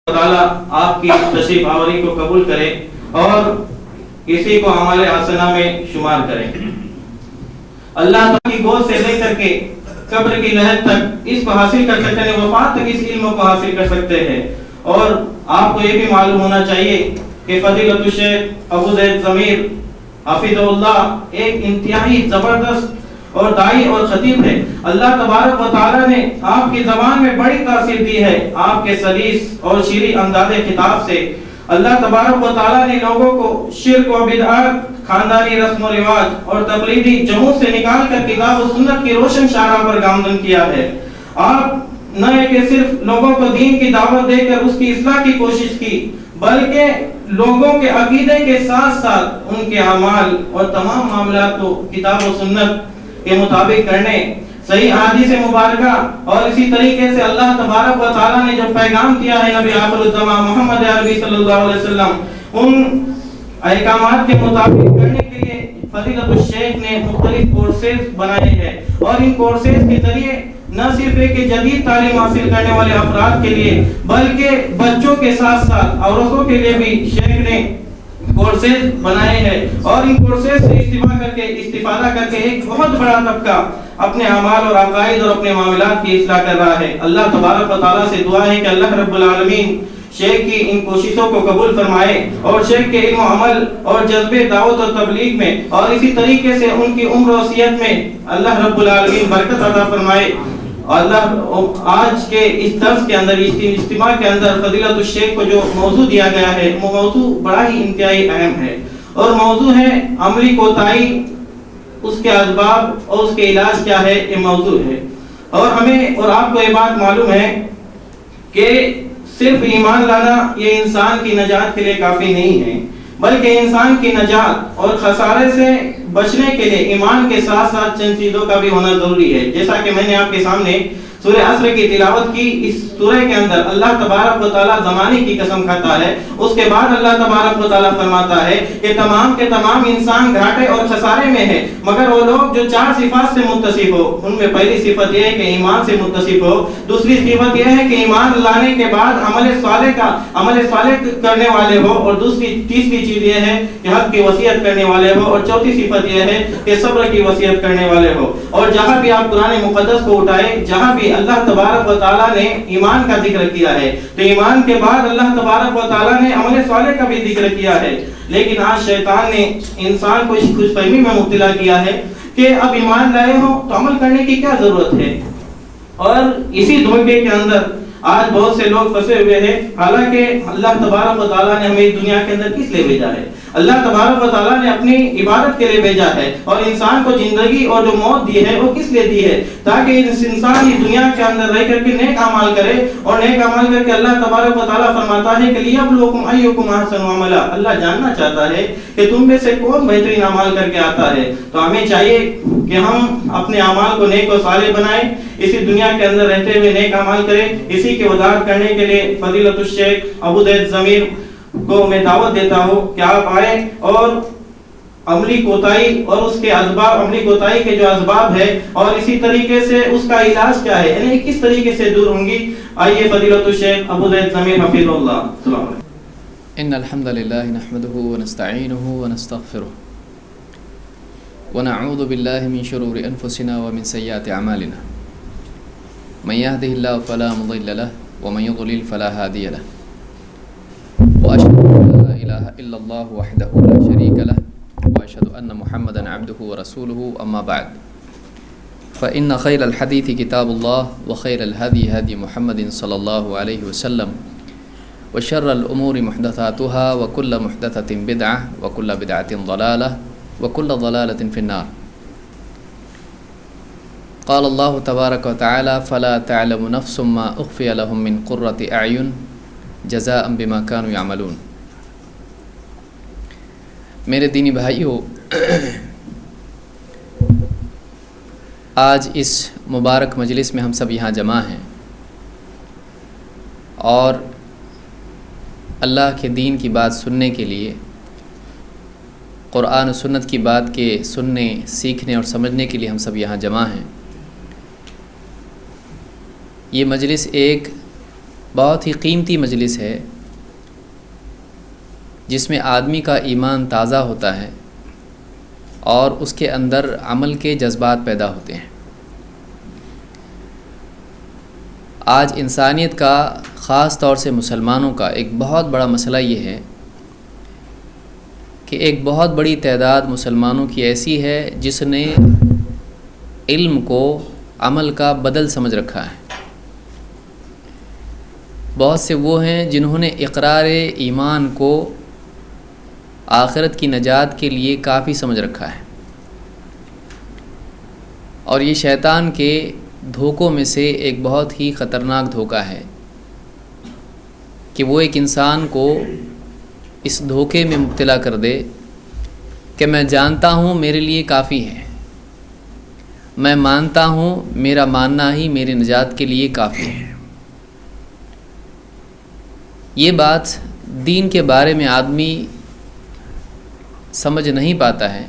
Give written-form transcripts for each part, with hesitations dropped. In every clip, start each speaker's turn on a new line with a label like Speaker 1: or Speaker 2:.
Speaker 1: تعالیٰ آپ کی تشریف آوری کو قبول کرے اور کسی کو ہمارے حسنہ میں شمار کرے۔ اللہ تعالیٰ کی گود سے لے کر کے قبر کی لحد تک اس کو حاصل کر سکتے ہیں، وفات تک اس علم کو حاصل کر سکتے ہیں۔ اور آپ کو یہ بھی معلوم ہونا چاہیے کہ فضیلت الشیخ ابو زید ضمیر حفظہ اللہ ایک انتہائی زبردست اور داعی اور خطیب ہے۔ اللہ تبارک و تعالیٰ نے آپ کی زبان میں بڑی تاثیر دی ہے۔ آپ کے سلیس اور شیریں انداز خطاب سے اللہ تبارک و تعالیٰ نے لوگوں کو شرک و بدعات، خاندانی رسم و رواج اور تقلیدی جمود سے نکال کر کتاب و سنت کی روشن شاہراہ پر گامزن کیا ہے۔ آپ نہ کہ صرف لوگوں کو دین کی دعوت دے کر اس کی اصلاح کی کوشش کی، بلکہ لوگوں کے عقیدے کے ساتھ ساتھ ان کے اعمال اور تمام معاملات کو کتاب و سنت کے مطابق کرنے، صحیح احادیث مبارکہ اور اسی طریقے سے اللہ تبارک و تعالیٰ نے جو پیغام دیا ہے نبی آخر الزمان محمد عربی صلی اللہ علیہ وسلم، ان احکامات کے مطابق کرنے کے لیے فضیلت الشیخ نے مختلف کورسز بنائے ہیں، اور ان کورسز کے ذریعے نہ صرف ایک جدید تعلیم حاصل کرنے والے افراد کے لیے بلکہ بچوں کے ساتھ ساتھ عورتوں کے لیے بھی شیخ نے کورسز بنائے ہیں، اور ان کورسز سے استفادہ کر کے ایک بہت بڑا طبقہ اپنے اعمال اور عقائد اور اپنے معاملات کی اصلاح کر رہا ہے۔ اللہ تبارک و تعالیٰ سے دعا ہے کہ اللہ رب العالمین شیخ کی ان کوششوں کو قبول فرمائے اور شیخ کے علم و عمل اور جذبے دعوت و تبلیغ میں اور اسی طریقے سے ان کی عمر و صحت میں اللہ رب العالمین برکت عطا فرمائے۔ اللہ آج کے اس درس کے اندر، اجتماع کے اندر فضیلت الشیخ کو جو موضوع دیا گیا ہے وہ موضوع بڑا ہی انتہائی اہم ہے، اور موضوع ہے عملی کوتاہی، اس کے اسباب اور اس کے علاج کیا ہے، یہ موضوع ہے۔ اور ہمیں اور آپ کو یہ بات معلوم ہے کہ صرف ایمان لانا یہ انسان کی نجات کے لیے کافی نہیں ہے، بلکہ انسان کی نجات اور خسارے سے بچنے کے لیے ایمان کے ساتھ ساتھ چند چیزوں کا بھی ہونا ضروری ہے۔ جیسا کہ میں نے آپ کے سامنے سورہ عصر کی تلاوت کی، اس سورہ کے اندر اللہ تبارک و تعالیٰ زمانے کی قسم کھاتا ہے، اس کے بعد اللہ تبارک و تعالیٰ فرماتا ہے کہ تمام کے تمام انسان گھاٹے اور خسارے میں ہے، مگر وہ لوگ جو چار صفات سے متصف ہو۔ ان میں پہلی صفت یہ ہے کہ ایمان سے متصف ہو، دوسری صفت یہ ہے کہ ایمان لانے کے بعد عمل صالح کرنے والے ہو، اور تیسری چیز یہ ہے کہ حق کی وصیت کرنے والے ہو، اور چوتھی صفت یہ ہے کہ صبر کی وصیت کرنے والے ہو۔ اور جہاں بھی آپ قرآن مقدس کو اٹھائے، جہاں بھی اللہ تبارک و تعالیٰ نے ایمان کا ذکر کیا ہے تو ایمان کے بعد اللہ تبارک و تعالیٰ نے عمل صالح کا بھی ذکر کیا ہے۔ لیکن آج شیطان نے انسان کو اس خوش فہمی میں مبتلا کیا ہے کہ اب ایمان لائے ہو تو عمل کرنے کی کیا ضرورت ہے، اور اسی دھوکے کے اندر آج بہت سے لوگ پھنسے ہوئے ہیں۔ حالانکہ اللہ تبارک و تعالیٰ نے ہمیں اس دنیا کے اندر کس لیے بھیجا ہے؟ اللہ تبارک و تعالیٰ نے اپنی عبادت کے لیے بھیجا ہے، اور انسان کو زندگی اور جو موت دی ہے وہ کس لیے دی ہے؟ تاکہ انسان اس دنیا کے اندر رہ کر کے نیک اعمال کرے، اور نیک اعمال کر کے اللہ تبارک و تعالیٰ فرماتا ہے کہ لیبلوکم ایکم احسن عملا، اللہ جاننا چاہتا ہے کہ تم میں سے کون بہترین اعمال کر کے آتا ہے۔ تو ہمیں چاہیے کہ ہم اپنے اعمال کو نیک و صالح بنائیں، اسی دنیا کے اندر رہتے ہوئے نیک اعمال کریں۔ اسی کی وضاحت کرنے کے لیے فضیلت الشیخ ابو زید ضمیر کو میں دعوت دیتا ہوں کہ آپ آئیں اور عملی کوتاہی اور اس کے اسباب، عملی کوتاہی کے جو اسباب ہے اور اسی طریقے سے اس کا علاج کیا ہے، یعنی کس طریقے سے دور ہوں گی۔ آئیے فضیلت الشیخ ابو زید ضمیر حفظہ اللہ۔ السلام علیکم۔
Speaker 2: ان الحمد لله نحمده ونستعينه ونستغفره ونعوذ بالله من شرور انفسنا ومن سيئات اعمالنا، من يهده الله فلا مضل له ومن يضلل فلا هادي له، واشهد ان لا اله الا الله وحده لا شريك له، واشهد ان محمدا عبده ورسوله، اما بعد فان خير الحديث كتاب الله، وخير الهدي هدي محمد صلى الله عليه وسلم، وشر الأمور محدثاتها، وكل محدثة بدعة، وكل بدعة ضلالة، وكل ضلالة في النار۔ قال الله تبارك وتعالى فلا تعلم نفس ما أخفي لهم من قرة أعين جزاء بما كانوا يعملون۔ میرے دینی بھائیو، آج اس مبارک مجلس میں ہم سب یہاں جمع ہیں، اور اللہ کے دین کی بات سننے کے لیے، قرآن و سنت کی بات کے سننے، سیکھنے اور سمجھنے کے لیے ہم سب یہاں جمع ہیں۔ یہ مجلس ایک بہت ہی قیمتی مجلس ہے جس میں آدمی کا ایمان تازہ ہوتا ہے اور اس کے اندر عمل کے جذبات پیدا ہوتے ہیں۔ آج انسانیت کا، خاص طور سے مسلمانوں کا ایک بہت بڑا مسئلہ یہ ہے کہ ایک بہت بڑی تعداد مسلمانوں کی ایسی ہے جس نے علم کو عمل کا بدل سمجھ رکھا ہے۔ بہت سے وہ ہیں جنہوں نے اقرار ایمان کو آخرت کی نجات کے لیے کافی سمجھ رکھا ہے، اور یہ شیطان کے دھوکوں میں سے ایک بہت ہی خطرناک دھوکہ ہے کہ وہ ایک انسان کو اس دھوکے میں مبتلا کر دے کہ میں جانتا ہوں میرے لیے کافی ہے، میں مانتا ہوں میرا ماننا ہی میری نجات کے لیے کافی ہے۔ یہ بات دین کے بارے میں آدمی سمجھ نہیں پاتا ہے،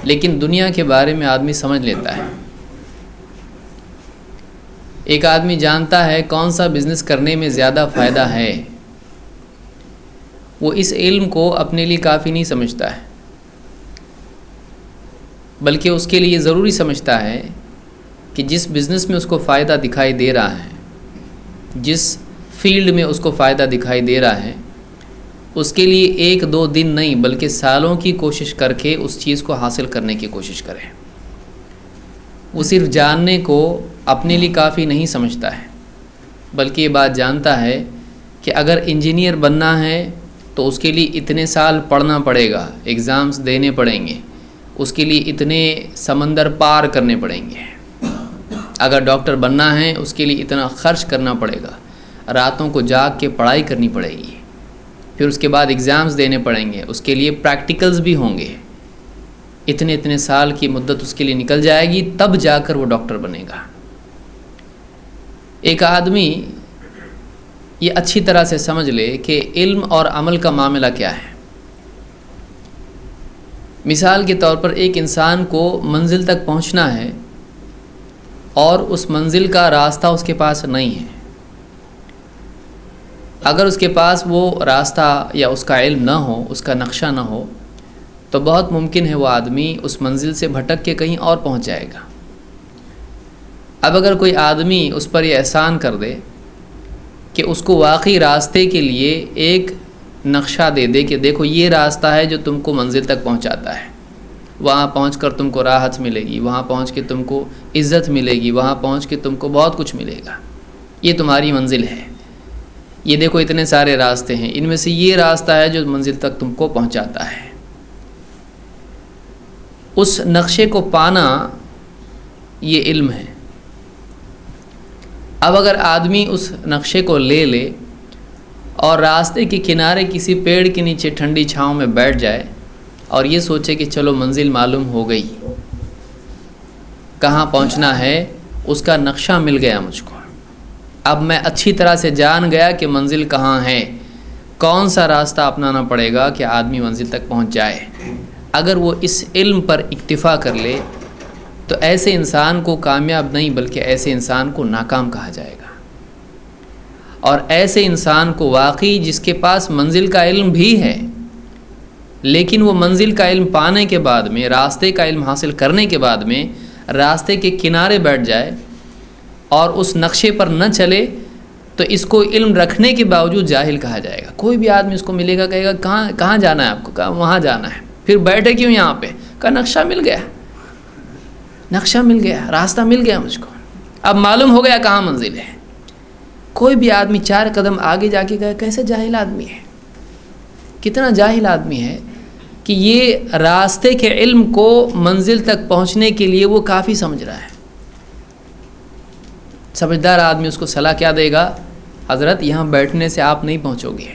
Speaker 2: لیکن دنیا کے بارے میں آدمی سمجھ لیتا ہے۔ ایک آدمی جانتا ہے کون سا بزنس کرنے میں زیادہ فائدہ ہے، وہ اس علم کو اپنے لیے کافی نہیں سمجھتا ہے، بلکہ اس کے لیے ضروری سمجھتا ہے کہ جس بزنس میں اس کو فائدہ دکھائی دے رہا ہے، جس فیلڈ میں اس کو فائدہ دکھائی دے رہا ہے، اس کے لیے 1-2 دن نہیں بلکہ سالوں کی کوشش کر کے اس چیز کو حاصل کرنے کی کوشش کرے۔ وہ صرف جاننے کو اپنے لیے کافی نہیں سمجھتا ہے، بلکہ یہ بات جانتا ہے کہ اگر انجینئر بننا ہے تو اس کے لیے اتنے سال پڑھنا پڑے گا، ایگزامز دینے پڑیں گے، اس کے لیے اتنے سمندر پار کرنے پڑیں گے۔ اگر ڈاکٹر بننا ہے اس کے لیے اتنا خرچ کرنا پڑے گا، راتوں کو جاگ کے پڑھائی کرنی پڑے گی، پھر اس کے بعد ایگزامز دینے پڑیں گے، اس کے لیے پریکٹیکلز بھی ہوں گے، اتنے سال کی مدت اس کے لیے نکل جائے گی، تب جا کر وہ ڈاکٹر بنے گا۔ ایک آدمی یہ اچھی طرح سے سمجھ لے کہ علم اور عمل کا معاملہ کیا ہے۔ مثال کے طور پر ایک انسان کو منزل تک پہنچنا ہے اور اس منزل کا راستہ اس کے پاس نہیں ہے۔ اگر اس کے پاس وہ راستہ یا اس کا علم نہ ہو، اس کا نقشہ نہ ہو، تو بہت ممکن ہے وہ آدمی اس منزل سے بھٹک کے کہیں اور پہنچ جائے گا۔ اب اگر کوئی آدمی اس پر یہ احسان کر دے کہ اس کو واقعی راستے کے لیے ایک نقشہ دے دے کہ دیکھو یہ راستہ ہے جو تم کو منزل تک پہنچاتا ہے، وہاں پہنچ کر تم کو راحت ملے گی، وہاں پہنچ کے تم کو عزت ملے گی، وہاں پہنچ کے تم کو بہت کچھ ملے گا، یہ تمہاری منزل ہے، یہ دیکھو اتنے سارے راستے ہیں، ان میں سے یہ راستہ ہے جو منزل تک تم کو پہنچاتا ہے۔ اس نقشے کو پانا یہ علم ہے۔ اب اگر آدمی اس نقشے کو لے لے اور راستے کے کنارے کسی پیڑ کے نیچے ٹھنڈی چھاؤں میں بیٹھ جائے اور یہ سوچے کہ چلو منزل معلوم ہو گئی، کہاں پہنچنا ہے، اس کا نقشہ مل گیا مجھ کو، اب میں اچھی طرح سے جان گیا کہ منزل کہاں ہے، کون سا راستہ اپنانا پڑے گا کہ آدمی منزل تک پہنچ جائے۔ اگر وہ اس علم پر اکتفا کر لے تو ایسے انسان کو کامیاب نہیں بلکہ ایسے انسان کو ناکام کہا جائے گا۔ اور ایسے انسان کو واقعی جس کے پاس منزل کا علم بھی ہے، لیکن وہ منزل کا علم پانے کے بعد میں، راستے کا علم حاصل کرنے کے بعد میں راستے کے کنارے بیٹھ جائے اور اس نقشے پر نہ چلے، تو اس کو علم رکھنے کے باوجود جاہل کہا جائے گا۔ کوئی بھی آدمی اس کو ملے گا، کہے گا کہاں جانا ہے آپ کو، کہا وہاں جانا ہے، پھر بیٹھے کیوں یہاں پہ، کہا نقشہ مل گیا، نقشہ مل گیا، راستہ مل گیا مجھ کو، اب معلوم ہو گیا کہاں منزل ہے۔ کوئی بھی آدمی 4 قدم آگے جا کے کہے کیسے جاہل آدمی ہے، کتنا جاہل آدمی ہے کہ یہ راستے کے علم کو منزل تک پہنچنے کے لیے وہ کافی سمجھ رہا ہے۔ سمجھدار آدمی اس کو صلاح کیا دے گا، حضرت یہاں بیٹھنے سے آپ نہیں پہنچو گے،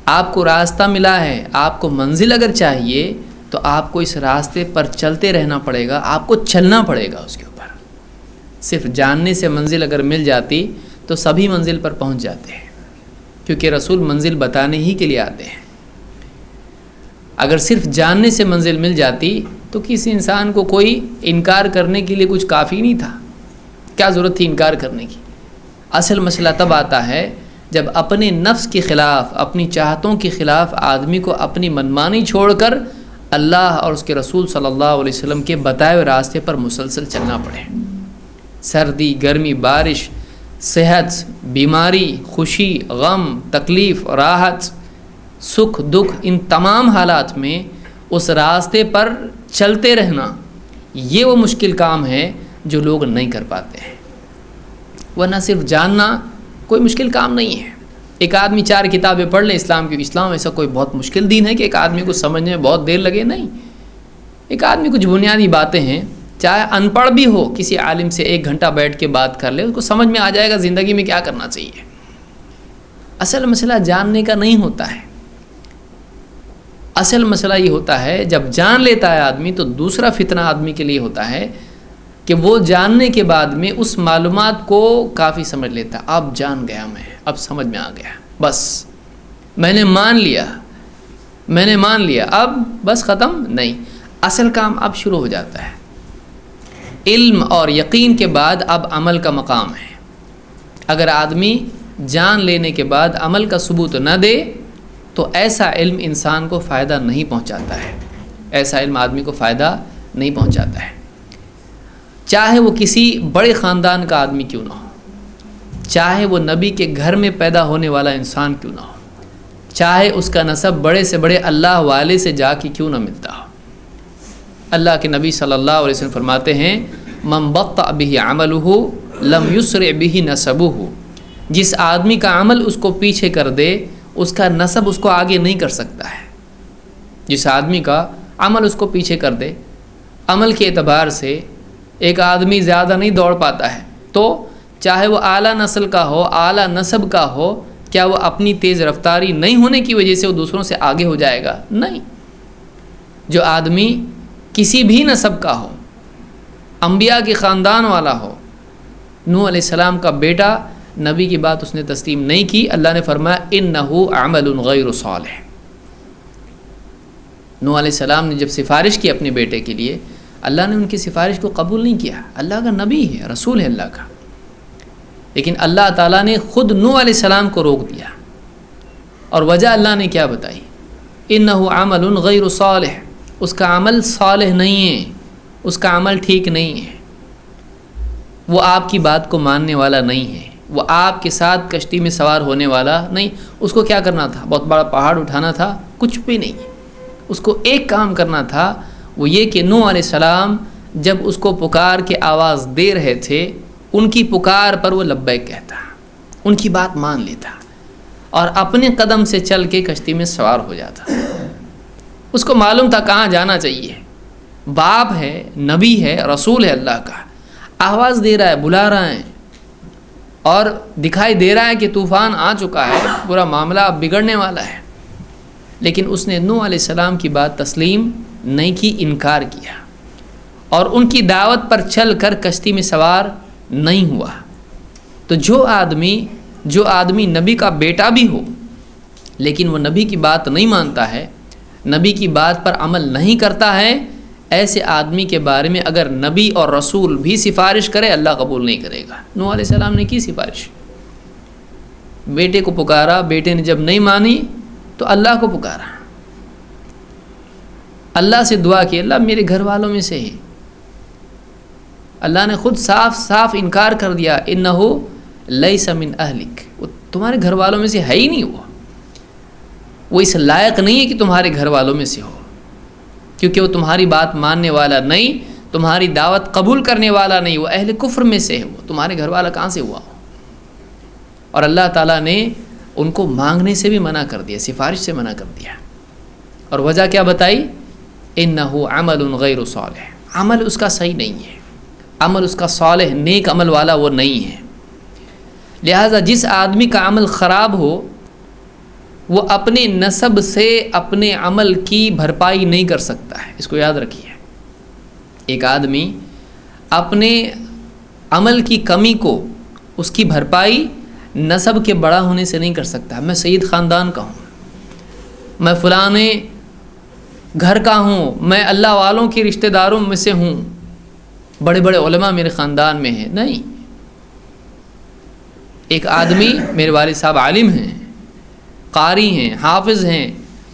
Speaker 2: آپ کو راستہ ملا ہے، آپ کو منزل اگر چاہیے تو آپ کو اس راستے پر چلتے رہنا پڑے گا، آپ کو چلنا پڑے گا اس کے اوپر۔ صرف جاننے سے منزل اگر مل جاتی تو سبھی منزل پر پہنچ جاتے ہیں، کیونکہ رسول منزل بتانے ہی کے لیے آتے ہیں۔ اگر صرف جاننے سے منزل مل جاتی تو کسی انسان کو کوئی انکار کرنے کے لیے کچھ کافی نہیں تھا، کیا ضرورت تھی انکار کرنے کی۔ اصل مسئلہ تب آتا ہے جب اپنے نفس کے خلاف، اپنی چاہتوں کے خلاف آدمی کو اپنی منمانی چھوڑ کر اللہ اور اس کے رسول صلی اللہ علیہ وسلم کے بتائے ہوئے راستے پر مسلسل چلنا پڑے۔ سردی، گرمی، بارش، صحت، بیماری، خوشی، غم، تکلیف، راحت، سکھ، دکھ، ان تمام حالات میں اس راستے پر چلتے رہنا، یہ وہ مشکل کام ہے جو لوگ نہیں کر پاتے ہیں۔ ورنہ صرف جاننا کوئی مشکل کام نہیں ہے۔ ایک آدمی 4 کتابیں پڑھ لے اسلام کی، اسلام ایسا کوئی بہت مشکل دین ہے کہ ایک آدمی کو سمجھنے میں بہت دیر لگے، نہیں۔ ایک آدمی کچھ بنیادی باتیں ہیں، چاہے ان پڑھ بھی ہو، کسی عالم سے 1 گھنٹہ بیٹھ کے بات کر لے، اس کو سمجھ میں آ جائے گا زندگی میں کیا کرنا چاہیے۔ اصل مسئلہ جاننے کا نہیں ہوتا ہے، اصل مسئلہ یہ ہوتا ہے جب جان لیتا ہے آدمی تو دوسرا فتنہ آدمی کے لیے ہوتا ہے کہ وہ جاننے کے بعد میں اس معلومات کو کافی سمجھ لیتا ہے۔ اب جان گیا، میں اب سمجھ میں آ گیا، بس میں نے مان لیا، اب بس ختم نہیں، اصل کام اب شروع ہو جاتا ہے۔ علم اور یقین کے بعد اب عمل کا مقام ہے۔ اگر آدمی جان لینے کے بعد عمل کا ثبوت نہ دے تو ایسا علم انسان کو فائدہ نہیں پہنچاتا ہے، ایسا علم آدمی کو فائدہ نہیں پہنچاتا ہے، چاہے وہ کسی بڑے خاندان کا آدمی کیوں نہ ہو، چاہے وہ نبی کے گھر میں پیدا ہونے والا انسان کیوں نہ ہو، چاہے اس کا نسب بڑے سے بڑے اللہ والے سے جا کے کیوں نہ ملتا ہو۔ اللہ کے نبی صلی اللہ علیہ وسلم فرماتے ہیں من بطأ به عملہ لم یسرع به نسبہ، جس آدمی کا عمل اس کو پیچھے کر دے اس کا نسب اس کو آگے نہیں کر سکتا ہے۔ جس آدمی کا عمل اس کو پیچھے کر دے، عمل کے اعتبار سے ایک آدمی زیادہ نہیں دوڑ پاتا ہے تو چاہے وہ اعلیٰ نسل کا ہو، اعلیٰ نسب کا ہو، کیا وہ اپنی تیز رفتاری نہیں ہونے کی وجہ سے وہ دوسروں سے آگے ہو جائے گا؟ نہیں۔ جو آدمی کسی بھی نسب کا ہو، انبیاء کے خاندان والا ہو، نوح علیہ السلام کا بیٹا، نبی کی بات اس نے تسلیم نہیں کی، اللہ نے فرمایا انہ عمل غیر صالح۔ نوح علیہ السلام نے جب سفارش کی اپنے بیٹے کے لیے، اللہ نے ان کی سفارش کو قبول نہیں کیا۔ اللہ کا نبی ہے، رسول ہے اللہ کا، لیکن اللہ تعالیٰ نے خود نوح علیہ السلام کو روک دیا، اور وجہ اللہ نے کیا بتائی؟ انہ عمل غیر صالح، اس کا عمل صالح نہیں ہے، اس کا عمل ٹھیک نہیں ہے، وہ آپ کی بات کو ماننے والا نہیں ہے، وہ آپ کے ساتھ کشتی میں سوار ہونے والا نہیں۔ اس کو کیا کرنا تھا؟ بہت بڑا پہاڑ اٹھانا تھا؟ کچھ بھی نہیں، اس کو ایک کام کرنا تھا، وہ یہ کہ نوح علیہ السلام جب اس کو پکار کے آواز دے رہے تھے، ان کی پکار پر وہ لبیک کہتا، ان کی بات مان لیتا اور اپنے قدم سے چل کے کشتی میں سوار ہو جاتا۔ اس کو معلوم تھا کہاں جانا چاہیے، باپ ہے، نبی ہے، رسول ہے اللہ کا، آواز دے رہا ہے، بلا رہا ہے، اور دکھائی دے رہا ہے کہ طوفان آ چکا ہے، پورا معاملہ اب بگڑنے والا ہے، لیکن اس نے نوح علیہ السلام کی بات تسلیم نہیں کی، انکار کیا، اور ان کی دعوت پر چل کر کشتی میں سوار نہیں ہوا۔ تو جو آدمی نبی کا بیٹا بھی ہو لیکن وہ نبی کی بات نہیں مانتا ہے، نبی کی بات پر عمل نہیں کرتا ہے، ایسے آدمی کے بارے میں اگر نبی اور رسول بھی سفارش کرے اللہ قبول نہیں کرے گا۔ نوح علیہ السلام نے کی سفارش، بیٹے کو پکارا، بیٹے نے جب نہیں مانی تو اللہ کو پکارا، اللہ سے دعا کی، اللہ میرے گھر والوں میں سے ہے۔ اللہ نے خود صاف صاف انکار کر دیا، انہ لیس من اہلک، وہ تمہارے گھر والوں میں سے ہے ہی نہیں، وہ اس لائق نہیں ہے کہ تمہارے گھر والوں میں سے ہو، کیونکہ وہ تمہاری بات ماننے والا نہیں، تمہاری دعوت قبول کرنے والا نہیں، وہ اہل کفر میں سے ہے، وہ تمہارے گھر والا کہاں سے ہوا ہو؟ اور اللہ تعالیٰ نے ان کو مانگنے سے بھی منع کر دیا، سفارش سے منع کر دیا، اور وجہ کیا بتائی؟ انہ عمل غیر صالح، عمل اس کا صحیح نہیں ہے، عمل اس کا صالح نیک عمل والا وہ نہیں ہے۔ لہذا جس آدمی کا عمل خراب ہو وہ اپنے نسب سے اپنے عمل کی بھرپائی نہیں کر سکتا ہے، اس کو یاد رکھیے۔ ایک آدمی اپنے عمل کی کمی کو، اس کی بھرپائی نسب کے بڑا ہونے سے نہیں کر سکتا۔ میں سید خاندان کا ہوں، میں فلانے گھر کا ہوں، میں اللہ والوں کے رشتہ داروں میں سے ہوں، بڑے بڑے علماء میرے خاندان میں ہیں، نہیں، ایک آدمی، میرے والد صاحب عالم ہیں، قاری ہیں، حافظ ہیں،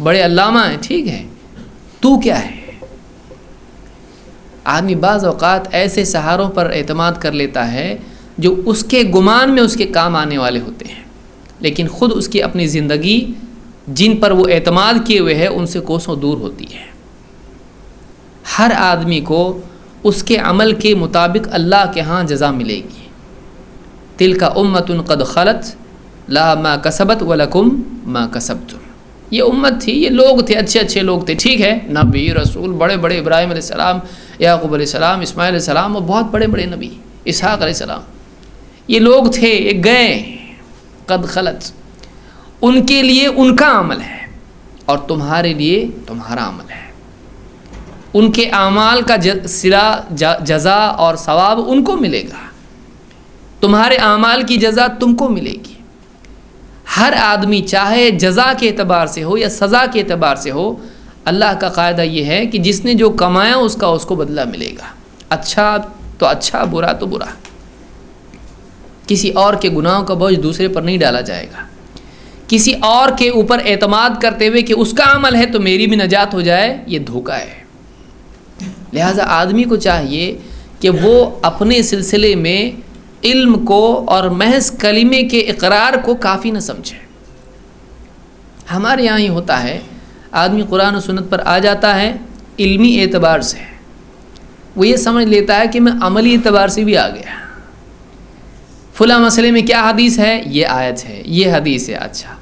Speaker 2: بڑے علامہ ہیں، ٹھیک ہے، تو کیا ہے؟ آدمی بعض اوقات ایسے سہاروں پر اعتماد کر لیتا ہے جو اس کے گمان میں اس کے کام آنے والے ہوتے ہیں، لیکن خود اس کی اپنی زندگی جن پر وہ اعتماد کیے ہوئے ہے ان سے کوسوں دور ہوتی ہے۔ ہر آدمی کو اس کے عمل کے مطابق اللہ کے ہاں جزا ملے گی۔ تلک امۃ قد خلت لا ما کسبت ولکم ما کسبتم، یہ امت تھی، یہ لوگ تھے، اچھے اچھے لوگ تھے، ٹھیک ہے، نبی رسول بڑے بڑے، ابراہیم علیہ السلام، یعقوب علیہ السلام، اسماعیل علیہ السلام، اور بہت بڑے بڑے نبی، اسحاق علیہ السلام، یہ لوگ تھے، یہ گئے، قد خلت، ان کے لیے ان کا عمل ہے اور تمہارے لیے تمہارا عمل ہے۔ ان کے اعمال کا صلہ جزا اور ثواب ان کو ملے گا، تمہارے اعمال کی جزا تم کو ملے گی۔ ہر آدمی چاہے جزا کے اعتبار سے ہو یا سزا کے اعتبار سے ہو، اللہ کا قاعدہ یہ ہے کہ جس نے جو کمایا اس کو بدلہ ملے گا، اچھا تو اچھا، برا تو برا۔ کسی اور کے گناہوں کا بوجھ دوسرے پر نہیں ڈالا جائے گا، کسی اور کے اوپر اعتماد کرتے ہوئے کہ اس کا عمل ہے تو میری بھی نجات ہو جائے، یہ دھوکہ ہے۔ لہٰذا آدمی کو چاہیے کہ وہ اپنے سلسلے میں علم کو اور محض کلمے کے اقرار کو کافی نہ سمجھے۔ ہمارے یہاں ہی ہوتا ہے، آدمی قرآن و سنت پر آ جاتا ہے علمی اعتبار سے، وہ یہ سمجھ لیتا ہے کہ میں عملی اعتبار سے بھی آ گیا، فلاں مسئلے میں کیا حدیث ہے، یہ آیت ہے، یہ حدیث ہے، اچھا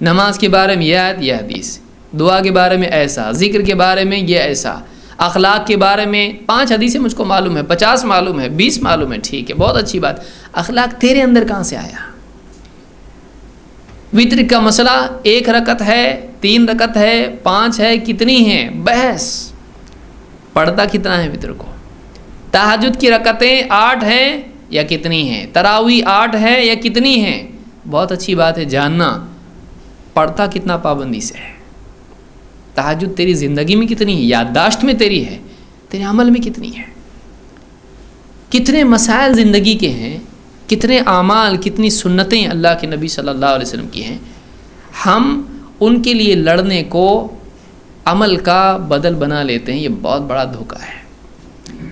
Speaker 2: نماز کے بارے میں یہ آیت، یہ حدیث، دعا کے بارے میں ایسا، ذکر کے بارے میں یہ ایسا، اخلاق کے بارے میں 5 حدیثیں مجھ کو معلوم ہے، 50 معلوم ہے، 20 معلوم ہے، ٹھیک ہے، بہت اچھی بات۔ اخلاق تیرے اندر کہاں سے آیا؟ وتر کا مسئلہ 1 رکعت ہے، 3 رکعت ہے، 5 ہے، کتنی ہیں، بحث، پڑھتا کتنا ہے وتر کو؟ تہجد کی رکعتیں 8 ہیں یا کتنی ہیں؟ تراویح 8 ہے یا کتنی ہیں؟ بہت اچھی بات ہے جاننا، پڑھتا کتنا پابندی سے ہے؟ تہجد تیری زندگی میں کتنی ہے؟ یادداشت میں تیری ہے؟ تیرے عمل میں کتنی ہے؟ کتنے مسائل زندگی کے ہیں، کتنے اعمال، کتنی سنتیں اللہ کے نبی صلی اللہ علیہ وسلم کی ہیں، ہم ان کے لیے لڑنے کو عمل کا بدل بنا لیتے ہیں، یہ بہت بڑا دھوکہ ہے۔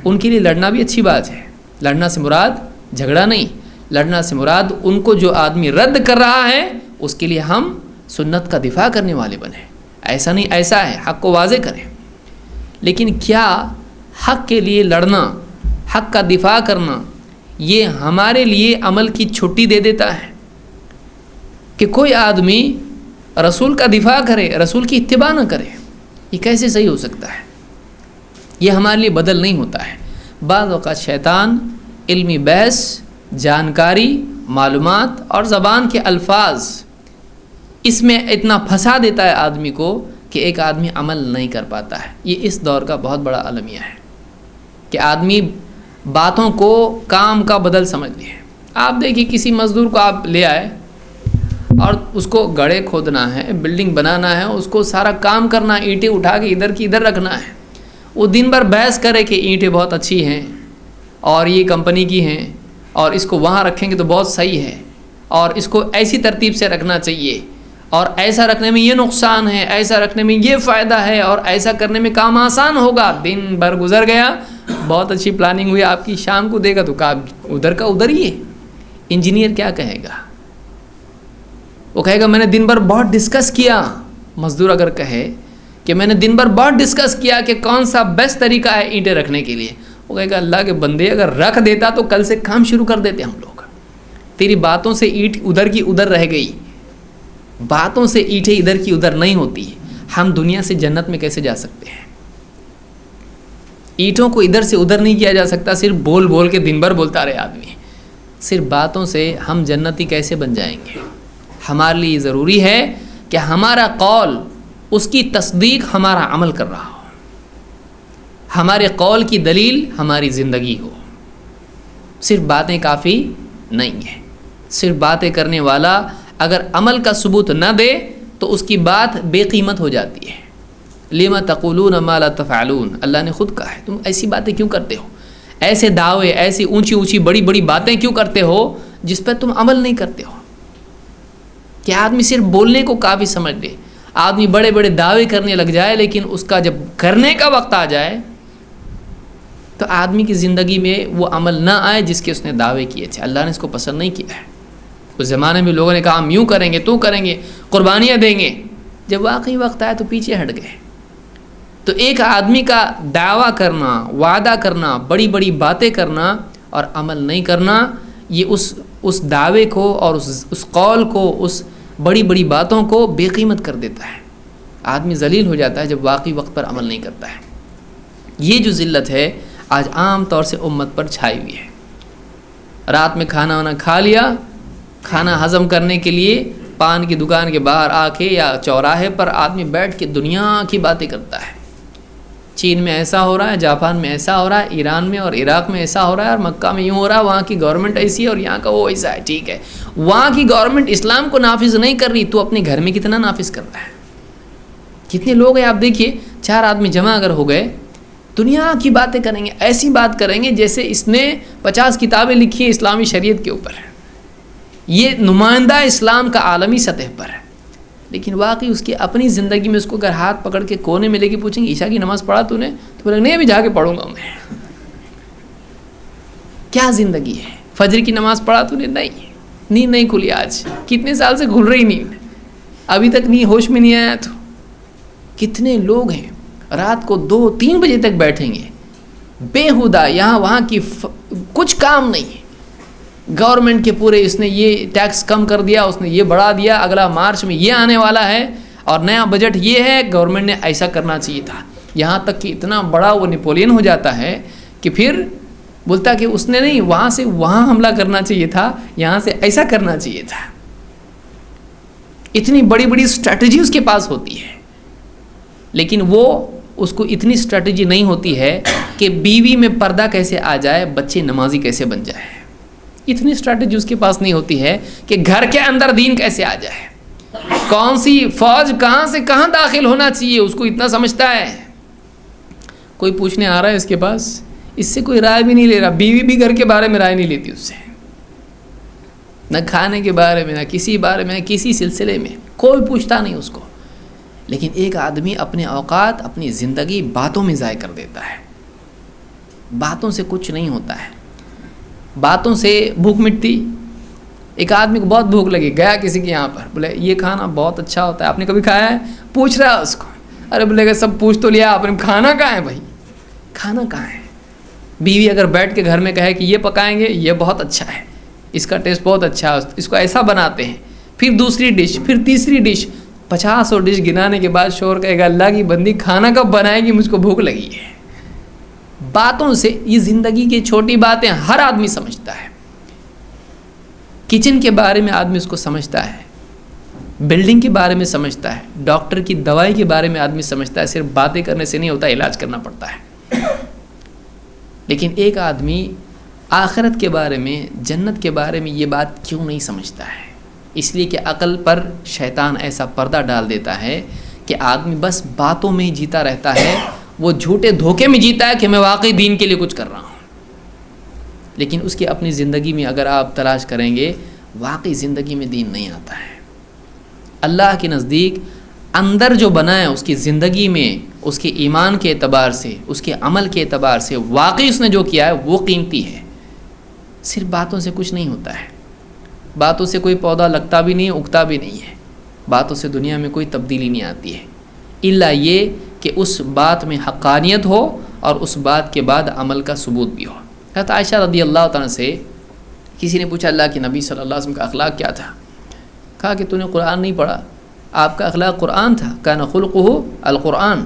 Speaker 2: ان کے لیے لڑنا بھی اچھی بات ہے، لڑنا سے مراد جھگڑا نہیں، لڑنا سے مراد ان کو جو آدمی رد کر رہا ہے اس کے لیے ہم سنت کا دفاع کرنے والے بنیں، ایسا نہیں ایسا ہے، حق کو واضح کریں۔ لیکن کیا حق کے لیے لڑنا، حق کا دفاع کرنا، یہ ہمارے لیے عمل کی چھٹی دے دیتا ہے کہ کوئی آدمی رسول کا دفاع کرے، رسول کی اتباع نہ کرے؟ یہ کیسے صحیح ہو سکتا ہے؟ یہ ہمارے لیے بدل نہیں ہوتا ہے۔ بعض اوقات شیطان علمی بحث، جانکاری، معلومات اور زبان کے الفاظ اس میں اتنا پھنسا دیتا ہے آدمی کو کہ ایک آدمی عمل نہیں کر پاتا ہے۔ یہ اس دور کا بہت بڑا المیہ ہے کہ آدمی باتوں کو کام کا بدل سمجھ لے۔ آپ دیکھیے کسی مزدور کو آپ لے آئے اور اس کو گڑھے کھودنا ہے، بلڈنگ بنانا ہے، اس کو سارا کام کرنا، اینٹیں اٹھا کے ادھر کی ادھر رکھنا ہے، وہ دن بھر بحث کرے کہ اینٹیں بہت اچھی ہیں اور یہ کمپنی کی ہیں اور اس کو وہاں رکھیں گے تو بہت صحیح ہے اور اس کو ایسی ترتیب سے رکھنا چاہیے اور ایسا رکھنے میں یہ نقصان ہے، ایسا رکھنے میں یہ فائدہ ہے اور ایسا کرنے میں کام آسان ہوگا۔ دن بھر گزر گیا، بہت اچھی پلاننگ ہوئی آپ کی، شام کو دیکھا تو کام ادھر کا ادھر ہی ہے۔ انجینئر کیا کہے گا؟ وہ کہے گا میں نے دن بھر بہت ڈسکس کیا۔ مزدور اگر کہے کہ میں نے دن بھر بہت ڈسکس کیا کہ کون سا بیسٹ طریقہ ہے اینٹیں رکھنے کے لیے، وہ کہے گا اللہ کے بندے اگر رکھ دیتا تو کل سے کام شروع کر دیتے ہم لوگ، تیری باتوں سے اینٹ ادھر کی ادھر رہ گئی، باتوں سے اینٹیں ادھر کی ادھر نہیں ہوتی۔ ہم دنیا سے جنت میں کیسے جا سکتے ہیں؟ اینٹوں کو ادھر سے ادھر نہیں کیا جا سکتا، صرف بول بول کے دن بھر بولتا رہے آدمی، صرف باتوں سے ہم جنتی کیسے بن جائیں گے؟ ہمارے لیے ضروری ہے کہ ہمارا قول اس کی تصدیق ہمارا عمل کر رہا ہو، ہمارے قول کی دلیل ہماری زندگی ہو۔ صرف باتیں کافی نہیں ہیں، صرف باتیں کرنے والا اگر عمل کا ثبوت نہ دے تو اس کی بات بے قیمت ہو جاتی ہے۔ لما تقولون ما لا تفعلون، اللہ نے خود کہا ہے تم ایسی باتیں کیوں کرتے ہو، ایسے دعوے، ایسی اونچی اونچی بڑی بڑی باتیں کیوں کرتے ہو جس پر تم عمل نہیں کرتے ہو. کہ آدمی صرف بولنے کو کافی سمجھ لے, آدمی بڑے بڑے دعوے کرنے لگ جائے, لیکن اس کا جب کرنے کا وقت آ جائے تو آدمی کی زندگی میں وہ عمل نہ آئے جس کے اس نے دعوے کیے تھے. اللہ نے اس کو پسند نہیں کیا ہے. اس زمانے میں لوگوں نے کہا ہم یوں کریں گے, تو کریں گے, قربانیاں دیں گے. جب واقعی وقت آیا تو پیچھے ہٹ گئے. تو ایک آدمی کا دعویٰ کرنا, وعدہ کرنا, بڑی بڑی باتیں کرنا اور عمل نہیں کرنا, یہ اس دعوے کو اور اس قول کو, اس بڑی بڑی باتوں کو بے قیمت کر دیتا ہے. آدمی ذلیل ہو جاتا ہے جب واقعی وقت پر عمل نہیں کرتا ہے. یہ جو ذلت ہے آج عام طور سے امت پر چھائی ہوئی ہے. رات میں کھانا وانا کھا لیا, کھانا ہضم کرنے کے لیے پان کی دکان کے باہر آ کے یا چوراہے پر آدمی بیٹھ کے دنیا کی باتیں کرتا ہے. چین میں ایسا ہو رہا ہے, جاپان میں ایسا ہو رہا ہے, ایران میں اور عراق میں ایسا ہو رہا ہے, اور مکہ میں یوں ہو رہا ہے, وہاں کی گورنمنٹ ایسی ہے اور یہاں کا وہ ایسا ہے. ٹھیک ہے, وہاں کی گورنمنٹ اسلام کو نافذ نہیں کر رہی, تو اپنے گھر میں کتنا نافذ کر رہا ہے. کتنے لوگ ہیں آپ دیکھیے, 4 آدمی جمع اگر ہو گئے, دنیا کی باتیں کریں گے, ایسی بات کریں گے جیسے اس نے 50 کتابیں لکھی ہیں اسلامی شریعت کے اوپر. یہ نمائندہ اسلام کا عالمی سطح پر ہے, لیکن واقعی اس کی اپنی زندگی میں اس کو اگر ہاتھ پکڑ کے کونے میں لے کے پوچھیں گے عشاء کی نماز پڑھا تو نے, تو بولے نہیں ابھی جا کے پڑھوں گا میں. کیا زندگی ہے؟ فجر کی نماز پڑھا تو نے, نہیں, نیند نہیں کھلی آج, کتنے سال سے کھل رہی نیند, ابھی تک نہیں, ہوش میں نہیں آیا. تو کتنے لوگ ہیں رات کو 2-3 بجے تک بیٹھیں گے بےہودہ, یہاں وہاں کی کچھ کام نہیں ہے. گورنمنٹ کے پورے اس نے یہ ٹیکس کم کر دیا, اس نے یہ بڑھا دیا, اگلا مارچ میں یہ آنے والا ہے, اور نیا بجٹ یہ ہے, گورنمنٹ نے ایسا کرنا چاہیے تھا. یہاں تک کہ اتنا بڑا وہ نیپولین ہو جاتا ہے کہ پھر بولتا کہ اس نے نہیں, وہاں سے وہاں حملہ کرنا چاہیے تھا, یہاں سے ایسا کرنا چاہیے تھا. اتنی بڑی بڑی اسٹریٹجی اس کے پاس ہوتی ہے, لیکن وہ اس کو اتنی اسٹریٹجی نہیں ہوتی ہے کہ بیوی میں پردہ کیسے آ جائے, بچے نمازی کیسے بن جائے. اتنی اسٹریٹجی اس کے پاس نہیں ہوتی ہے کہ گھر کے اندر دین کیسے آ جائے, کون سی فوج کہاں سے کہاں داخل ہونا چاہیے, اس کو اتنا سمجھتا ہے. کوئی پوچھنے آ رہا ہے اس کے پاس, اس سے کوئی رائے بھی نہیں لے رہا. بیوی بھی گھر کے بارے میں رائے نہیں لیتی اس سے, نہ کھانے کے بارے میں, نہ کسی بارے میں, کسی سلسلے میں کوئی پوچھتا نہیں اس کو. لیکن ایک آدمی اپنے اوقات, اپنی زندگی باتوں میں ضائع کر دیتا ہے. باتوں سے کچھ نہیں ہوتا ہے, باتوں سے بھوک مٹتی. ایک آدمی کو بہت بھوک لگی, گیا کسی کے یہاں پر, بولے یہ کھانا بہت اچھا ہوتا ہے, آپ نے کبھی کھایا ہے؟ پوچھ رہا ہے اس کو. ارے بولے گا سب پوچھ تو لیا آپ نے, کھانا کہاں ہے بھائی, کھانا کہاں ہے؟ بیوی اگر بیٹھ کے گھر میں کہے کہ یہ پکائیں گے, یہ بہت اچھا ہے, اس کا ٹیسٹ بہت اچھا ہے, اس کو ایسا بناتے ہیں, پھر دوسری ڈش, پھر تیسری ڈش, 50 ڈش گنانے کے بعد شور کہے گا اللہ کی بندی کھانا کب بنائے گی, مجھ کو بھوک لگی ہے. باتوں سے, یہ زندگی کی چھوٹی باتیں ہر آدمی سمجھتا ہے. کچن کے بارے میں آدمی اس کو سمجھتا ہے, بلڈنگ کے بارے میں سمجھتا ہے, ڈاکٹر کی دوائی کے بارے میں آدمی سمجھتا ہے. صرف باتیں کرنے سے نہیں ہوتا, علاج کرنا پڑتا ہے. لیکن ایک آدمی آخرت کے بارے میں, جنت کے بارے میں یہ بات کیوں نہیں سمجھتا ہے؟ اس لیے کہ عقل پر شیطان ایسا پردہ ڈال دیتا ہے کہ آدمی بس باتوں میں ہی جیتا رہتا ہے. وہ جھوٹے دھوکے میں جیتا ہے کہ میں واقعی دین کے لیے کچھ کر رہا ہوں, لیکن اس کی اپنی زندگی میں اگر آپ تلاش کریں گے, واقعی زندگی میں دین نہیں آتا ہے. اللہ کے نزدیک اندر جو بنا ہے اس کی زندگی میں, اس کے ایمان کے اعتبار سے, اس کے عمل کے اعتبار سے, واقعی اس نے جو کیا ہے وہ قیمتی ہے. صرف باتوں سے کچھ نہیں ہوتا ہے. باتوں سے کوئی پودا لگتا بھی نہیں, اگتا بھی نہیں ہے. باتوں سے دنیا میں کوئی تبدیلی نہیں آتی ہے, الا یہ کہ اس بات میں حقانیت ہو اور اس بات کے بعد عمل کا ثبوت بھی ہو. حضرت عائشہ رضی اللہ تعالیٰ سے کسی نے پوچھا اللہ کے نبی صلی اللہ علیہ وسلم کا اخلاق کیا تھا؟ کہا کہ تو نے قرآن نہیں پڑھا, آپ کا اخلاق قرآن تھا. کان خلقہ القرآن,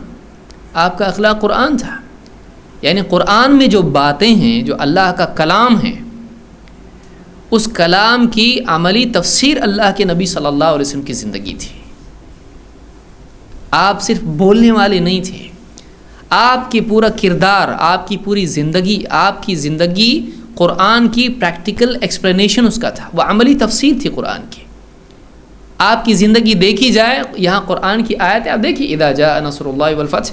Speaker 2: آپ کا اخلاق قرآن تھا. یعنی قرآن میں جو باتیں ہیں, جو اللہ کا کلام ہے, اس کلام کی عملی تفسیر اللہ کے نبی صلی اللہ علیہ وسلم کی زندگی تھی. آپ صرف بولنے والے نہیں تھے, آپ کی پورا کردار, آپ کی پوری زندگی, آپ کی زندگی قرآن کی پریکٹیکل ایکسپلینیشن اس کا تھا, وہ عملی تفسیر تھی قرآن کی. آپ کی زندگی دیکھی جائے, یہاں قرآن کی آیت آپ دیکھیے, اذا جاء نصر اللہ والفتح,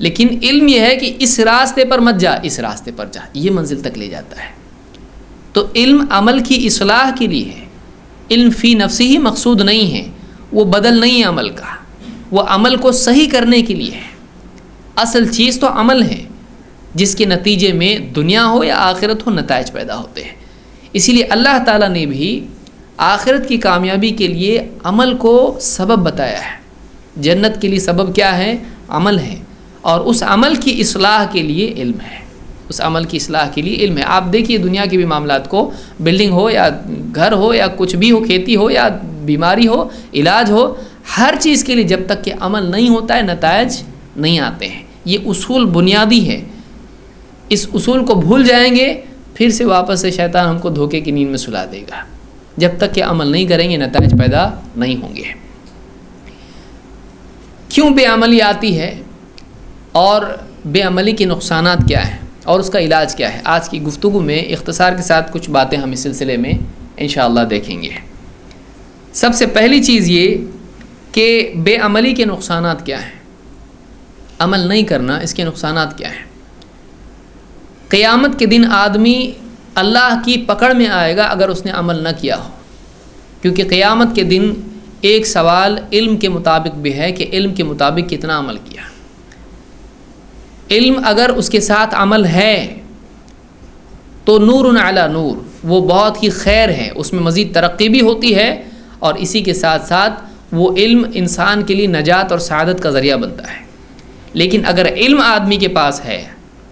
Speaker 2: لیکن علم یہ ہے کہ اس راستے پر مت جا، اس راستے پر جا، یہ منزل تک لے جاتا ہے۔ تو علم عمل کی اصلاح کے لیے ہے، علم فی نفسی ہی مقصود نہیں ہے، وہ بدل نہیں ہے عمل کا، وہ عمل کو صحیح کرنے کے لیے ہے۔ اصل چیز تو عمل ہے جس کے نتیجے میں دنیا ہو یا آخرت ہو نتائج پیدا ہوتے ہیں۔ اسی لیے اللہ تعالیٰ نے بھی آخرت کی کامیابی کے لیے عمل کو سبب بتایا ہے۔ جنت کے لیے سبب کیا ہے؟ عمل ہے، اور اس عمل کی اصلاح کے لیے علم ہے، اس عمل کی اصلاح کے لیے علم ہے۔ آپ دیکھیے دنیا کے بھی معاملات کو، بلڈنگ ہو یا گھر ہو یا کچھ بھی ہو، کھیتی ہو یا بیماری ہو، علاج ہو، ہر چیز کے لیے جب تک کہ عمل نہیں ہوتا ہے نتائج نہیں آتے ہیں۔ یہ اصول بنیادی ہے، اس اصول کو بھول جائیں گے پھر سے واپس سے شیطان ہم کو دھوکے کی نیند میں سلا دے گا۔ جب تک کہ عمل نہیں کریں گے نتائج پیدا نہیں ہوں گے۔ کیوں بے عملی آتی ہے اور بے عملی کے نقصانات کیا ہیں اور اس کا علاج کیا ہے؟ آج کی گفتگو میں اختصار کے ساتھ کچھ باتیں ہم اس سلسلے میں انشاءاللہ دیکھیں گے۔ سب سے پہلی چیز یہ کہ بے عملی کے نقصانات کیا ہیں، عمل نہیں کرنا اس کے نقصانات کیا ہیں۔ قیامت کے دن آدمی اللہ کی پکڑ میں آئے گا اگر اس نے عمل نہ کیا ہو، کیونکہ قیامت کے دن ایک سوال علم کے مطابق بھی ہے کہ علم کے مطابق کتنا عمل کیا۔ علم اگر اس کے ساتھ عمل ہے تو نور علی نور، وہ بہت ہی خیر ہے، اس میں مزید ترقی بھی ہوتی ہے، اور اسی کے ساتھ ساتھ وہ علم انسان کے لیے نجات اور سعادت کا ذریعہ بنتا ہے۔ لیکن اگر علم آدمی کے پاس ہے،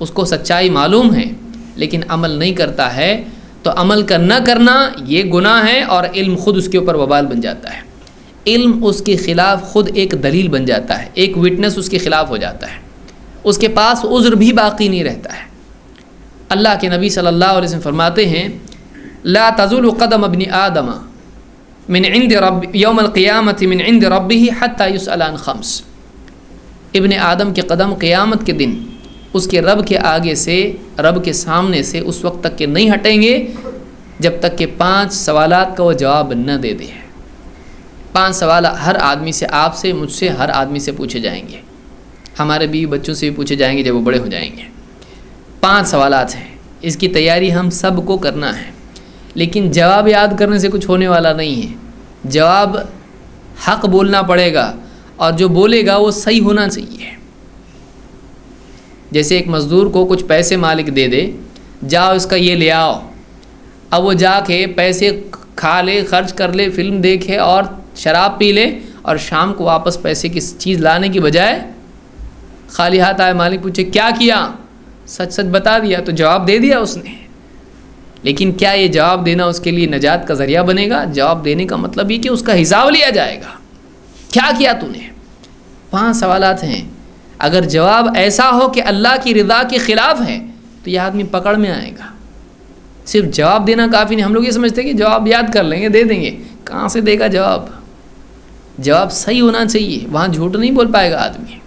Speaker 2: اس کو سچائی معلوم ہے لیکن عمل نہیں کرتا ہے، تو عمل کا نہ کرنا یہ گناہ ہے، اور علم خود اس کے اوپر وبال بن جاتا ہے۔ علم اس کے خلاف خود ایک دلیل بن جاتا ہے، ایک وٹنس اس کے خلاف ہو جاتا ہے، اس کے پاس عذر بھی باقی نہیں رہتا ہے۔ اللہ کے نبی صلی اللہ علیہ وسلم فرماتے ہیں لا تزول قدم ابن آدم من عند رب یوم القیامت من عند ربه حتى يسأل عن خمس۔ ابن آدم کے قدم قیامت کے دن اس کے رب کے آگے سے، رب کے سامنے سے اس وقت تک کہ نہیں ہٹیں گے جب تک کہ 5 سوالات کا وہ جواب نہ دے دے۔ 5 سوال ہر آدمی سے، آپ سے، مجھ سے، ہر آدمی سے پوچھے جائیں گے، ہمارے بیوی بچوں سے بھی پوچھے جائیں گے جب وہ بڑے ہو جائیں گے۔ 5 سوالات ہیں، اس کی تیاری ہم سب کو کرنا ہے، لیکن جواب یاد کرنے سے کچھ ہونے والا نہیں ہے۔ جواب حق بولنا پڑے گا، اور جو بولے گا وہ صحیح ہونا چاہیے۔ جیسے ایک مزدور کو کچھ پیسے مالک دے دے، جاؤ اس کا یہ لے آؤ، اب وہ جا کے پیسے کھا لے، خرچ کر لے، فلم دیکھے اور شراب پی لے، اور شام کو واپس پیسے کی چیز لانے کی بجائے خالی ہاتھ آئے، مالک پوچھے کیا کیا، سچ سچ بتا دیا تو جواب دے دیا اس نے۔ لیکن کیا یہ جواب دینا اس کے لیے نجات کا ذریعہ بنے گا؟ جواب دینے کا مطلب یہ کہ اس کا حساب لیا جائے گا، کیا کیا تو نے۔ 5 سوالات ہیں، اگر جواب ایسا ہو کہ اللہ کی رضا کے خلاف ہے تو یہ آدمی پکڑ میں آئے گا۔ صرف جواب دینا کافی نہیں۔ ہم لوگ یہ سمجھتے ہیں کہ جواب یاد کر لیں گے، دے دیں گے، کہاں سے دے گا جواب؟ جواب صحیح ہونا چاہیے، وہاں جھوٹ نہیں بول پائے گا آدمی۔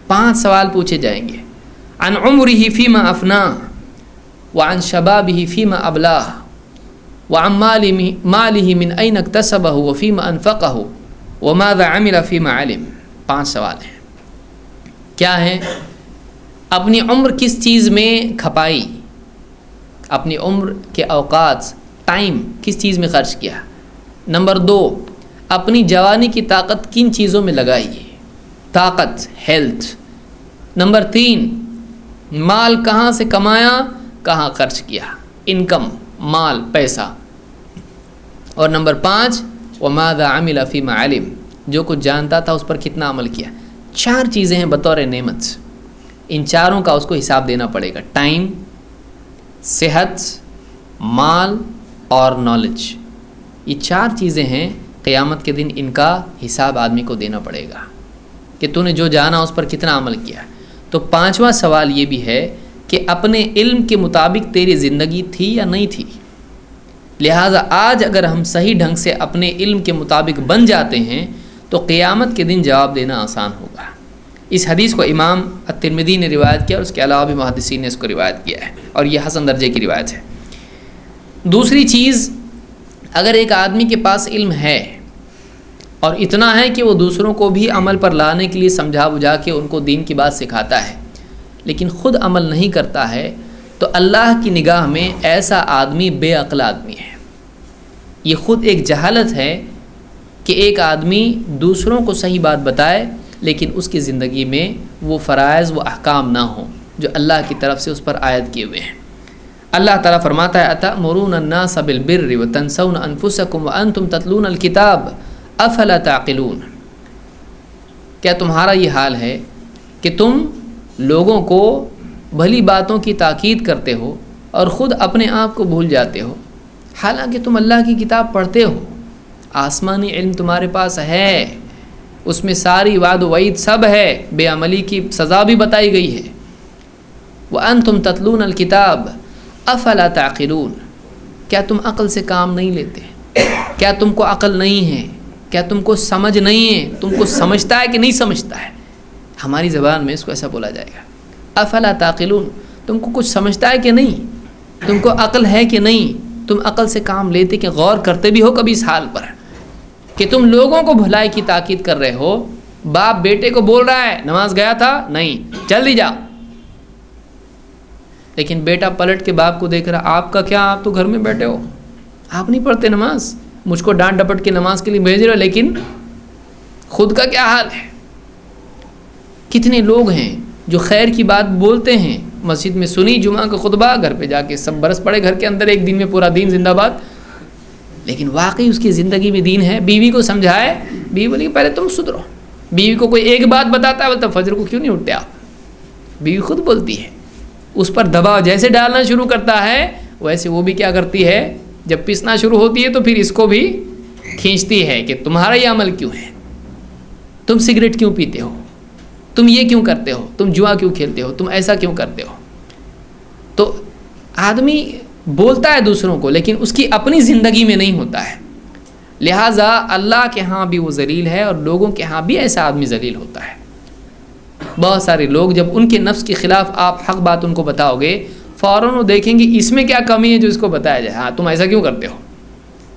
Speaker 2: 5 سوال پوچھے جائیں گے، عن عمرہ فیما افنا، وعن شبابہ فیما ابلاہ، وعن مالہ من این اکتسبہ وفیما انفقہ، وماذا عمل فیما علم۔ 5 سوال ہیں۔ کیا ہے؟ اپنی عمر کس چیز میں کھپائی، اپنی عمر کے اوقات، ٹائم کس چیز میں خرچ کیا۔ نمبر 2، اپنی جوانی کی طاقت کن چیزوں میں لگائی، طاقت، ہیلتھ۔ نمبر 3، مال کہاں سے کمایا، کہاں خرچ کیا، انکم، مال، پیسہ۔ اور نمبر 5، وماذا عمل فیما علم، جو کچھ جانتا تھا اس پر کتنا عمل کیا۔ 4 چیزیں ہیں بطور نعمت، ان چاروں کا اس کو حساب دینا پڑے گا، ٹائم، صحت، مال اور نالج۔ یہ 4 چیزیں ہیں، قیامت کے دن ان کا حساب آدمی کو دینا پڑے گا کہ تو نے جو جانا اس پر کتنا عمل کیا۔ تو 5واں سوال یہ بھی ہے کہ اپنے علم کے مطابق تیری زندگی تھی یا نہیں تھی۔ لہٰذا آج اگر ہم صحیح ڈھنگ سے اپنے علم کے مطابق بن جاتے ہیں تو قیامت کے دن جواب دینا آسان ہوگا۔ اس حدیث کو امام الترمذی نے روایت کیا، اور اس کے علاوہ بھی محدثین نے اس کو روایت کیا ہے، اور یہ حسن درجے کی روایت ہے۔ دوسری چیز، اگر ایک آدمی کے پاس علم ہے اور اتنا ہے کہ وہ دوسروں کو بھی عمل پر لانے کے لیے سمجھا بجھا کے ان کو دین کی بات سکھاتا ہے، لیکن خود عمل نہیں کرتا ہے، تو اللہ کی نگاہ میں ایسا آدمی بے عقل آدمی ہے۔ یہ خود ایک جہالت ہے کہ ایک آدمی دوسروں کو صحیح بات بتائے لیکن اس کی زندگی میں وہ فرائض و احکام نہ ہوں جو اللہ کی طرف سے اس پر عائد کیے ہوئے ہیں۔ اللہ تعالیٰ فرماتا ہے اتأمرون الناس بالبر وتنسون انفسکم وانتم تتلون الکتاب افلا تعقلون۔ کیا تمہارا یہ حال ہے کہ تم لوگوں کو بھلی باتوں کی تاکید کرتے ہو اور خود اپنے آپ کو بھول جاتے ہو، حالانکہ تم اللہ کی کتاب پڑھتے ہو، آسمانی علم تمہارے پاس ہے، اس میں ساری وعد و وعید سب ہے، بے عملی کی سزا بھی بتائی گئی ہے۔ وَأَنْتُمْ تَتْلُونَ الْكِتَابَ أَفَلَا تَعْقِلُونَ۔ کیا تم عقل سے کام نہیں لیتے؟ کیا تم کو عقل نہیں ہے؟ کیا تم کو سمجھ نہیں ہے؟ تم کو سمجھتا ہے کہ نہیں سمجھتا ہے؟ ہماری زبان میں اس کو ایسا بولا جائے گا، افلا تعقلون۔ تم کو کچھ سمجھتا ہے کہ نہیں؟ تم کو عقل ہے کہ نہیں؟ تم عقل سے کام لیتے کہ غور کرتے بھی ہو کبھی اس حال پر کہ تم لوگوں کو بھلائی کی تاکید کر رہے ہو؟ باپ بیٹے کو بول رہا ہے نماز گیا تھا؟ نہیں، جلدی جا۔ لیکن بیٹا پلٹ کے باپ کو دیکھ رہا، آپ کا کیا، آپ تو گھر میں بیٹھے ہو، آپ نہیں پڑھتے نماز، مجھ کو ڈانٹ ڈپٹ کے نماز کے لیے بھیج رہے ہو، لیکن خود کا کیا حال ہے؟ کتنے لوگ ہیں جو خیر کی بات بولتے ہیں، مسجد میں سنی جمعہ کا خطبہ، گھر پہ جا کے سب برس پڑے گھر کے اندر، ایک دن میں پورا دین زندہ باد، لیکن واقعی اس کی زندگی میں دین ہے؟ بیوی کو سمجھائے، بیوی بولی کہ پہلے تم سدھرو۔ بیوی کو کوئی ایک بات بتاتا ہے، بولتا فجر کو کیوں نہیں اٹھتے آپ؟ بیوی خود بولتی ہے، اس پر دباؤ جیسے ڈالنا شروع کرتا ہے ویسے وہ بھی کیا کرتی ہے، جب پیسنا شروع ہوتی ہے تو پھر اس کو بھی کھینچتی ہے کہ تمہارا یہ عمل کیوں ہے، تم سگریٹ کیوں پیتے ہو، تم یہ کیوں کرتے ہو، تم جوا کیوں کھیلتے ہو، تم ایسا کیوں کرتے ہو۔ تو آدمی بولتا ہے دوسروں کو لیکن اس کی اپنی زندگی میں نہیں ہوتا ہے، لہٰذا اللہ کے ہاں بھی وہ ذلیل ہے اور لوگوں کے ہاں بھی ایسا آدمی ذلیل ہوتا ہے۔ بہت سارے لوگ جب ان کے نفس کے خلاف آپ حق بات ان کو بتاؤ گے، فوراً وہ دیکھیں گے اس میں کیا کمی ہے جو اس کو بتایا جائے، ہاں تم ایسا کیوں کرتے ہو،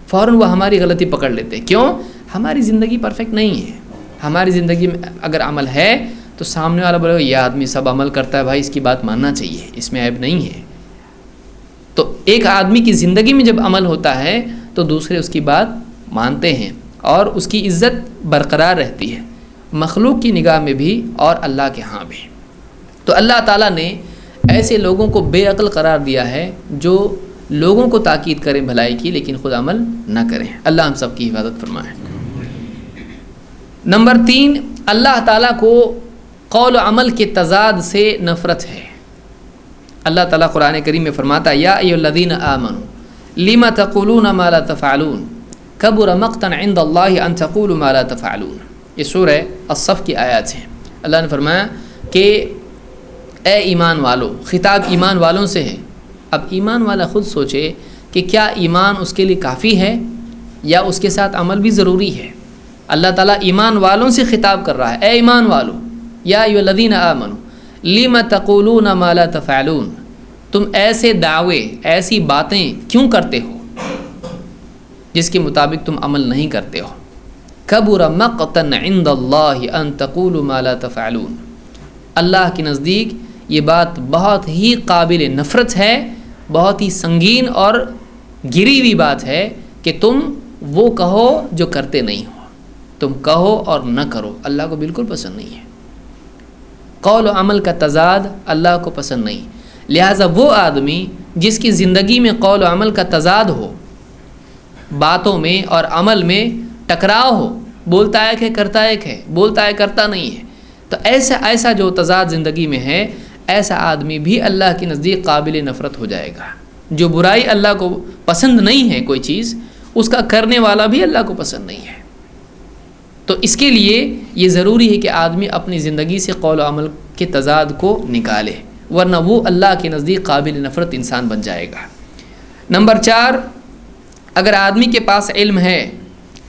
Speaker 2: فوراً وہ ہماری غلطی پکڑ لیتے ہیں۔ کیوں؟ ہماری زندگی پرفیکٹ نہیں ہے، ہماری زندگی میں اگر عمل ہے تو سامنے والا بولے گا یہ آدمی سب عمل کرتا ہے، بھائی اس کی بات ماننا چاہیے، اس میں عیب نہیں ہے۔ تو ایک آدمی کی زندگی میں جب عمل ہوتا ہے تو دوسرے اس کی بات مانتے ہیں اور اس کی عزت برقرار رہتی ہے، مخلوق کی نگاہ میں بھی اور اللہ کے ہاں بھی۔ تو اللہ تعالیٰ نے ایسے لوگوں کو بے عقل قرار دیا ہے جو لوگوں کو تاکید کریں بھلائی کی لیکن خود عمل نہ کریں۔ اللہ ہم سب کی حفاظت فرمائے۔ نمبر 3، اللہ تعالیٰ کو قول و عمل کے تضاد سے نفرت ہے۔ اللہ تعالیٰ قرآن کریم میں فرماتا ہے یا ایھا الذین آمنوا لم تقولون ما لا تفعلون کبر مقتا عند اللہ ان تقولوا ما لا تفعلون۔ یہ سورہ الصف کی آیات ہیں۔ اللہ نے فرمایا کہ اے ایمان والو، خطاب ایمان والوں سے ہے۔ اب ایمان والا خود سوچے کہ کیا ایمان اس کے لیے کافی ہے یا اس کے ساتھ عمل بھی ضروری ہے۔ اللہ تعالیٰ ایمان والوں سے خطاب کر رہا ہے، اے ایمان والو، یا ایھا الذین آمنوا لم تقولون ما لا تفعلون، تم ایسے دعوے، ایسی باتیں کیوں کرتے ہو جس کے مطابق تم عمل نہیں کرتے ہو۔ کبر مقتا عند اللہ ان تقولوا ما لا تفعلون، اللہ کے نزدیک یہ بات بہت ہی قابل نفرت ہے، بہت ہی سنگین اور گری ہوئی بات ہے کہ تم وہ کہو جو کرتے نہیں ہو، تم کہو اور نہ کرو، اللہ کو بالکل پسند نہیں ہے۔ قول و عمل کا تضاد اللہ کو پسند نہیں، لہٰذا وہ آدمی جس کی زندگی میں قول و عمل کا تضاد ہو، باتوں میں اور عمل میں ٹکراؤ ہو، بولتا ایک ہے کرتا ایک ہے، بولتا ہے کرتا نہیں ہے، تو ایسا جو تضاد زندگی میں ہے، ایسا آدمی بھی اللہ کے نزدیک قابل نفرت ہو جائے گا۔ جو برائی اللہ کو پسند نہیں ہے کوئی چیز، اس کا کرنے والا بھی اللہ کو پسند نہیں ہے۔ تو اس کے لیے یہ ضروری ہے کہ آدمی اپنی زندگی سے قول و عمل کے تضاد کو نکالے، ورنہ وہ اللہ کے نزدیک قابل نفرت انسان بن جائے گا۔ نمبر 4، اگر آدمی کے پاس علم ہے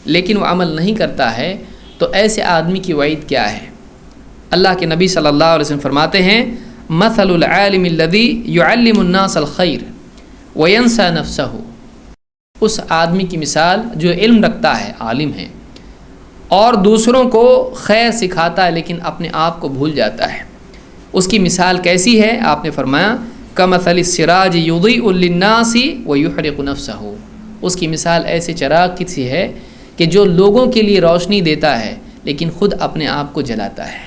Speaker 2: لیکن وہ عمل نہیں کرتا ہے تو ایسے آدمی کی وعید کیا ہے۔ اللہ کے نبی صلی اللہ علیہ وسلم فرماتے ہیں مثل العالم الذی یعلم الناس الخیر وینسى نفسہ، اس آدمی کی مثال جو علم رکھتا ہے، عالم ہے، اور دوسروں کو خیر سکھاتا ہے لیکن اپنے آپ کو بھول جاتا ہے، اس کی مثال کیسی ہے؟ آپ نے فرمایا کمثل السراج یضیء للناس ویحرق نفسہ، اس کی مثال ایسے چراغ کی سی ہے کہ جو لوگوں کے لیے روشنی دیتا ہے لیکن خود اپنے آپ کو جلاتا ہے،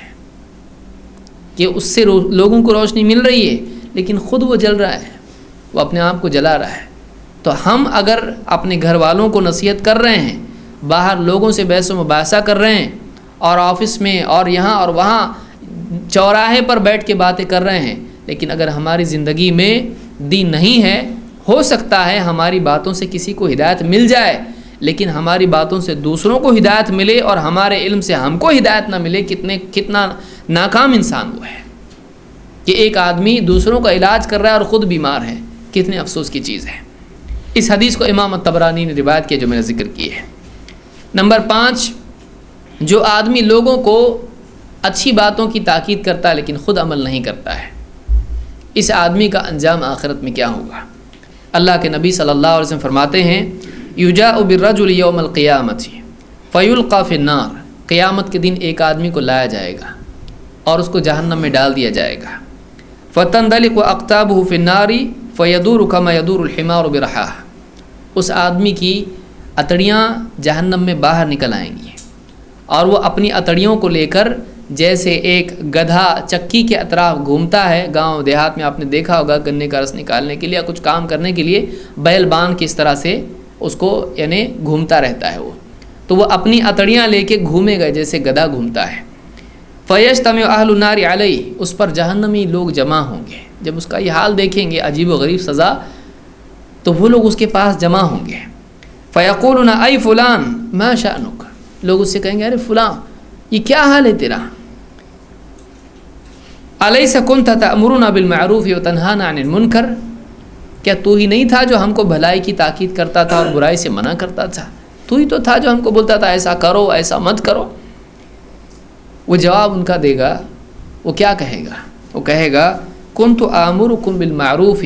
Speaker 2: کہ اس سے لوگوں کو روشنی مل رہی ہے لیکن خود وہ جل رہا ہے، وہ اپنے آپ کو جلا رہا ہے۔ تو ہم اگر اپنے گھر والوں کو نصیحت کر رہے ہیں، باہر لوگوں سے بحث و مباحثہ کر رہے ہیں، اور آفس میں اور یہاں اور وہاں چوراہے پر بیٹھ کے باتیں کر رہے ہیں، لیکن اگر ہماری زندگی میں دین نہیں ہے، ہو سکتا ہے ہماری باتوں سے کسی کو ہدایت مل جائے، لیکن ہماری باتوں سے دوسروں کو ہدایت ملے اور ہمارے علم سے ہم کو ہدایت نہ ملے، کتنا ناکام انسان وہ ہے کہ ایک آدمی دوسروں کا علاج کر رہا ہے اور خود بیمار ہے، کتنے افسوس کی چیز ہے۔ اس حدیث کو امام الطبرانی نے روایت کیا جو میں نے ذکر کی ہے۔ نمبر 5، جو آدمی لوگوں کو اچھی باتوں کی تاکید کرتا ہے لیکن خود عمل نہیں کرتا ہے، اس آدمی کا انجام آخرت میں کیا ہوگا؟ اللہ کے نبی صلی اللہ علیہ وسلم فرماتے ہیں یجاء بالرجل یوم القیامۃ فیلقی فی النار، قیامت کے دن ایک آدمی کو لایا جائے گا اور اس کو جہنم میں ڈال دیا جائے گا، فتندلق اقطابہ فی النار فیدور کما یدور الحمار برحاہ، اس آدمی کی اتڑیاں جہنم میں باہر نکل آئیں گی اور وہ اپنی اتڑیوں کو لے کر جیسے ایک گدھا چکی کے اطراف گھومتا ہے، گاؤں دیہات میں آپ نے دیکھا ہوگا گنے کا رس نکالنے کے لیے یا کچھ کام کرنے کے لیے بیل باندھ کس طرح سے اس کو یعنی گھومتا رہتا ہے، وہ تو وہ اپنی اتڑیاں لے کے گھومے گا جیسے گدھا گھومتا ہے۔ فیجتمع اہل النار علیہ، اس پر جہنمی لوگ جمع ہوں گے، جب اس کا یہ حال دیکھیں گے عجیب و غریب سزا، تو وہ لوگ اس کے پاس جمع ہوں گے۔ فیقولون ای فلان ما شأنک، لوگ اس سے کہیں گے ارے فلاں یہ کیا حال ہے تیرا؟ الیس کنت تأمرنا بالمعروف وتنہانا عن المنکر، کیا تو ہی نہیں تھا جو ہم کو بھلائی کی تاکید کرتا تھا اور برائی سے منع کرتا تھا؟ تو ہی تو تھا جو ہم کو بولتا تھا ایسا کرو ایسا مت کرو۔ وہ جواب ان کا دے گا، وہ کیا کہے گا؟ وہ کہے گا کنت آمرکم بالمعروف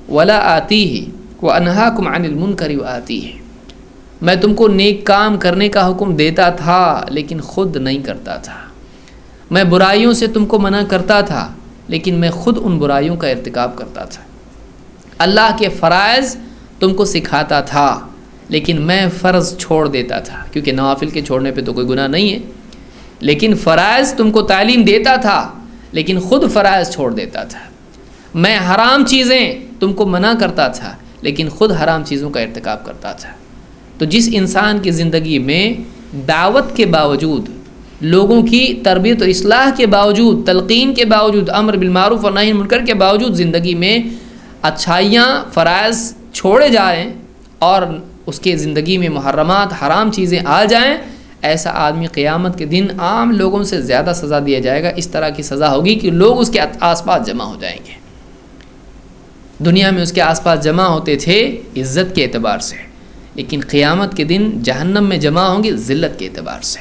Speaker 2: ولا آتیہ وانہاکم عن المنکر وآتیہ، میں تم کو نیک کام کرنے کا حکم دیتا تھا لیکن خود نہیں کرتا تھا، میں برائیوں سے تم کو منع کرتا تھا لیکن میں خود ان برائیوں کا ارتکاب کرتا تھا، اللہ کے فرائض تم کو سکھاتا تھا لیکن میں فرض چھوڑ دیتا تھا، کیونکہ نوافل کے چھوڑنے پہ تو کوئی گناہ نہیں ہے، لیکن فرائض تم کو تعلیم دیتا تھا لیکن خود فرائض چھوڑ دیتا تھا، میں حرام چیزیں تم کو منع کرتا تھا لیکن خود حرام چیزوں کا ارتکاب کرتا تھا۔ تو جس انسان کی زندگی میں دعوت کے باوجود، لوگوں کی تربیت و اصلاح کے باوجود، تلقین کے باوجود، امر بالمعروف اور نہی عن المنکر کے باوجود زندگی میں اچھائیاں فرائض چھوڑے جائیں اور اس کے زندگی میں محرمات حرام چیزیں آ جائیں، ایسا آدمی قیامت کے دن عام لوگوں سے زیادہ سزا دیا جائے گا۔ اس طرح کی سزا ہوگی کہ لوگ اس کے آس پاس جمع ہو جائیں گے۔ دنیا میں اس کے آس پاس جمع ہوتے تھے عزت کے اعتبار سے، لیکن قیامت کے دن جہنم میں جمع ہوں گے ذلت کے اعتبار سے،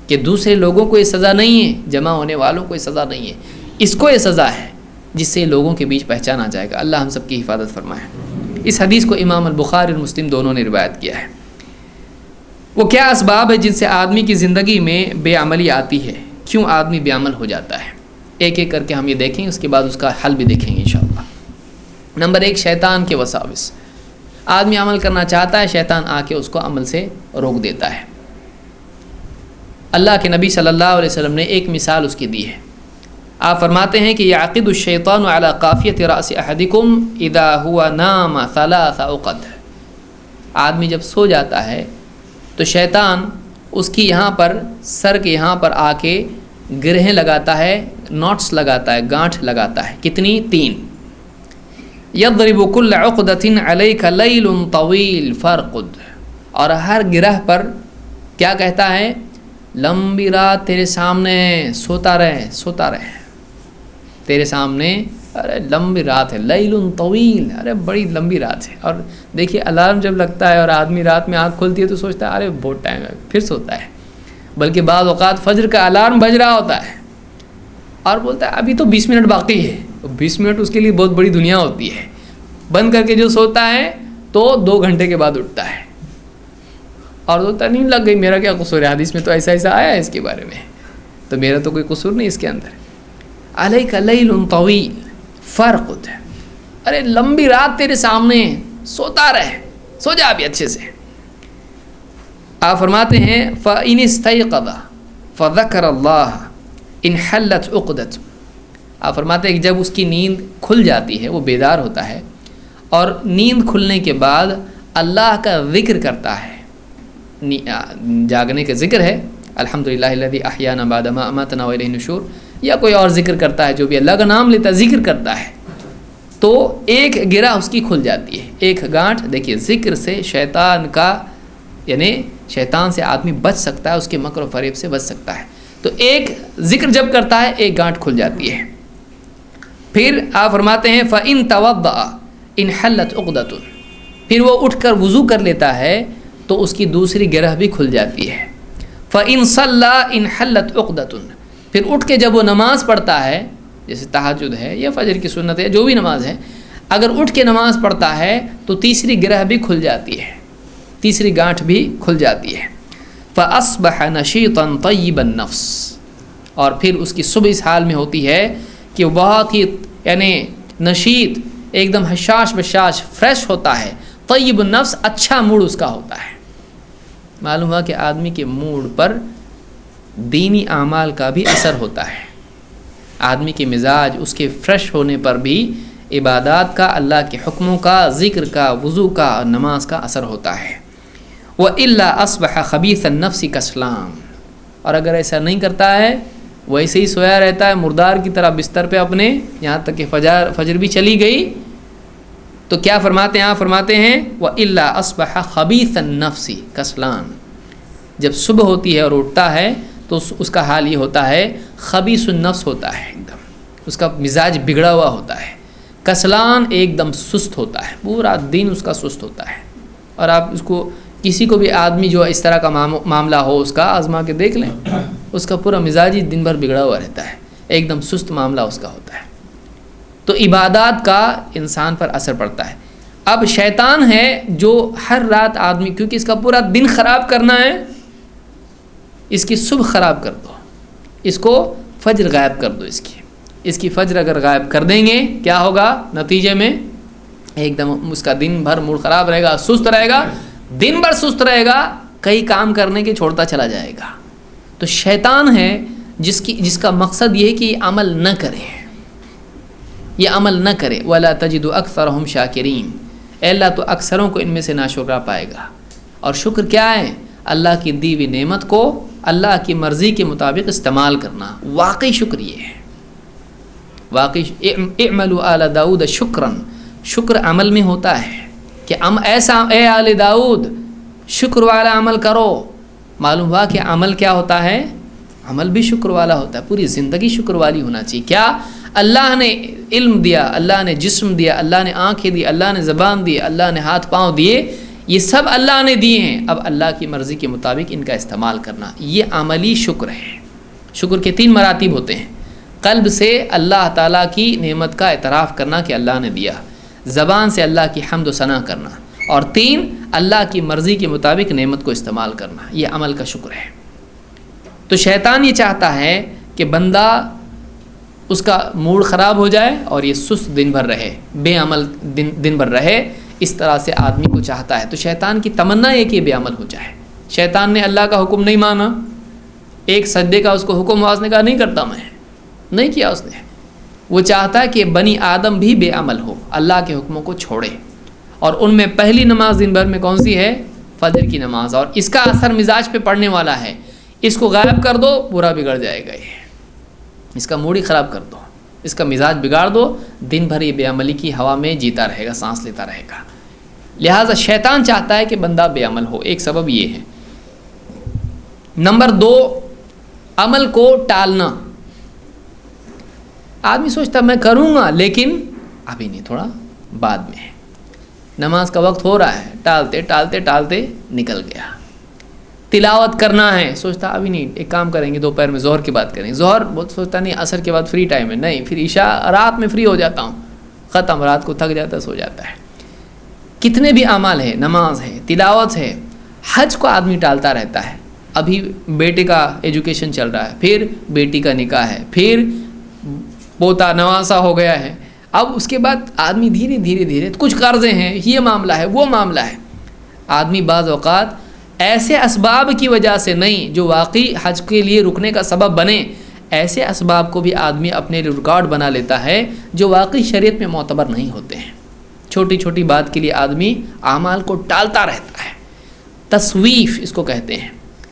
Speaker 2: کہ دوسرے لوگوں کو یہ سزا نہیں ہے، جمع ہونے والوں کو یہ سزا نہیں ہے، اس کو یہ سزا ہے جس سے لوگوں کے بیچ پہچانا جائے گا۔ اللہ ہم سب کی حفاظت فرمائے۔ اس حدیث کو امام البخاری اور مسلم دونوں نے روایت کیا ہے۔ وہ کیا اسباب ہے جن سے آدمی کی زندگی میں بے عملی آتی ہے؟ کیوں آدمی بے عمل ہو جاتا ہے؟ ایک ایک کر کے ہم یہ دیکھیں، اس کے بعد اس کا حل بھی دیکھیں گے انشاءاللہ۔ نمبر 1، شیطان کے وساوس۔ آدمی عمل کرنا چاہتا ہے، شیطان آ کے اس کو عمل سے روک دیتا ہے۔ اللہ کے نبی صلی اللہ علیہ وسلم نے ایک مثال اس کی دی ہے۔ آپ فرماتے ہیں کہ یعقد الشیطان علی قافیۃ رأس احدکم اذا هو نام 3 عقد، آدمی جب سو جاتا ہے تو شیطان اس کی یہاں پر سر کے یہاں پر آ کے گرہیں لگاتا ہے، نوٹس لگاتا ہے، گانٹھ لگاتا ہے، کتنی؟ 3۔ یضرب کل عقدۃ علیک لیل طویل فارقد، اور ہر گرہ پر کیا کہتا ہے؟ لمبی رات تیرے سامنے، سوتا رہے سوتا رہے، تیرے سامنے ارے لمبی رات ہے، لیل طویل، ارے بڑی لمبی رات ہے۔ اور دیکھیے الارم جب لگتا ہے اور آدمی رات میں آنکھ کھلتی ہے تو سوچتا ہے ارے بہت ٹائم ہے، پھر سوتا ہے، بلکہ بعض اوقات فجر کا الارم بج رہا ہوتا ہے اور بولتا ہے ابھی تو 20 منٹ باقی ہے، 20 منٹ اس کے لیے بہت بڑی دنیا ہوتی ہے۔ بند کر کے جو سوتا ہے تو 2 گھنٹے کے بعد اٹھتا ہے اور ہوتا نہیں لگ گئی میرا کیا قصور ہے، حدیث میں تو ایسا ایسا آیا ہے اس کے بارے میں، تو میرا تو کوئی قصور نہیں اس کے اندر. علیک لیل طویل، فرق ہوتا ہے. ارے لمبی رات تیرے سامنے، سوتا رہے، سو جا بھی اچھے سے. آپ فرماتے ہیں فَإِنِ اسْتَيْقَظَ فَذَكَرَ اللَّهَ انْحَلَّتْ عُقْدَةٌ. آپ فرماتے ہیں کہ جب اس کی نیند کھل جاتی ہے، وہ بیدار ہوتا ہے اور نیند کھلنے کے بعد اللہ کا ذکر کرتا ہے، جاگنے کا ذکر ہے الحمدللہ الذی احیانا بعد ما اماتنا والیہ النشور، یا کوئی اور ذکر کرتا ہے، جو بھی اللہ کا نام لیتا ہے ذکر کرتا ہے، تو ایک گرہ اس کی کھل جاتی ہے، ایک گانٹھ. دیکھیے ذکر سے شیطان کا، یعنی شیطان سے آدمی بچ سکتا ہے، اس کے مکر و فریب سے بچ سکتا ہے. تو ایک ذکر جب کرتا ہے ایک گانٹھ کھل جاتی ہے. پھر آپ فرماتے ہیں فَإِن تَوَضَّأَ انْحَلَّتْ عُقْدَةٌ، پھر وہ اٹھ کر وضو کر لیتا ہے تو اس کی دوسری گرہ بھی کھل جاتی ہے. فَإِن صَلَّى انْحَلَّتْ عُقْدَةٌ، پھر اٹھ کے جب وہ نماز پڑھتا ہے، جیسے تہجد ہے یا فجر کی سنت ہے، جو بھی نماز ہے، اگر اٹھ کے نماز پڑھتا ہے تو تیسری گرہ بھی کھل جاتی ہے، تیسری گانٹھ بھی کھل جاتی ہے. فَأَصْبَحَ نَشِيطًا طَيِّبَ النَّفْسِ، اور پھر اس کی صبح اس حال میں ہوتی ہے کہ وہ بہت ہی یعنی نشیط، ایک دم حشاش بشاش، فریش ہوتا ہے. طیب النفس، اچھا موڈ اس کا ہوتا ہے. معلوم ہوا کہ آدمی کے موڈ پر دینی اعمال کا بھی اثر ہوتا ہے. آدمی کے مزاج، اس کے فریش ہونے پر بھی عبادات کا، اللہ کے حکموں کا، ذکر کا، وضو کا، نماز کا اثر ہوتا ہے. وَإِلَّا أَصْبَحَ خَبِيثَ النَّفْسِ كَسْلَانٌ، اور اگر ایسا نہیں کرتا ہے، ویسے ہی سویا رہتا ہے مردار کی طرح بستر پہ اپنے، یہاں تک کہ فجر بھی چلی گئی، تو کیا فرماتے ہیں؟ آپ فرماتے ہیں وَإِلَّا أَصْبَحَ خَبِيثَ النَّفْسِ كَسْلَانٌ، جب صبح ہوتی ہے اور اٹھتا ہے تو اس کا حال یہ ہوتا ہے خبیث النفس ہوتا ہے، ایک دم اس کا مزاج بگڑا ہوا ہوتا ہے. کسلان، ایک دم سست ہوتا ہے، پورا دن اس کا سست ہوتا ہے. اور آپ اس کو کسی کو بھی آدمی جو اس طرح کا معاملہ ہو، اس کا آزما کے دیکھ لیں، اس کا پورا مزاج ہی دن بھر بگڑا ہوا رہتا ہے، ایک دم سست معاملہ اس کا ہوتا ہے. تو عبادات کا انسان پر اثر پڑتا ہے. اب شیطان ہے جو ہر رات آدمی، کیونکہ اس کا پورا دن خراب کرنا ہے، اس کی صبح خراب کر دو، اس کو فجر غائب کر دو. اس کی فجر اگر غائب کر دیں گے کیا ہوگا نتیجے میں؟ ایک دم اس کا دن بھر موڈ خراب رہے گا، سست رہے گا، دن بھر سست رہے گا، کئی کام کرنے کے چھوڑتا چلا جائے گا. تو شیطان ہے جس کا مقصد یہ ہے کہ یہ عمل نہ کرے، یہ عمل نہ کرے. وَلَا تَجِدُ أَكْثَرَهُمْ شَاكِرِينَ، اے اللہ تو اکثروں کو ان میں سے ناشکرا پائے گا. اور شکر کیا ہے؟ اللہ کی دی ہوئی نعمت کو اللہ کی مرضی کے مطابق استعمال کرنا، واقعی شکر یہ ہے. واقعی اعملوا آل داؤد شکرا، شکر عمل میں ہوتا ہے کہ ایسا اے آل داؤد شکر والا عمل کرو. معلوم ہوا کہ عمل کیا ہوتا ہے؟ عمل بھی شکر والا ہوتا ہے، پوری زندگی شکر والی ہونا چاہیے. کیا اللہ نے علم دیا، اللہ نے جسم دیا، اللہ نے آنکھیں دی، اللہ نے زبان دی، اللہ نے ہاتھ پاؤں دیے، یہ سب اللہ نے دیے ہیں. اب اللہ کی مرضی کے مطابق ان کا استعمال کرنا، یہ عملی شکر ہے. شکر کے 3 مراتب ہوتے ہیں. قلب سے اللہ تعالیٰ کی نعمت کا اعتراف کرنا کہ اللہ نے دیا، زبان سے اللہ کی حمد و ثنا کرنا، اور 3 اللہ کی مرضی کے مطابق نعمت کو استعمال کرنا، یہ عمل کا شکر ہے. تو شیطان یہ چاہتا ہے کہ بندہ اس کا موڈ خراب ہو جائے اور یہ سست دن بھر رہے، بے عمل دن بھر رہے. اس طرح سے آدمی کو چاہتا ہے. تو شیطان کی تمنا ہے کہ یہ بے عمل ہو جائے. شیطان نے اللہ کا حکم نہیں مانا، ایک سجدے کا اس کو حکم ہوا، اس نے کہا نہیں کرتا، میں نہیں کیا اس نے. وہ چاہتا ہے کہ بنی آدم بھی بے عمل ہو، اللہ کے حکموں کو چھوڑے. اور ان میں پہلی نماز دن بھر میں کون سی ہے؟ فجر کی نماز. اور اس کا اثر مزاج پہ پڑنے والا ہے. اس کو غائب کر دو، پورا بگڑ جائے گا. یہ اس کا موڈ ہی خراب کر دو، اس کا مزاج بگاڑ دو، دن بھر یہ بے عملی کی ہوا میں جیتا رہے گا، سانس لیتا رہے گا. لہٰذا شیطان چاہتا ہے کہ بندہ بے عمل ہو. ایک سبب یہ ہے. نمبر 2، عمل کو ٹالنا. آدمی سوچتا میں کروں گا لیکن ابھی نہیں، تھوڑا بعد میں، نماز کا وقت ہو رہا ہے، ٹالتے ٹالتے ٹالتے نکل گیا. تلاوت کرنا ہے، سوچتا ابھی نہیں، ایک کام کریں گے دوپہر میں، ظہر کی بات کریں. ظہر بہت سوچتا نہیں، عصر کے بعد فری ٹائم ہے، نہیں، پھر عشاء رات میں فری ہو جاتا ہوں، ختم، رات کو تھک جاتا ہے، سو جاتا ہے. کتنے بھی اعمال ہے، نماز ہے، تلاوت ہے، حج کو آدمی ٹالتا رہتا ہے. ابھی بیٹے کا ایجوکیشن چل رہا ہے, پھر بیٹی کا نکاح ہے, پھر پوتا نواسا ہو گیا ہے, اب اس کے بعد آدمی دھیرے دھیرے کچھ قرضے ہیں, یہ معاملہ ہے وہ معاملہ ہے. آدمی بعض اوقات ایسے اسباب کی وجہ سے نہیں جو واقعی حج کے لیے رکنے کا سبب بنے, ایسے اسباب کو بھی آدمی اپنے لیے ریکارڈ بنا لیتا ہے جو واقعی شریعت میں معتبر نہیں ہوتے ہیں. چھوٹی چھوٹی بات کے لیے آدمی اعمال کو ٹالتا رہتا ہے. تسویف اس کو کہتے ہیں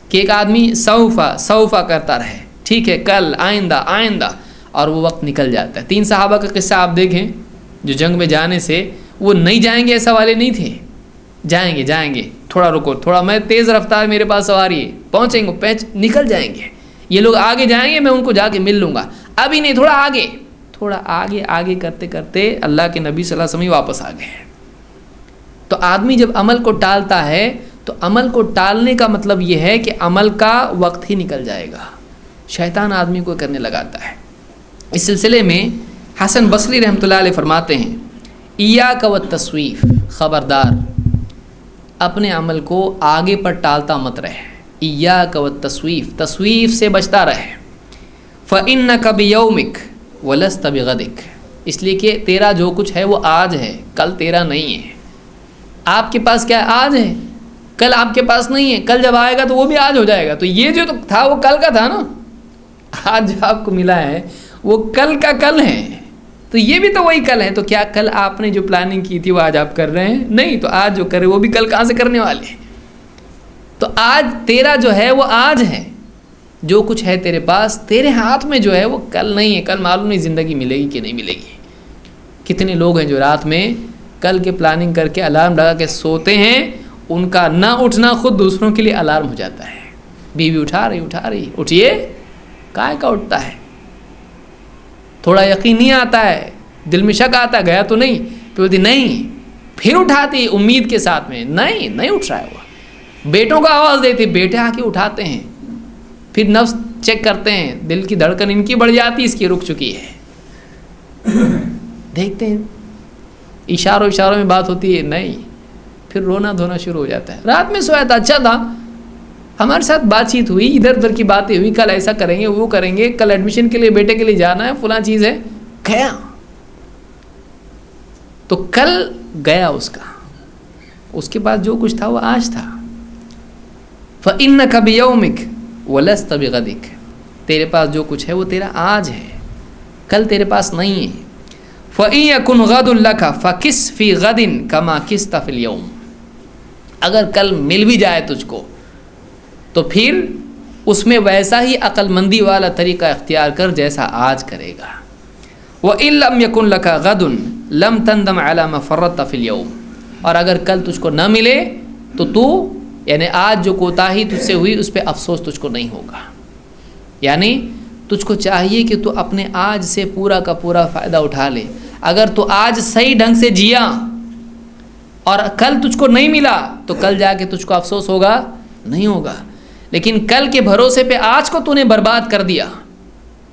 Speaker 2: کہ ایک آدمی سوفا کرتا رہے, ٹھیک ہے کل آئندہ, اور وہ وقت نکل جاتا ہے. 3 صحابہ کا قصہ آپ دیکھیں جو جنگ میں جانے سے وہ نہیں جائیں گے ایسا والے نہیں تھے, جائیں گے تھوڑا رکو, تھوڑا میں تیز رفتار میرے پاس سواری ہے, پہنچیں گے نکل جائیں گے, یہ لوگ آگے جائیں گے میں ان کو جا کے مل لوں گا, ابھی نہیں, تھوڑا آگے کرتے کرتے اللہ کے نبی صلی اللہ علیہ وسلم واپس آ گئے. تو آدمی جب عمل کو ٹالتا ہے تو عمل کو ٹالنے کا مطلب یہ ہے کہ عمل کا وقت ہی نکل جائے گا. شیطان آدمی کو کرنے لگاتا ہے. اس سلسلے میں حسن بصری رحمۃ اللہ علیہ فرماتے ہیں ایاک والتسویف, خبردار اپنے عمل کو آگے پر ٹالتا مت رہے. ایاک والتسویف, تسویف سے بچتا رہے. فإنک بیومک ولست بغدک, اس لیے کہ تیرا جو کچھ ہے وہ آج ہے, کل تیرا نہیں ہے. آپ کے پاس کیا آج ہے, کل آپ کے پاس نہیں ہے. کل جب آئے گا تو وہ بھی آج ہو جائے گا. تو یہ جو تھا وہ کل کا تھا نا, آج جو آپ کو ملا ہے وہ کل کا کل ہے, تو یہ بھی تو وہی کل ہے. تو کیا کل آپ نے جو پلاننگ کی تھی وہ آج آپ کر رہے ہیں؟ نہیں. تو آج جو کرے وہ بھی کل کہاں سے کرنے والے ہیں. تو آج تیرا جو ہے وہ آج ہے, جو کچھ ہے تیرے پاس تیرے ہاتھ میں جو ہے وہ کل نہیں ہے. کل معلوم نہیں زندگی ملے گی کہ نہیں ملے گی. کتنے لوگ ہیں جو رات میں کل کے پلاننگ کر کے الارم لگا کے سوتے ہیں, ان کا نہ اٹھنا خود دوسروں کے لیے الارم ہو جاتا ہے. بیوی اٹھا رہی, اٹھیے, کائے کا اٹھتا ہے. تھوڑا یقین نہیں آتا ہے, دل میں شک آتا ہے گیا تو نہیں, تو بولتی نہیں, پھر اٹھاتی امید کے ساتھ میں, نہیں اٹھ رہا ہے وہ. بیٹوں کو آواز دیتی, بیٹے آ کے اٹھاتے ہیں, پھر نفس چیک کرتے ہیں, دل کی دھڑکن ان کی بڑھ جاتی, اس کی رک چکی ہے. دیکھتے ہیں اشاروں میں بات ہوتی ہے, نہیں, پھر رونا دھونا شروع ہو جاتا ہے. رات میں سویا تھا, اچھا تھا, ہمارے ساتھ بات چیت ہوئی, ادھر ادھر کی باتیں ہوئی, کل ایسا کریں گے وہ کریں گے, کل ایڈمیشن کے لیے بیٹے کے لیے جانا ہے, فلاں چیز ہے, گیا. تو کل گیا اس کے بعد جو کچھ تھا وہ آج تھا. فَإِنَّكَ بِيَوْمِكَ وَلَسْتَ بِغَدِكَ, تیرے پاس جو کچھ ہے وہ تیرا آج ہے, کل تیرے پاس نہیں ہے. فَإِن يَكُنْ غَدٌ لَكَ فَكِسْ فِي غَدٍ كَمَا كِسْتَ فِي الْيَوْمِ, اگر کل مل بھی جائے تجھ کو تو پھر اس میں ویسا ہی عقل مندی والا طریقہ اختیار کر جیسا آج کرے گا. وَإِن لَمْ يَكُنْ لَكَ غَدٌ لَمْ تَنْدَمْ عَلَى مَا فَرَّطْتَ فِي الْيَوْمِ, اور اگر کل تجھ کو نہ ملے تو یعنی آج جو کوتاہی تجھ سے ہوئی اس پہ افسوس تجھ کو نہیں ہوگا. یعنی تجھ کو چاہیے کہ تو اپنے آج سے پورا کا پورا فائدہ اٹھا لے. اگر تو آج صحیح ڈھنگ سے جیا اور کل تجھ کو نہیں ملا تو کل جا کے تجھ کو افسوس ہوگا نہیں ہوگا. لیکن کل کے بھروسے پہ آج کو تو نے برباد کر دیا,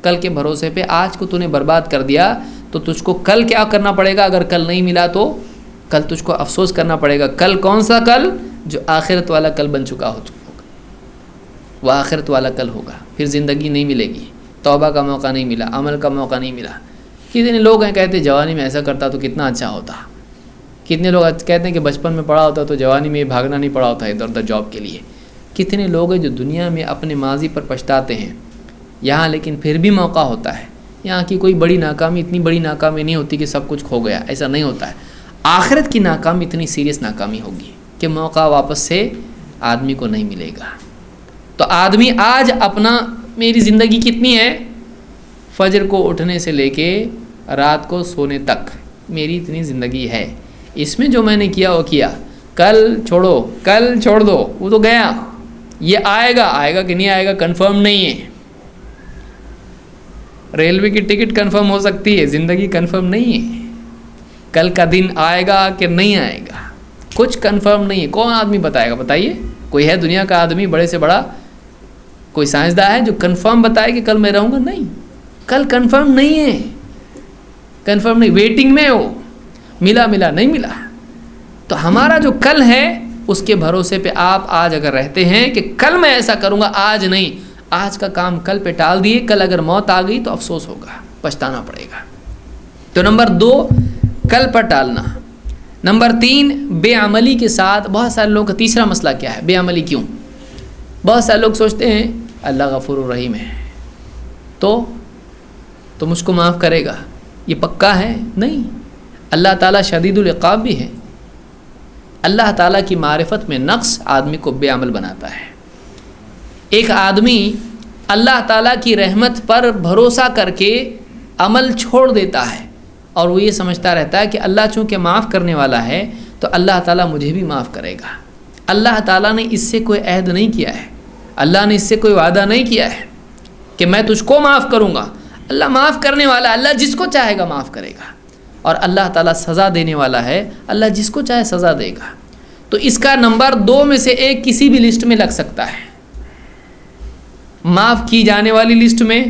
Speaker 2: کل کے بھروسے پہ آج کو تو نے برباد کر دیا, تو تجھ کو کل کیا کرنا پڑے گا؟ اگر کل نہیں ملا تو کل تجھ کو افسوس کرنا پڑے گا. کل کون سا کل؟ جو آخرت والا کل بن چکا ہوگا, وہ آخرت والا کل ہوگا. پھر زندگی نہیں ملے گی, توبہ کا موقع نہیں ملا, عمل کا موقع نہیں ملا. کتنے لوگ ہیں کہتے جوانی میں ایسا کرتا تو کتنا اچھا ہوتا. کتنے لوگ کہتے ہیں کہ بچپن میں پڑھا ہوتا تو جوانی میں بھاگنا نہیں پڑا ہوتا ادھر ادھر جاب کے لیے. کتنے لوگ ہیں جو دنیا میں اپنے ماضی پر پچھتاتے ہیں یہاں, لیکن پھر بھی موقع ہوتا ہے. یہاں کی کوئی بڑی ناکامی اتنی بڑی ناکامی نہیں ہوتی کہ سب کچھ کھو گیا, ایسا نہیں ہوتا ہے. آخرت کی ناکامی اتنی سیریس ناکامی ہوگی کہ موقع واپس سے آدمی کو نہیں ملے گا. تو آدمی آج اپنا, میری زندگی کتنی ہے, فجر کو اٹھنے سے لے کے رات کو سونے تک میری اتنی زندگی ہے, اس میں جو میں نے کیا وہ کیا. کل چھوڑ دو, وہ تو گیا. یہ آئے گا کہ نہیں آئے گا کنفرم نہیں ہے. ریلوے کی ٹکٹ کنفرم ہو سکتی ہے, زندگی کنفرم نہیں ہے. کل کا دن آئے گا کہ نہیں آئے گا کچھ کنفرم نہیں ہے. کون آدمی بتائے گا؟ بتائیے, کوئی ہے دنیا کا آدمی بڑے سے بڑا کوئی سائنسداں ہے جو کنفرم بتائے کہ کل میں رہوں گا؟ نہیں, کل کنفرم نہیں ہے, کنفرم نہیں, ویٹنگ میں ہو, ملا نہیں ملا. تو ہمارا جو کل ہے اس کے بھروسے پہ آپ آج اگر رہتے ہیں کہ کل میں ایسا کروں گا، آج نہیں، آج کا کام کل پہ ٹال دیے، کل اگر موت آ گئی تو افسوس ہوگا، پچھتانا پڑے گا۔ تو نمبر 2 کل پر ٹالنا۔ نمبر 3 بے عملی کے ساتھ، بہت سارے لوگوں کا تیسرا مسئلہ کیا ہے؟ بے عملی کیوں؟ بہت سارے لوگ سوچتے ہیں اللہ غفور الرحیم ہے تو مجھ کو معاف کرے گا، یہ پکا ہے؟ نہیں، اللہ تعالیٰ شدید العقاب بھی ہے۔ اللہ تعالیٰ کی معرفت میں نقص آدمی کو بے عمل بناتا ہے۔ ایک آدمی اللہ تعالیٰ کی رحمت پر بھروسہ کر کے عمل چھوڑ دیتا ہے اور وہ یہ سمجھتا رہتا ہے کہ اللہ چونکہ معاف کرنے والا ہے تو اللہ تعالیٰ مجھے بھی معاف کرے گا۔ اللہ تعالیٰ نے اس سے کوئی عہد نہیں کیا ہے، اللہ نے اس سے کوئی وعدہ نہیں کیا ہے کہ میں تجھ کو معاف کروں گا۔ اللہ معاف کرنے والا ہے، اللہ جس کو چاہے گا معاف کرے گا، اور اللہ تعالیٰ سزا دینے والا ہے، اللہ جس کو چاہے سزا دے گا۔ تو اس کا نمبر 2 میں سے ایک کسی بھی لسٹ میں لگ سکتا ہے، معاف کی جانے والی لسٹ میں،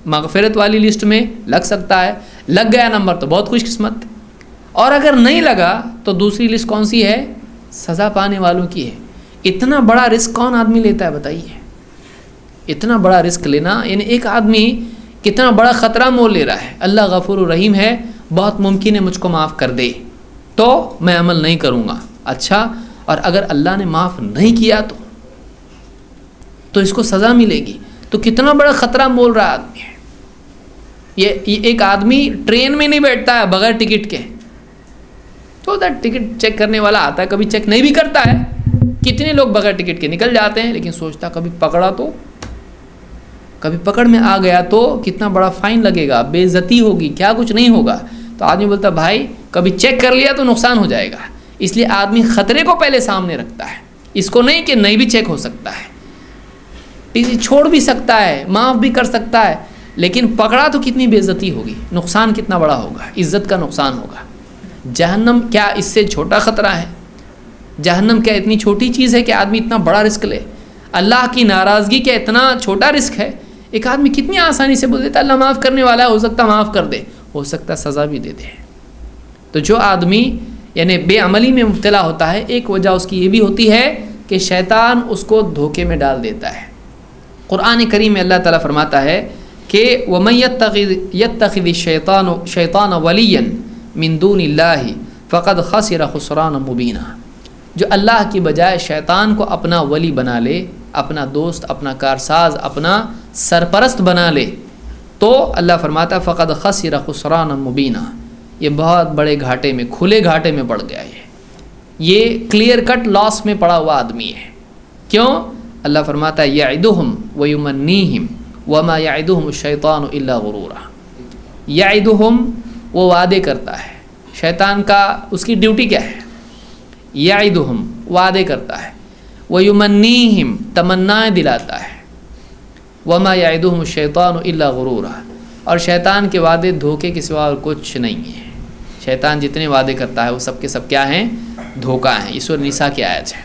Speaker 2: مغفرت والی لسٹ میں لگ سکتا ہے۔ لگ گیا نمبر تو بہت خوش قسمت، اور اگر نہیں لگا تو دوسری لسٹ کون سی ہے؟ سزا پانے والوں کی ہے۔ اتنا بڑا رسک کون آدمی لیتا ہے بتائیے؟ اتنا بڑا رسک لینا، یعنی ایک آدمی کتنا بڑا خطرہ مول لے رہا ہے۔ اللہ غفور الرحیم ہے، بہت ممکن ہے مجھ کو معاف کر دے تو میں عمل نہیں کروں گا۔ اچھا، اور اگر اللہ نے معاف نہیں کیا تو اس کو سزا ملے گی، تو کتنا بڑا خطرہ مول رہا آدمی ہے۔ یہ ایک آدمی ٹرین میں نہیں بیٹھتا ہے بغیر ٹکٹ کے، تو ٹکٹ چیک کرنے والا آتا ہے، کبھی چیک نہیں بھی کرتا ہے۔ کتنے لوگ بغیر ٹکٹ کے نکل جاتے ہیں، لیکن سوچتا کبھی پکڑا تو، کبھی پکڑ میں آ گیا تو کتنا بڑا فائن لگے گا، بے عزتی ہوگی، کیا کچھ نہیں ہوگا۔ تو آدمی بولتا بھائی کبھی چیک کر لیا تو نقصان ہو جائے گا، اس لیے آدمی خطرے کو پہلے سامنے رکھتا ہے، اس کو نہیں کہ نہیں بھی چیک ہو سکتا ہے، کسی چھوڑ بھی سکتا ہے، معاف بھی کر سکتا ہے، لیکن پکڑا تو کتنی بے عزتی ہوگی، نقصان کتنا بڑا ہوگا، عزت کا نقصان ہوگا۔ جہنم کیا اس سے چھوٹا خطرہ ہے؟ جہنم کیا اتنی چھوٹی چیز ہے کہ آدمی اتنا بڑا رسک لے؟ اللہ کی ناراضگی کیا اتنا چھوٹا رسک ہے؟ ایک آدمی کتنی آسانی سے بول دیتا اللہ معاف کرنے والا ہے، ہو سکتا معاف کر دے، ہو سکتا سزا بھی دے دے۔ تو جو آدمی یعنی بے عملی میں مبتلا ہوتا ہے، ایک وجہ اس کی یہ بھی ہوتی ہے کہ شیطان اس کو دھوکے میں ڈال دیتا ہے۔ قرآن کریم میں اللہ تعالیٰ فرماتا ہے کہ وَمَن يَتَّخِذِ الشَّيْطَانَ وَلِيًّا مِن دُونِ اللَّهِ فَقَدْ خَسِرَ خُسْرَانًا مُبِينًا۔ جو اللہ کی بجائے شیطان کو اپنا ولی بنا لے، اپنا دوست، اپنا کارساز، اپنا سرپرست بنا لے، تو اللہ فرماتا ہے فَقَدْ خَسِرَ خُسْرَانًا مُبِينًا، یہ بہت بڑے گھاٹے میں، کھلے گھاٹے میں پڑ گیا۔ یہ کلیئر کٹ لاس میں پڑا ہوا آدمی ہے۔ کیوں؟ اللہ فرماتا ہے یعدہم ویمنیہم وما یعدہم الشیطان الا غرورا۔ یعدہم، وہ وعدے کرتا ہے، شیطان کا اس کی ڈیوٹی کیا ہے؟ یعدہم، وعدے کرتا ہے، ویمنیہم، تمنائیں دلاتا ہے، وما یعدہم الشیطان الا غرورا، اور شیطان کے وعدے دھوکے کے سوا اور کچھ نہیں ہے۔ شیطان جتنے وعدے کرتا ہے وہ سب کے سب کیا ہیں؟ دھوکہ ہیں۔ یہ سورہ نساء کی آیت ہے۔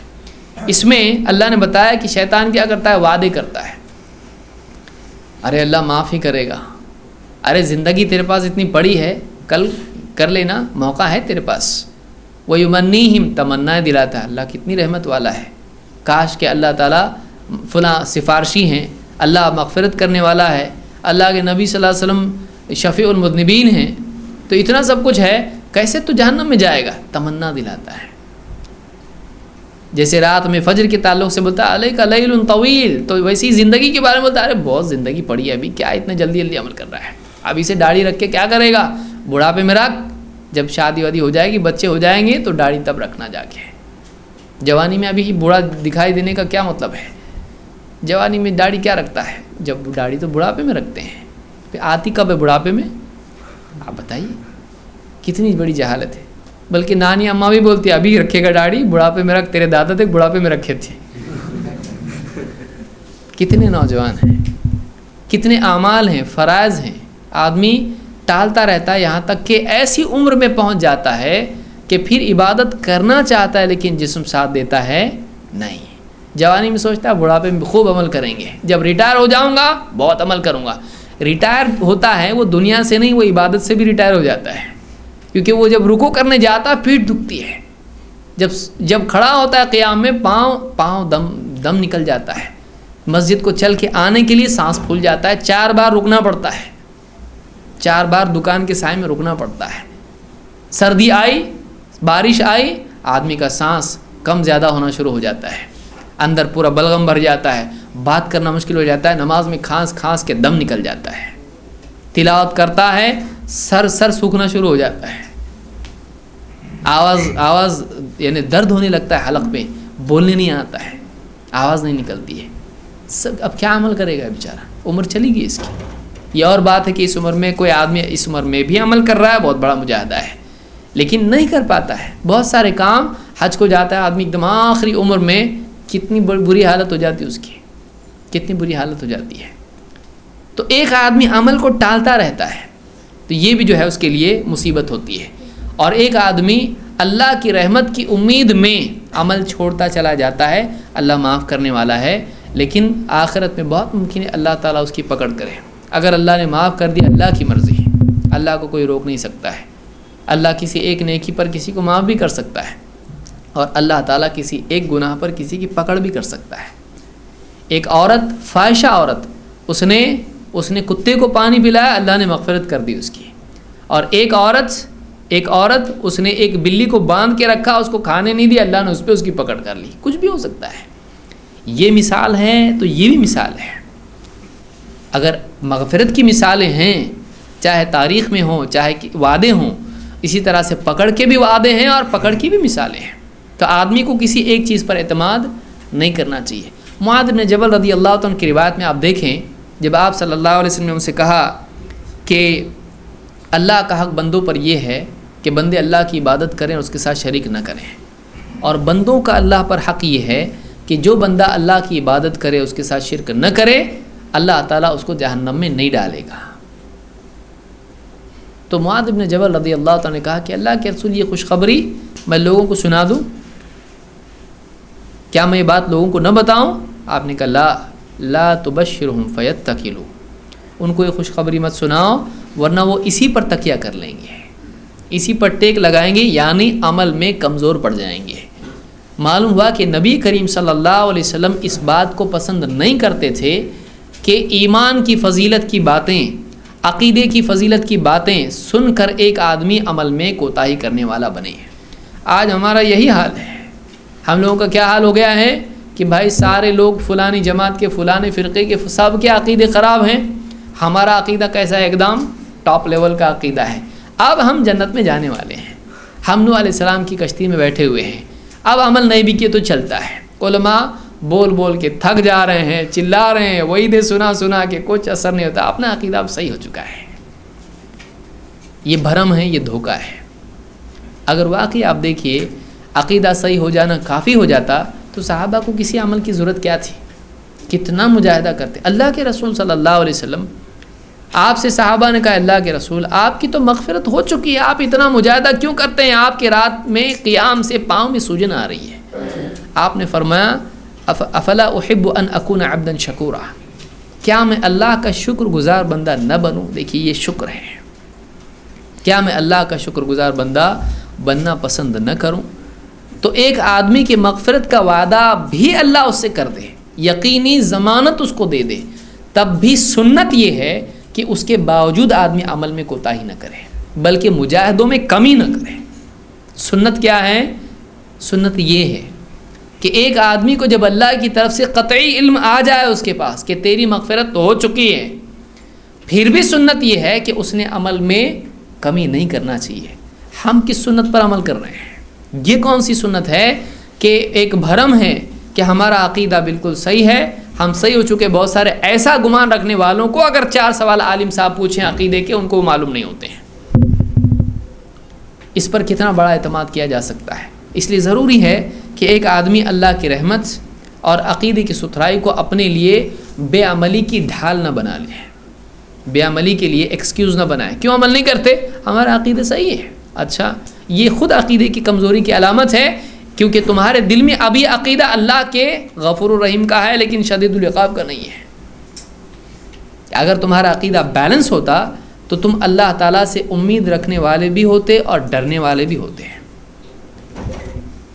Speaker 2: اس میں اللہ نے بتایا کہ شیطان کیا کرتا ہے؟ وعدے کرتا ہے، ارے اللہ معاف ہی کرے گا، ارے زندگی تیرے پاس اتنی بڑی ہے، کل کر لینا، موقع ہے تیرے پاس۔ وَيُمَنِّيهِمْ، تمنائیں دلاتا ہے، اللہ کتنی رحمت والا ہے، کاش کہ اللہ تعالیٰ فلاں سفارشی ہیں، اللہ مغفرت کرنے والا ہے، اللہ کے نبی صلی اللہ علیہ وسلم شفیع المذنبین ہیں، تو اتنا سب کچھ ہے، کیسے تو جہنم میں جائے گا؟ تمنا دلاتا ہے۔ جیسے رات میں فجر کے تعلق سے بولتا ہے علیک لیل طویل، تو ویسی زندگی کے بارے میں بولتا ہے ارے بہت زندگی پڑی ہے، ابھی کیا اتنا جلدی جلدی عمل کر رہا ہے، اب اسے داڑھی رکھ کے کیا کرے گا؟ بڑھاپے میں رکھ، جب شادی وادی ہو جائے گی، بچے ہو جائیں گے تو داڑھی تب رکھنا جا کے۔ جوانی میں ابھی بوڑھا دکھائی دینے کا کیا مطلب ہے؟ جوانی میں داڑھی کیا رکھتا ہے؟ جب داڑھی تو بڑھاپے میں رکھتے ہیں، پھر آتی کب ہے بڑھاپے میں؟ آپ بتائیے، کتنی بڑی جہالت ہے۔ بلکہ نانی اماں بھی بولتی ہے ابھی رکھے گا داڑھی، بڑھاپے میں رکھ، تیرے دادا تک بڑھاپے میں رکھے تھے۔ کتنے نوجوان ہیں، کتنے اعمال ہیں، فرائض ہیں، آدمی ٹالتا رہتا ہے، یہاں تک کہ ایسی عمر میں پہنچ جاتا ہے کہ پھر عبادت کرنا چاہتا ہے لیکن جسم ساتھ دیتا ہے نہیں۔ جوانی میں سوچتا ہے بڑھاپے میں خوب عمل کریں گے، جب ریٹائر ہو جاؤں گا بہت عمل کروں گا۔ ریٹائر ہوتا ہے وہ دنیا سے نہیں، وہ عبادت سے بھی ریٹائر ہو جاتا ہے، کیونکہ وہ جب رکوع کرنے جاتا ہے پیٹھ دکھتی ہے، جب کھڑا ہوتا ہے قیام میں پاؤں دم نکل جاتا ہے. مسجد کو چل کے آنے کے لیے سانس پھول جاتا ہے. 4 بار رکنا پڑتا ہے, 4 بار دکان کے سائے میں رکنا پڑتا ہے. سردی آئی, بارش آئی, آدمی کا سانس کم زیادہ ہونا شروع ہو جاتا ہے, اندر پورا بلغم بھر جاتا ہے, بات کرنا مشکل ہو جاتا ہے, نماز میں کھانس کے دم نکل جاتا ہے. تلاوت کرتا ہے, سر سوکھنا شروع ہو جاتا ہے, آواز یعنی درد ہونے لگتا ہے حلق میں, بولنے نہیں آتا ہے, آواز نہیں نکلتی ہے. اب کیا عمل کرے گا بیچارہ, عمر چلی گئی اس کی. یہ اور بات ہے کہ اس عمر میں کوئی آدمی اس عمر میں بھی عمل کر رہا ہے, بہت بڑا مجاہدہ ہے, لیکن نہیں کر پاتا ہے. بہت سارے کام, حج کو جاتا ہے آدمی ایک دم آخری عمر میں, کتنی بری حالت ہو جاتی ہے اس کی, کتنی بری حالت ہو جاتی ہے. تو ایک آدمی عمل کو ٹالتا رہتا ہے تو یہ بھی جو ہے اس کے لیے مصیبت ہوتی ہے. اور ایک آدمی اللہ کی رحمت کی امید میں عمل چھوڑتا چلا جاتا ہے, اللہ معاف کرنے والا ہے, لیکن آخرت میں بہت ممکن ہے اللہ تعالیٰ اس کی پکڑ کرے. اگر اللہ نے معاف کر دیا, اللہ کی مرضی ہے, اللہ کو کوئی روک نہیں سکتا ہے. اللہ کسی ایک نیکی پر کسی کو معاف بھی کر سکتا ہے, اور اللہ تعالیٰ کسی ایک گناہ پر کسی کی پکڑ بھی کر سکتا ہے. ایک عورت, فاحشہ عورت, اس نے کتے کو پانی پلایا, اللہ نے مغفرت کر دی اس کی. اور ایک عورت اس نے ایک بلی کو باندھ کے رکھا, اس کو کھانے نہیں دیا, اللہ نے اس پہ اس کی پکڑ کر لی. کچھ بھی ہو سکتا ہے. یہ مثال ہے تو یہ بھی مثال ہے. اگر مغفرت کی مثالیں ہیں, چاہے تاریخ میں ہوں چاہے وعدے ہوں, اسی طرح سے پکڑ کے بھی وعدے ہیں اور پکڑ کی بھی مثالیں ہیں. تو آدمی کو کسی ایک چیز پر اعتماد نہیں کرنا چاہیے. معاذ بن جبل رضی اللہ عنہ کی روایت میں آپ دیکھیں, جب آپ صلی اللہ علیہ وسلم نے ان سے کہا کہ اللہ کا حق بندوں پر یہ ہے کہ بندے اللہ کی عبادت کریں اور اس کے ساتھ شریک نہ کریں, اور بندوں کا اللہ پر حق یہ ہے کہ جو بندہ اللہ کی عبادت کرے اس کے ساتھ شرک نہ کرے, اللہ تعالیٰ اس کو جہنم میں نہیں ڈالے گا. تو معاذ بن جبل رضی اللہ تعالیٰ نے کہا کہ اللہ کے رسول, یہ خوشخبری میں لوگوں کو سنا دوں, کیا میں یہ بات لوگوں کو نہ بتاؤں؟ آپ نے کہا لا تبشرہم فیتکلوا, ان کو یہ خوشخبری مت سناؤ ورنہ وہ اسی پر تکیہ کر لیں گے, اسی پر ٹیک لگائیں گے, یعنی عمل میں کمزور پڑ جائیں گے. معلوم ہوا کہ نبی کریم صلی اللہ علیہ وسلم اس بات کو پسند نہیں کرتے تھے کہ ایمان کی فضیلت کی باتیں, عقیدے کی فضیلت کی باتیں سن کر ایک آدمی عمل میں کوتاہی کرنے والا بنے. آج ہمارا یہی حال ہے. ہم لوگوں کا کیا حال ہو گیا ہے کہ بھائی سارے لوگ فلانی جماعت کے, فلانے فرقے کے, سب کے عقیدے خراب ہیں, ہمارا عقیدہ کیسا ہے؟ ایک دم ٹاپ لیول کا عقیدہ ہے. اب ہم جنت میں جانے والے ہیں, ہم نوح علیہ السلام کی کشتی میں بیٹھے ہوئے ہیں, اب عمل نہیں بھی کیے تو چلتا ہے. علماء بول کے تھک جا رہے ہیں, چلا رہے ہیں, وہی دے سنا کے کچھ اثر نہیں ہوتا. اپنا عقیدہ اب صحیح ہو چکا ہے. یہ بھرم ہے, یہ دھوکہ ہے. اگر واقعی آپ دیکھیے عقیدہ صحیح ہو جانا کافی ہو جاتا تو صحابہ کو کسی عمل کی ضرورت کیا تھی؟ کتنا مجاہدہ کرتے. اللہ کے رسول صلی اللہ علیہ وسلم, آپ سے صحابہ نے کہا اللہ کے رسول آپ کی تو مغفرت ہو چکی ہے, آپ اتنا مجاہدہ کیوں کرتے ہیں؟ آپ کے رات میں قیام سے پاؤں میں سوجن آ رہی ہے. آپ نے فرمایا افلا احب ان اکون عبدا شکورا, کیا میں اللہ کا شکر گزار بندہ نہ بنوں؟ دیکھیے یہ شکر ہے. کیا میں اللہ کا شکر گزار بندہ بننا پسند نہ کروں؟ تو ایک آدمی کی مغفرت کا وعدہ بھی اللہ اس سے کر دے, یقینی ضمانت اس کو دے دے, تب بھی سنت یہ ہے کہ اس کے باوجود آدمی عمل میں کوتاہی نہ کرے, بلکہ مجاہدوں میں کمی نہ کرے. سنت کیا ہے؟ سنت یہ ہے کہ ایک آدمی کو جب اللہ کی طرف سے قطعی علم آ جائے اس کے پاس کہ تیری مغفرت تو ہو چکی ہے, پھر بھی سنت یہ ہے کہ اس نے عمل میں کمی نہیں کرنا چاہیے. ہم کس سنت پر عمل کر رہے ہیں؟ یہ کون سی سنت ہے کہ ایک بھرم ہے کہ ہمارا عقیدہ بالکل صحیح ہے, ہم صحیح ہو چکے. بہت سارے ایسا گمان رکھنے والوں کو اگر 4 سوال عالم صاحب پوچھیں عقیدے کے, ان کو معلوم نہیں ہوتے ہیں. اس پر کتنا بڑا اعتماد کیا جا سکتا ہے. اس لیے ضروری ہے کہ ایک آدمی اللہ کی رحمت اور عقیدے کی ستھرائی کو اپنے لیے بے عملی کی ڈھال نہ بنا لے, بے عملی کے لیے ایکسکیوز نہ بنائے. کیوں عمل نہیں کرتے؟ ہمارا عقیدہ صحیح ہے. اچھا, یہ خود عقیدے کی کمزوری کی علامت ہے, کیونکہ تمہارے دل میں ابھی عقیدہ اللہ کے غفور الرحیم کا ہے لیکن شدید العقاب کا نہیں ہے. اگر تمہارا عقیدہ بیلنس ہوتا تو تم اللہ تعالیٰ سے امید رکھنے والے بھی ہوتے اور ڈرنے والے بھی ہوتے ہیں.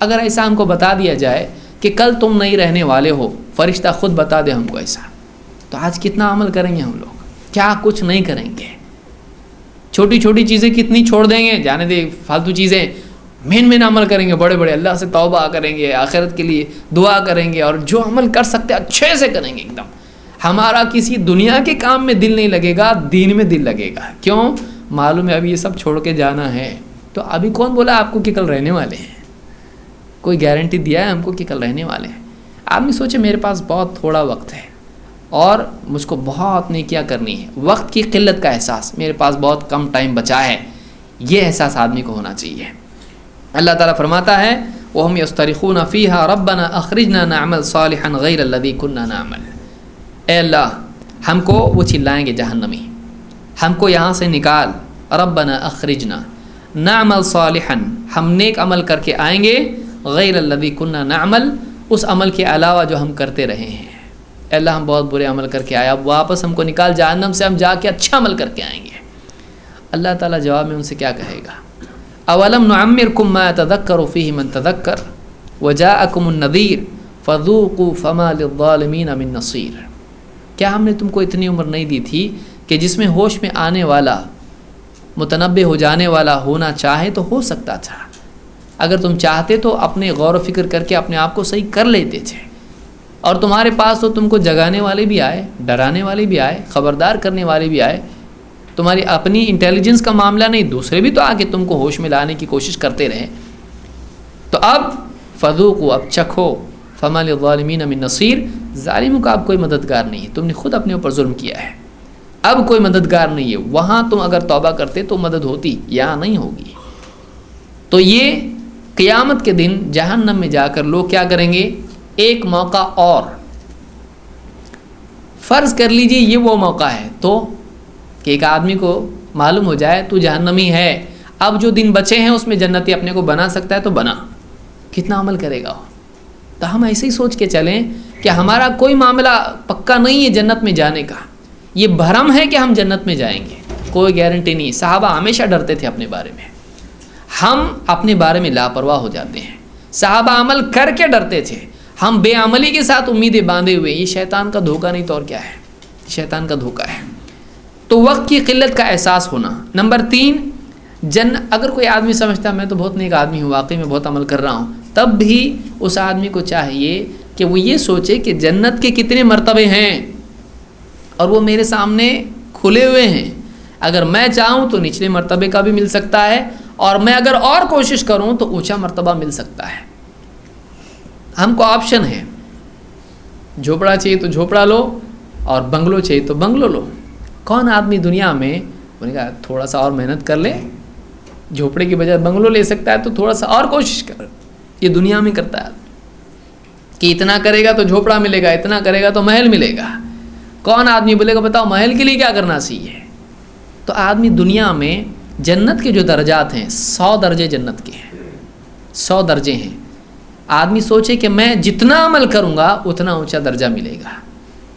Speaker 2: اگر ایسا ہم کو بتا دیا جائے کہ کل تم نہیں رہنے والے ہو، فرشتہ خود بتا دے ہم کو ایسا، تو آج کتنا عمل کریں گے ہم لوگ؟ کیا کچھ نہیں کریں گے، چھوٹی چھوٹی چیزیں کتنی چھوڑ دیں گے، جانے دے فالتو چیزیں، مین عمل کریں گے، بڑے بڑے اللہ سے توبہ کریں گے، آخرت کے لیے دعا کریں گے، اور جو عمل کر سکتے اچھے سے کریں گے ایک دم۔ ہمارا کسی دنیا کے کام میں دل نہیں لگے گا، دین میں دل لگے گا۔ کیوں؟ معلوم ہے ابھی یہ سب چھوڑ کے جانا ہے۔ تو ابھی کون بولا آپ کو کہ کل رہنے والے ہیں؟ کوئی گارنٹی دیا ہے ہم کو کہ کل رہنے والے ہیں؟ آدمی سوچے میرے پاس بہت تھوڑا وقت ہے اور مجھ کو بہت نیکیاں کرنی ہے، وقت کی قلت کا احساس، میرے پاس بہت کم ٹائم بچا ہے، یہ احساس آدمی کو ہونا چاہیے۔ اللہ تعالیٰ فرماتا ہے وَهُمْ يَسْتَرِخُونَ فِيهَا رَبَّنَا أَخْرِجْنَا نَعْمَلْ صَالِحًا غَيْرَ الَّذِي كُنَّا نَعْمَلْ۔ اے اللہ، ہم کو وہ چلائیں گے جہنمی، ہم کو یہاں سے نکال، ربنا اخرجنا نعمل صالحا، ہم نیک عمل کر کے آئیں گے، غیر الذی کننا نعمل، اس عمل کے علاوہ جو ہم کرتے رہے ہیں۔ اے اللہ ہم بہت برے عمل کر کے آئے، اب واپس ہم کو نکال جہنم سے، ہم جا کے اچھا عمل کر کے آئیں گے۔ اللہ تعالیٰ جواب میں ان سے کیا کہے گا؟ اولم نعمرکم ما یتذکر فیہ من تذکر وجاءکم النذیر فذوقوا فما للظالمین من نصیر۔ کیا ہم نے تم کو اتنی عمر نہیں دی تھی کہ جس میں ہوش میں آنے والا، متنبہ ہو جانے والا ہونا چاہے تو ہو سکتا تھا؟ اگر تم چاہتے تو اپنے غور و فکر کر کے اپنے آپ کو صحیح کر لیتے تھے، اور تمہارے پاس تو تم کو جگانے والے بھی آئے، ڈرانے والے بھی آئے، خبردار کرنے والے بھی آئے۔ تمہاری اپنی انٹیلیجنس کا معاملہ نہیں، دوسرے بھی تو آ کے تم کو ہوش میں لانے کی کوشش کرتے رہے۔ تو اب فذوقوا، اب چکھو، فما للظالمین من نصیر، ظالموں کا اب کوئی مددگار نہیں ہے، تم نے خود اپنے اوپر ظلم کیا ہے، اب کوئی مددگار نہیں ہے۔ وہاں تم اگر توبہ کرتے تو مدد ہوتی، یہاں نہیں ہوگی۔ تو یہ قیامت کے دن جہنم میں جا کر لوگ کیا کریں گے؟ ایک موقع اور، فرض کر لیجئے یہ وہ موقع ہے تو کہ ایک آدمی کو معلوم ہو جائے تو جہنمی ہے، اب جو دن بچے ہیں اس میں جنتی اپنے کو بنا سکتا ہے تو بنا، کتنا عمل کرے گا وہ؟ تو ہم ایسے ہی سوچ کے چلیں کہ ہمارا کوئی معاملہ پکا نہیں ہے جنت میں جانے کا، یہ بھرم ہے کہ ہم جنت میں جائیں گے، کوئی گارنٹی نہیں۔ صحابہ ہمیشہ ڈرتے تھے اپنے بارے میں، ہم اپنے بارے میں لاپرواہ ہو جاتے ہیں۔ صحابہ عمل کر کے ڈرتے تھے، ہم بے عملی کے ساتھ امیدیں باندھے ہوئے، یہ شیطان کا دھوکہ نہیں تو اور کیا ہے، شیطان کا دھوکہ ہے۔ تو وقت کی قلت کا احساس ہونا۔ نمبر 3، اگر کوئی آدمی سمجھتا ہے میں تو بہت نیک آدمی ہوں، واقعی میں بہت عمل کر رہا ہوں، تب بھی اس آدمی کو چاہیے کہ وہ یہ سوچے کہ جنت کے کتنے مرتبے ہیں اور وہ میرے سامنے کھلے ہوئے ہیں، اگر میں چاہوں تو نچلے مرتبے کا بھی مل سکتا ہے، اور میں اگر اور کوشش کروں تو اونچا مرتبہ مل سکتا ہے۔ ہم کو آپشن ہے، جھوپڑا چاہیے تو جھوپڑا لو اور بنگلو چاہیے تو بنگلو لو۔ کون آدمی دنیا میں انہوں نے کہا تھوڑا سا اور محنت کر لے، جھوپڑے کی بجائے بنگلو لے سکتا ہے تو تھوڑا سا اور کوشش کر، یہ دنیا میں کرتا ہے کہ اتنا کرے گا تو جھوپڑا ملے گا، اتنا کرے گا تو محل ملے گا۔ کون آدمی بولے گا بتاؤ محل کے لیے کیا کرنا چاہیے؟ تو آدمی دنیا میں جنت کے جو درجات ہیں 100 درجے جنت کے ہیں، 100 درجے ہیں۔ آدمی سوچے کہ میں جتنا عمل کروں گا اتنا اونچا درجہ ملے گا،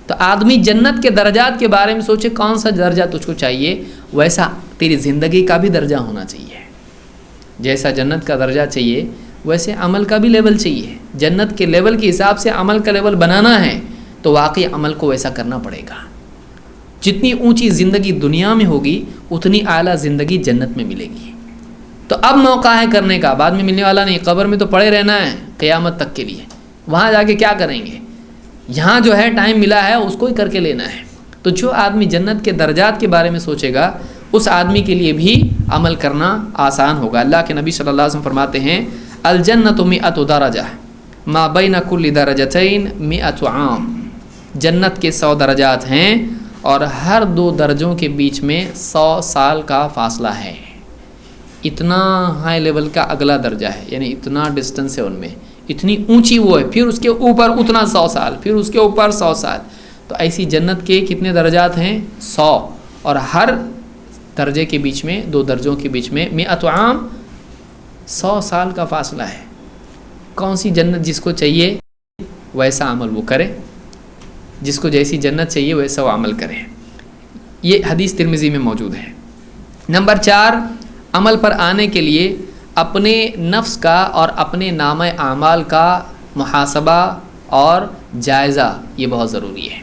Speaker 2: تو آدمی جنت کے درجات کے بارے میں سوچے کون سا درجہ تجھ کو چاہیے، ویسا تیری زندگی کا بھی درجہ ہونا چاہیے۔ جیسا جنت کا درجہ چاہیے ویسے عمل کا بھی لیول چاہیے۔ جنت کے لیول کے حساب سے عمل کا لیول بنانا ہے تو واقعی عمل کو ویسا کرنا پڑے گا۔ جتنی اونچی زندگی دنیا میں ہوگی اتنی اعلیٰ زندگی جنت میں ملے گی۔ تو اب موقع ہے کرنے کا، بعد میں ملنے والا نہیں، قبر میں تو پڑے رہنا ہے قیامت تک کے لیے، وہاں جا کے کیا کریں گے؟ یہاں جو ہے ٹائم ملا ہے اس کو ہی کر کے لینا ہے۔ تو جو آدمی جنت کے درجات کے بارے میں سوچے گا اس آدمی کے لیے بھی عمل کرنا آسان ہوگا۔ اللہ کے نبی صلی اللہ علیہ وسلم فرماتے ہیں الجنت 100 درجہ ما بین کل درجتین 100 عام، جنت کے 100 درجات ہیں اور ہر 2 درجوں کے بیچ میں 100 سال کا فاصلہ ہے۔ اتنا ہائی لیول کا اگلا درجہ ہے، یعنی اتنا ڈسٹنس ہے ان میں، اتنی اونچی وہ ہے، پھر اس کے اوپر اتنا 100 سال، پھر اس کے اوپر 100 سال۔ تو ایسی جنت کے کتنے درجات ہیں؟ 100، اور ہر درجے کے بیچ میں 2 درجوں کے بیچ میں 100 عام، 100 سال کا فاصلہ ہے۔ کون سی جنت جس کو چاہیے ویسا عمل وہ کرے، جس کو جیسی جنت چاہیے ویسا وہ عمل کرے۔ یہ حدیث ترمذی میں موجود ہے۔ نمبر 4، عمل پر آنے کے لیے اپنے نفس کا اور اپنے نام اعمال کا محاسبہ اور جائزہ یہ بہت ضروری ہے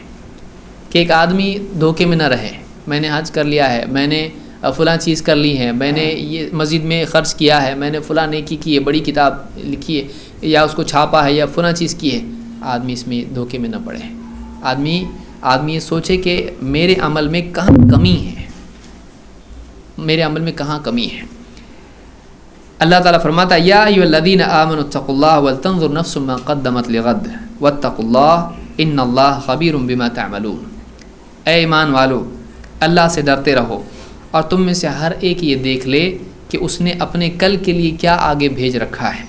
Speaker 2: کہ ایک آدمی دھوکے میں نہ رہے. میں نے حج کر لیا ہے، میں نے فلاں چیز کر لی ہے، میں نے یہ مسجد میں خرچ کیا ہے، میں نے فلاں نیکی کی ہے، بڑی کتاب لکھی ہے یا اس کو چھاپا ہے یا فلاں چیز کی ہے. آدمی اس میں دھوکے میں نہ پڑے. آدمی یہ سوچے کہ میرے عمل میں کہاں کمی ہے، میرے عمل میں کہاں کمی ہے. اللہ تعالیٰ فرماتا ہے یا ایھا الذین آمنوا اتقوا اللہ ولتنظر نفس ما قدمت لغد واتقوا اللہ ان اللہ خبیر بما تعملون. اے ایمان والو، اللہ سے ڈرتے رہو اور تم میں سے ہر ایک یہ دیکھ لے کہ اس نے اپنے کل کے لیے کیا آگے بھیج رکھا ہے.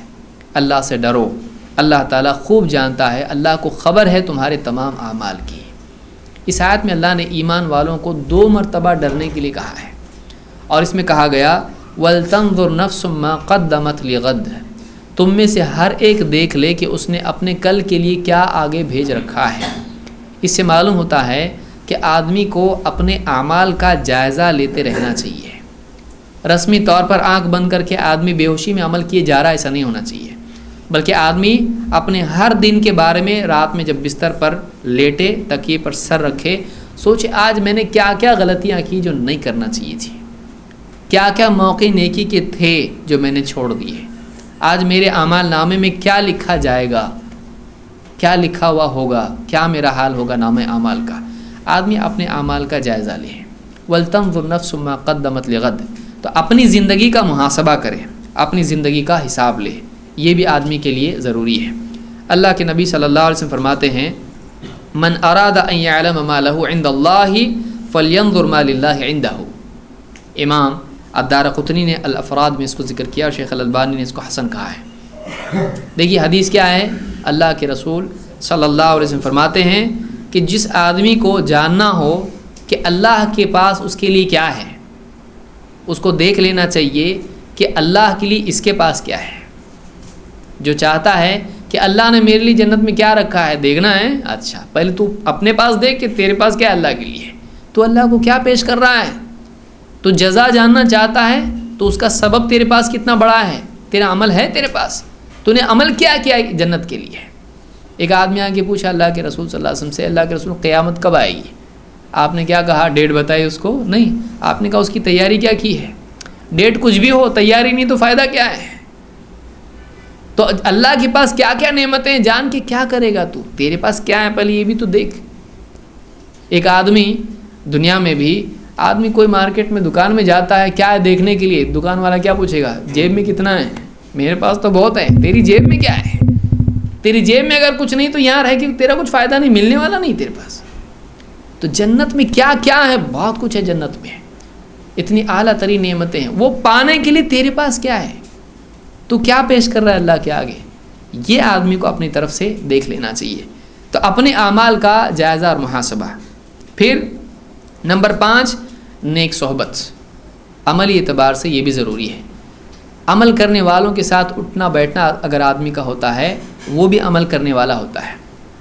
Speaker 2: اللہ سے ڈرو، اللہ تعالیٰ خوب جانتا ہے، اللہ کو خبر ہے تمہارے تمام اعمال کی. اس آیت میں اللہ نے ایمان والوں کو 2 مرتبہ ڈرنے کے لیے کہا ہے اور اس میں کہا گیا وَلْتَنظُرْ نَفْسٌ مَا قَدَّمَتْ لِغَدٍ. تم میں سے ہر ایک دیکھ لے کہ اس نے اپنے کل کے لیے کیا آگے بھیج رکھا ہے. اس سے معلوم ہوتا ہے کہ آدمی کو اپنے اعمال کا جائزہ لیتے رہنا چاہیے. رسمی طور پر آنکھ بند کر کے آدمی بے ہوشی میں عمل کیے جا رہا ہے، ایسا نہیں ہونا چاہیے، بلکہ آدمی اپنے ہر دن کے بارے میں رات میں جب بستر پر لیٹے تکیے پر سر رکھے سوچے آج میں نے کیا کیا غلطیاں کی جو نہیں کرنا چاہیے تھی، کیا کیا موقع نیکی کے تھے جو میں نے چھوڑ دیے، آج میرے اعمال نامے میں کیا لکھا جائے گا، کیا لکھا ہوا ہوگا، کیا میرا حال ہوگا نامہ اعمال کا. آدمی اپنے اعمال کا جائزہ لے. وَلْتَنظُرْ نَفْسٌ مَا قَدَّمَتْ لِغَدٍ. تو اپنی زندگی کا محاسبہ کرے، اپنی زندگی کا حساب لے، یہ بھی آدمی کے لیے ضروری ہے. اللہ کے نبی صلی اللہ علیہ وسلم فرماتے ہیں من اراد ان يعلم ما له عند الله فلينظر ما لله عنده. امام الدارقطنی نے الافراد میں اس کو ذکر کیا اور شیخ الالبانی نے اس کو حسن کہا ہے. دیکھیے حدیث کیا ہے، اللہ کے رسول صلی اللہ علیہ وسلم فرماتے ہیں کہ جس آدمی کو جاننا ہو کہ اللہ کے پاس اس کے لیے کیا ہے، اس کو دیکھ لینا چاہیے کہ اللہ کے لیے اس کے پاس کیا ہے. جو چاہتا ہے کہ اللہ نے میرے لیے جنت میں کیا رکھا ہے دیکھنا ہے، اچھا پہلے تو اپنے پاس دیکھ کہ تیرے پاس کیا ہے اللہ کے لیے، تو اللہ کو کیا پیش کر رہا ہے. تو جزا جاننا چاہتا ہے تو اس کا سبب تیرے پاس کتنا بڑا ہے، تیرا عمل ہے تیرے پاس، تو نے عمل کیا کیا جنت کے لیے. ایک آدمی آ کے پوچھا اللہ کے رسول صلی اللہ علیہ وسلم سے، اللہ کے رسول قیامت کب آئے گی؟ آپ نے کیا کہا، ڈیٹ بتائی اس کو؟ نہیں، آپ نے کہا اس کی تیاری کیا کی ہے. ڈیٹ کچھ بھی ہو، تیاری نہیں تو فائدہ کیا ہے. تو اللہ کے پاس کیا کیا نعمتیں جان کے کیا کرے گا تو، تیرے پاس کیا ہے پہلے یہ بھی تو دیکھ. ایک آدمی دنیا میں بھی آدمی کوئی مارکیٹ میں دکان میں جاتا ہے کیا ہے دیکھنے کے لیے، دکان والا کیا پوچھے گا، جیب میں کتنا ہے، میرے پاس تو بہت ہے، تیری جیب میں کیا ہے. تیری جیب میں اگر کچھ نہیں تو یہاں رہ کے تیرا کچھ فائدہ نہیں، ملنے والا نہیں تیرے پاس. تو جنت میں کیا کیا ہے، بہت کچھ ہے جنت میں، اتنی اعلیٰ ترین نعمتیں ہیں، وہ پانے کے لیے تیرے پاس کیا ہے، تو کیا پیش کر رہا ہے اللہ کے آگے. یہ آدمی کو اپنی طرف سے دیکھ لینا چاہیے. تو اپنے اعمال کا جائزہ اور محاسبہ. پھر نمبر 5 نیک صحبت. عملی اعتبار سے یہ بھی ضروری ہے. عمل کرنے والوں کے ساتھ اٹھنا بیٹھنا اگر آدمی کا ہوتا ہے وہ بھی عمل کرنے والا ہوتا ہے،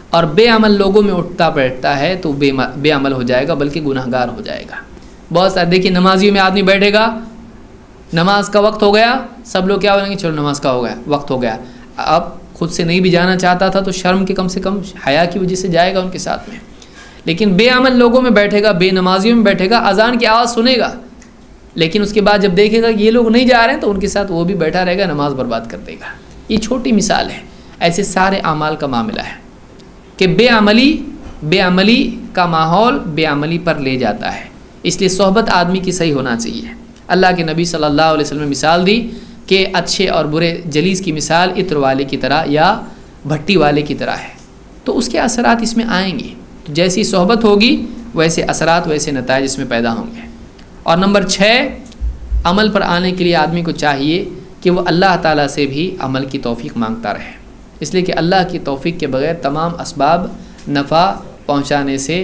Speaker 2: اور بے عمل لوگوں میں اٹھتا بیٹھتا ہے تو بے عمل ہو جائے گا بلکہ گناہ گار ہو جائے گا. بہت سارے دیکھیے نمازیوں میں آدمی بیٹھے گا، نماز کا وقت ہو گیا، سب لوگ کیا بولیں گے، چلو نماز کا ہو گیا، وقت ہو گیا. اب خود سے نہیں بھی جانا چاہتا تھا تو شرم کے کم سے کم حیا کی وجہ سے جائے گا ان کے ساتھ میں. لیکن بے عمل لوگوں میں بیٹھے گا، بے نمازیوں میں بیٹھے گا، اذان کی آواز سنے گا، لیکن اس کے بعد جب دیکھے گا کہ یہ لوگ نہیں جا رہے ہیں تو ان کے ساتھ وہ بھی بیٹھا رہے گا، نماز برباد کر دے گا. یہ چھوٹی مثال ہے، ایسے سارے اعمال کا معاملہ ہے کہ بے عملی کا ماحول بے عملی پر لے جاتا ہے. اس لیے صحبت آدمی کی صحیح ہونا چاہیے. اللہ کے نبی صلی اللہ علیہ وسلم نے مثال دی کہ اچھے اور برے جلیس کی مثال عطر والے کی طرح یا بھٹی والے کی طرح ہے. تو اس کے اثرات اس میں آئیں گے، تو جیسی صحبت ہوگی ویسے اثرات ویسے نتائج اس میں پیدا ہوں گے. اور نمبر 6 عمل پر آنے کے لیے آدمی کو چاہیے کہ وہ اللہ تعالیٰ سے بھی عمل کی توفیق مانگتا رہے. اس لیے کہ اللہ کی توفیق کے بغیر تمام اسباب نفع پہنچانے سے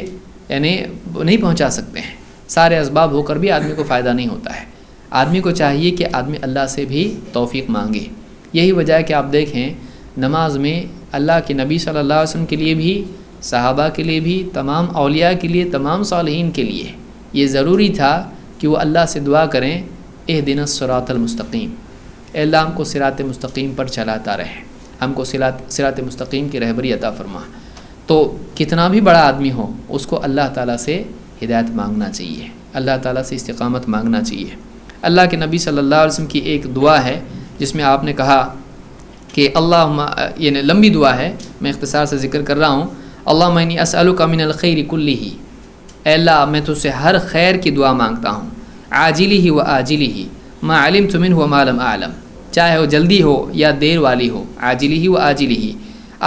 Speaker 2: یعنی نہیں پہنچا سکتے ہیں. سارے اسباب ہو کر بھی آدمی کو فائدہ نہیں ہوتا ہے. آدمی کو چاہیے کہ آدمی اللہ سے بھی توفیق مانگے. یہی وجہ ہے کہ آپ دیکھیں نماز میں اللہ کے نبی صلی اللہ علیہ وسلم کے لیے بھی، صحابہ کے لیے بھی، تمام اولیاء کے لیے، تمام صالحین کے لیے یہ ضروری تھا کہ وہ اللہ سے دعا کریں اہدنا الصراط المستقیم، اے اللہ ہم کو صراط مستقیم پر چلاتا رہے، ہم کو صراط مستقیم کی رہبری عطا فرما۔ تو کتنا بھی بڑا آدمی ہو اس کو اللہ تعالیٰ سے ہدایت مانگنا چاہیے، اللہ تعالیٰ سے استقامت مانگنا چاہیے۔ اللہ کے نبی صلی اللہ علیہ وسلم کی ایک دعا ہے جس میں آپ نے کہا کہ اللہم، یعنی لمبی دعا ہے، میں اختصار سے ذکر کر رہا ہوں، اللہم انی اسألک من الخیر کلہ، اے اللہ میں تجھ سے ہر خیر کی دعا مانگتا ہوں، عاجلہ و آجلہ، ما علمت منہ و ما لم اعلم، چاہے وہ جلدی ہو یا دیر والی ہو، عاجلہ و آجلہ،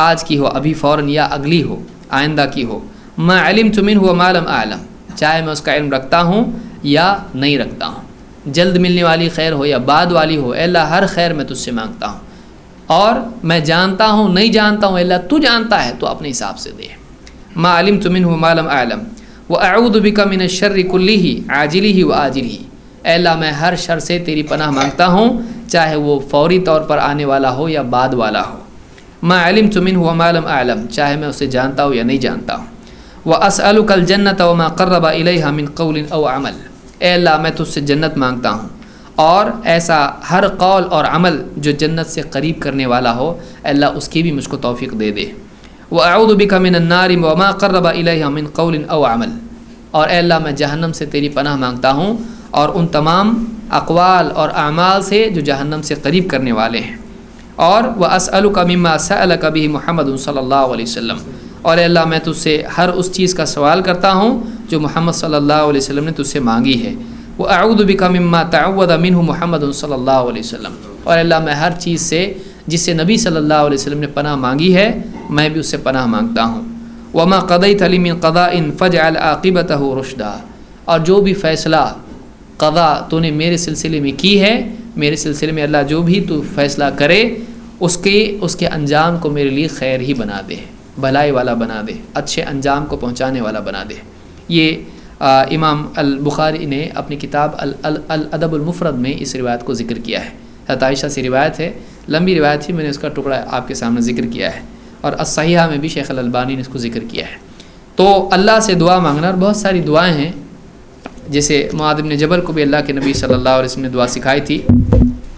Speaker 2: آج کی ہو، ابھی فوراً، یا اگلی ہو، آئندہ کی ہو، ما علمت منہ و ما لم اعلم، چاہے میں اس کا علم رکھتا ہوں یا نہیں رکھتا ہوں، جلد ملنے والی خیر ہو یا بعد والی ہو، اے اللہ ہر خیر میں تجھ سے مانگتا ہوں، اور میں جانتا ہوں نہیں جانتا ہوں، اے اللہ تو جانتا ہے تو اپنے حساب سے دے، ما علمت منہ و ما لم اعلم، واعوذ بک من الشر کلہ عاجلہ و آجلہ، اے اللہ میں ہر شر سے تیری پناہ مانگتا ہوں، چاہے وہ فوری طور پر آنے والا ہو یا بعد والا ہو، ما علمت منہ و ما لم اعلم، چاہے میں اسے جانتا ہوں یا نہیں جانتا ہوں، واسألک الجنۃ وما قرب الیہا من قول او عمل، اے اللہ میں تجھ سے جنت مانگتا ہوں اور ایسا ہر قول اور عمل جو جنت سے قریب کرنے والا ہو، اے اللہ اس کی بھی مجھ کو توفیق دے دے، وأعوذ بک من النار وما قرب الیہا من قول او عمل، اور اے اللہ میں جہنم سے تیری پناہ مانگتا ہوں اور ان تمام اقوال اور اعمال سے جو جہنم سے قریب کرنے والے ہیں، اور واسألک مما سألک بہ محمد صلی اللہ علیہ وسلم، اور اے اللہ میں تجھ سے ہر اس چیز کا سوال کرتا ہوں جو محمد صلی اللہ علیہ وسلم نے تجھ سے مانگی ہے، وأعوذ بک مما تعوذ منہ محمد صلی اللہ علیہ وسلم، اور اے اللہ میں ہر چیز سے جس سے نبی صلی اللہ علیہ وسلم نے پناہ مانگی ہے میں بھی اس سے پناہ مانگتا ہوں، وما قضیت لی من قضاء فاجعل عاقبتہ رشدا، اور جو بھی فیصلہ قضا تو نے میرے سلسلے میں کی ہے، میرے سلسلے میں اللہ جو بھی تو فیصلہ کرے اس کے انجام کو میرے لیے خیر ہی بنا دے، بھلائی والا بنا دے، اچھے انجام کو پہنچانے والا بنا دے۔ یہ امام البخاری نے اپنی کتاب الادب المفرد میں اس روایت کو ذکر کیا ہے، حضرت عائشہ سے روایت ہے، لمبی روایت تھی، میں نے اس کا ٹکڑا آپ کے سامنے ذکر کیا ہے، اور الصحیحہ میں بھی شیخ الالبانی نے اس کو ذکر کیا ہے۔ تو اللہ سے دعا مانگنا، اور بہت ساری دعائیں ہیں، جیسے معاذ بن جبل کو بھی اللہ کے نبی صلی اللہ علیہ وسلم نے دعا سکھائی تھی،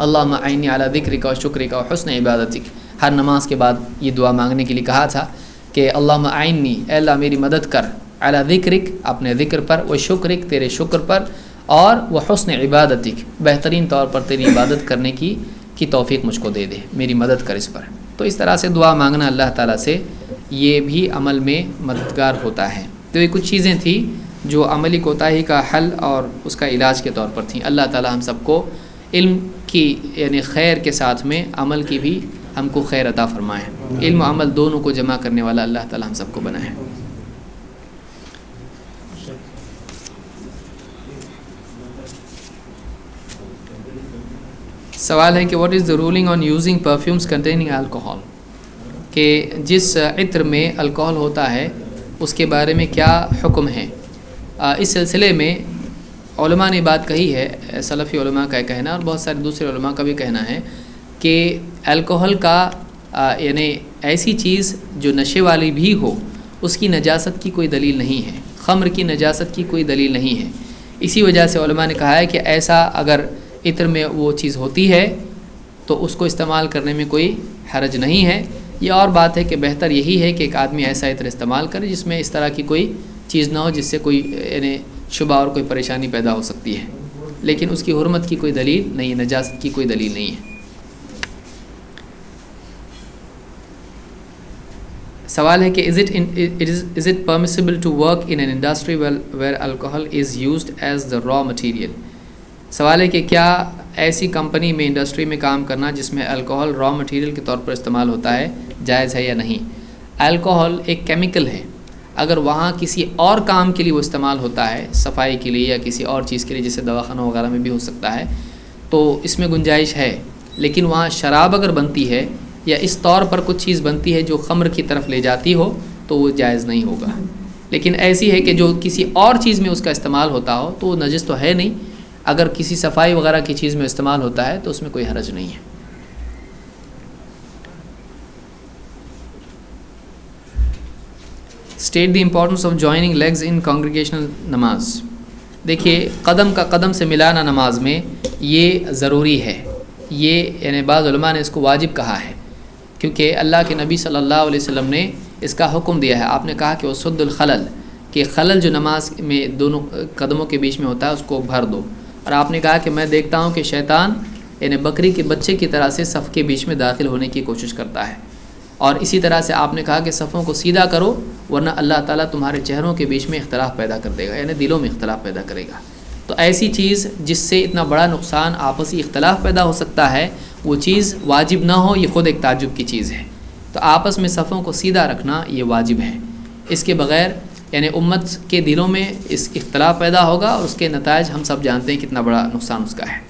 Speaker 2: اللہم اعنی علی ذکرک و شکرک و حسن عبادتک، ہر نماز کے بعد یہ دعا مانگنے کے لیے کہا تھا کہ اللہم اعنی، اے اللہ میری مدد کر، علی ذکرک اپنے ذکر پر، و شکرک تیرے شکر پر، اور وہ حسن عبادتک بہترین طور پر تیری عبادت کرنے کی توفیق مجھ کو دے دے، میری مدد کر اس پر۔ تو اس طرح سے دعا مانگنا اللہ تعالیٰ سے، یہ بھی عمل میں مددگار ہوتا ہے۔ تو یہ کچھ چیزیں تھیں جو عملی کوتاہی کا حل اور اس کا علاج کے طور پر تھیں۔ اللہ تعالیٰ ہم سب کو علم کی یعنی خیر کے ساتھ میں عمل کی بھی ہم کو خیر عطا فرمائے، علم و عمل دونوں کو جمع کرنے والا اللہ تعالیٰ ہم سب کو بنائے۔ سوال ہے کہ what is the ruling on using perfumes containing alcohol, کہ جس عطر میں الکوہل ہوتا ہے اس کے بارے میں کیا حکم ہے۔ اس سلسلے میں علماء نے بات کہی ہے، سلفی علماء کا کہنا اور بہت سارے دوسرے علماء کا بھی کہنا ہے کہ الکوہل کا یعنی ایسی چیز جو نشے والی بھی ہو اس کی نجاست کی کوئی دلیل نہیں ہے، خمر کی نجاست کی کوئی دلیل نہیں ہے۔ اسی وجہ سے علماء نے کہا ہے کہ ایسا اگر عطر میں وہ چیز ہوتی ہے تو اس کو استعمال کرنے میں کوئی حرج نہیں ہے۔ یہ اور بات ہے کہ بہتر یہی ہے کہ ایک آدمی ایسا عطر استعمال کرے جس میں اس طرح کی کوئی چیز نہ ہو جس سے کوئی یعنی شبہ اور کوئی پریشانی پیدا ہو سکتی ہے، لیکن اس کی حرمت کی کوئی دلیل نہیں ہے، نجاست کی کوئی دلیل نہیں ہے۔ سوال ہے کہ is it permissible to work in an industry where alcohol is used as the raw material؟ سوال ہے کہ کیا ایسی کمپنی میں انڈسٹری میں کام کرنا جس میں الکوہل را مٹیریل کے طور پر استعمال ہوتا ہے جائز ہے یا نہیں؟ الکوہل ایک کیمیکل ہے، اگر وہاں کسی اور کام کے لیے وہ استعمال ہوتا ہے، صفائی کے لیے یا کسی اور چیز کے لیے جیسے دواخانوں وغیرہ میں بھی ہو سکتا ہے، تو اس میں گنجائش ہے، لیکن وہاں شراب اگر بنتی ہے یا اس طور پر کچھ چیز بنتی ہے جو خمر کی طرف لے جاتی ہو تو وہ جائز نہیں ہوگا۔ لیکن ایسی ہے کہ جو کسی اور چیز میں اس کا استعمال ہوتا ہو تو وہ نجس تو ہے نہیں، اگر کسی صفائی وغیرہ کی چیز میں استعمال ہوتا ہے تو اس میں کوئی حرج نہیں ہے۔ State the importance of joining legs in congregational نماز۔ دیکھیے قدم کا قدم سے ملانا نماز میں یہ ضروری ہے، یہ یعنی بعض علماء نے اس کو واجب کہا ہے، کیونکہ اللہ کے نبی صلی اللہ علیہ وسلم نے اس کا حکم دیا ہے۔ آپ نے کہا کہ وہ سد الخلل، کہ خلل جو نماز میں دونوں قدموں کے بیچ میں ہوتا ہے اس کو بھر دو۔ اور آپ نے کہا کہ میں دیکھتا ہوں کہ شیطان یعنی بکری کے بچے کی طرح سے صف کے بیچ میں داخل ہونے کی کوشش کرتا ہے۔ اور اسی طرح سے آپ نے کہا کہ صفوں کو سیدھا کرو ورنہ اللہ تعالیٰ تمہارے چہروں کے بیچ میں اختلاف پیدا کر دے گا، یعنی دلوں میں اختلاف پیدا کرے گا۔ تو ایسی چیز جس سے اتنا بڑا نقصان آپسی اختلاف پیدا ہو سکتا ہے، وہ چیز واجب نہ ہو، یہ خود ایک تعجب کی چیز ہے۔ تو آپس میں صفوں کو سیدھا رکھنا یہ واجب ہے، اس کے بغیر یعنی امت کے دلوں میں اس اختلاف پیدا ہوگا اور اس کے نتائج ہم سب جانتے ہیں کتنا بڑا نقصان اس کا ہے۔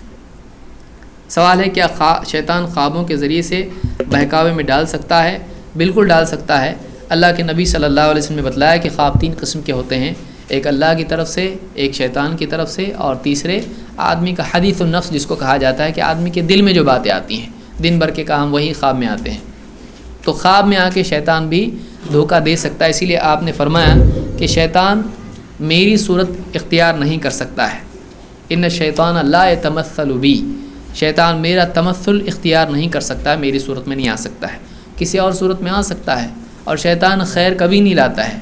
Speaker 2: سوال ہے کیا شیطان خوابوں کے ذریعے سے بہکاوے میں ڈال سکتا ہے؟ بالکل ڈال سکتا ہے۔ اللہ کے نبی صلی اللہ علیہ وسلم نے بتلایا کہ خواب 3 قسم کے ہوتے ہیں، ایک اللہ کی طرف سے، ایک شیطان کی طرف سے، اور تیسرے آدمی کا حدیث النفس جس کو کہا جاتا ہے کہ آدمی کے دل میں جو باتیں آتی ہیں، دن بھر کے کام وہی خواب میں آتے ہیں۔ تو خواب میں آ کے شیطان بھی دھوکہ دے سکتا ہے، اسی لیے آپ نے فرمایا کہ شیطان میری صورت اختیار نہیں کر سکتا ہے۔ ان الشیطان لا یتمثل بی، شیطان میرا تمثل اختیار نہیں کر سکتا ہے، میری صورت میں نہیں آ سکتا ہے، کسی اور صورت میں آ سکتا ہے۔ اور شیطان خیر کبھی نہیں لاتا ہے،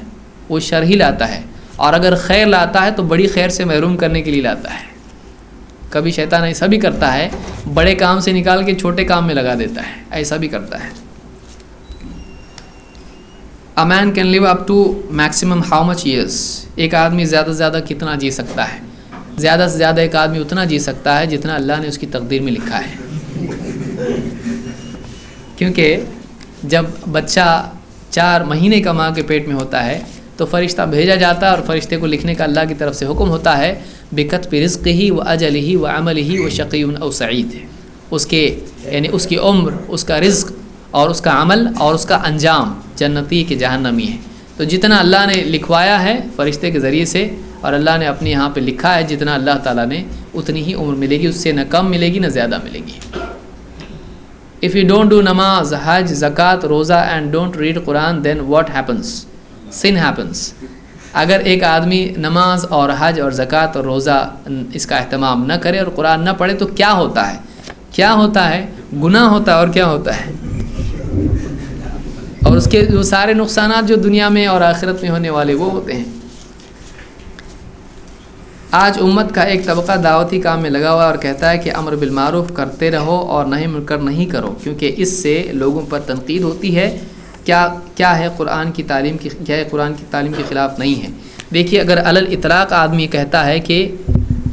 Speaker 2: وہ شر ہی لاتا ہے، اور اگر خیر لاتا ہے تو بڑی خیر سے محروم کرنے کے لیے لاتا ہے۔ کبھی شیطان ایسا بھی کرتا ہے، بڑے کام سے نکال کے چھوٹے کام میں لگا دیتا ہے، ایسا بھی کرتا ہے۔ A man can live up to maximum how much years؟ ایک آدمی زیادہ سے زیادہ کتنا جی سکتا ہے؟ زیادہ سے زیادہ ایک آدمی اتنا جی سکتا ہے جتنا اللہ نے اس کی تقدیر میں لکھا ہے، کیونکہ جب بچہ 4 مہینے کا ماں کے پیٹ میں ہوتا ہے تو فرشتہ بھیجا جاتا ہے، اور فرشتے کو لکھنے کا اللہ کی طرف سے حکم ہوتا ہے بکتب رزقہ و اجلہ و عملہ و شقی او سعید، اس کے یعنی اس کی عمر، اس کا رزق اور اس کا عمل اور اس کا انجام جنتی کہ جہنمی ہے۔ تو جتنا اللہ نے لکھوایا ہے فرشتے کے ذریعے سے، اور اللہ نے اپنے یہاں پہ لکھا ہے جتنا اللہ تعالیٰ نے اتنی ہی عمر ملے گی، اس سے نہ کم ملے گی نہ زیادہ ملے گی۔ If you don't do namaz, hajj, zakat, roza and don't read Quran, then what happens? Sin happens. اگر ایک آدمی نماز اور حج اور زکوٰۃ اور روزہ اس کا اہتمام نہ کرے اور قرآن نہ پڑھے تو کیا ہوتا ہے؟ کیا ہوتا ہے؟ گناہ ہوتا ہے، اور کیا ہوتا ہے؟ اور اس کے وہ سارے نقصانات جو دنیا میں اور آخرت میں ہونے والے وہ ہوتے ہیں۔ آج امت کا ایک طبقہ دعوتی کام میں لگا ہوا اور کہتا ہے کہ امر بالمعروف کرتے رہو اور نہی منکر نہیں کرو، کیونکہ اس سے لوگوں پر تنقید ہوتی ہے۔ کیا ہے قرآن کی تعلیم کی، کیا ہے قرآن کی تعلیم کے خلاف نہیں ہے؟ دیکھیے، اگر علی الاطلاق آدمی کہتا ہے کہ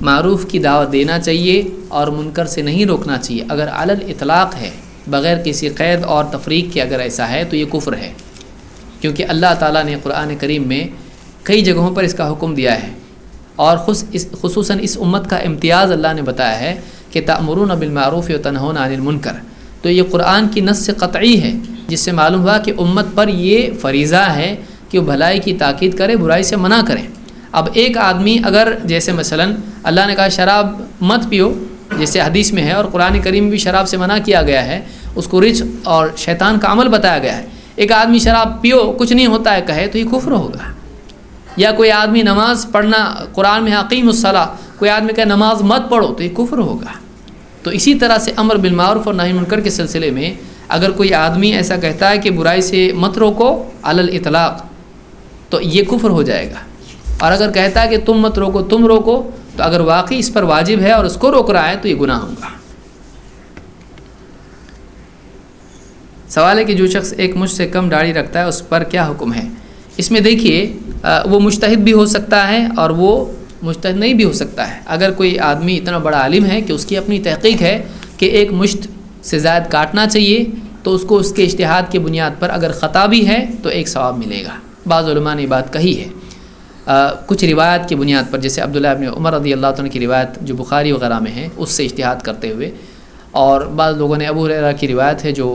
Speaker 2: معروف کی دعوت دینا چاہیے اور منکر سے نہیں روکنا چاہیے، اگر علی الاطلاق ہے بغیر کسی قید اور تفریق کے اگر ایسا ہے تو یہ کفر ہے، کیونکہ اللہ تعالیٰ نے قرآن کریم میں کئی جگہوں پر اس کا حکم دیا ہے، اور خصوصاً اس امت کا امتیاز اللہ نے بتایا ہے کہ تأمرون بالمعروف وتنہون عن المنکر۔ تو یہ قرآن کی نص قطعی ہے، جس سے معلوم ہوا کہ امت پر یہ فریضہ ہے کہ وہ بھلائی کی تاکید کرے، برائی سے منع کرے۔ اب ایک آدمی اگر جیسے مثلاً اللہ نے کہا شراب مت پیو، جیسے حدیث میں ہے، اور قرآن کریم میں بھی شراب سے منع کیا گیا ہے، اس کو رجس اور شیطان کا عمل بتایا گیا ہے۔ ایک آدمی شراب پیو کچھ نہیں ہوتا ہے کہے تو یہ کفر ہوگا۔ یا کوئی آدمی نماز پڑھنا، قرآن میں اقیم الصلاۃ، کوئی آدمی کہے نماز مت پڑھو تو یہ کفر ہوگا۔ تو اسی طرح سے امر بالمعروف اور نہی منکر کے سلسلے میں اگر کوئی آدمی ایسا کہتا ہے کہ برائی سے مت روکو علی الاطلاق تو یہ کفر ہو جائے گا، اور اگر کہتا ہے کہ تم مت روکو تم روکو تو اگر واقعی اس پر واجب ہے اور اس کو روک رہا ہے تو یہ گناہ ہوگا۔ سوال ہے کہ جو شخص ایک مجھ سے کم داڑھی رکھتا ہے اس پر کیا حکم ہے؟ اس میں دیکھیے وہ مجتہد بھی ہو سکتا ہے اور وہ مجتہد نہیں بھی ہو سکتا ہے۔ اگر کوئی آدمی اتنا بڑا عالم ہے کہ اس کی اپنی تحقیق ہے کہ ایک مشت سے زائد کاٹنا چاہیے تو اس کو اس کے اجتہاد کی بنیاد پر اگر خطا بھی ہے تو ایک ثواب ملے گا۔ بعض علماء نے بات کہی ہے کچھ روایت کی بنیاد پر، جیسے عبداللہ ابن عمر رضی اللہ عنہ کی روایت جو بخاری وغیرہ میں ہے اس سے اجتہاد کرتے ہوئے، اور بعض لوگوں نے ابو ہریرہ کی روایت ہے جو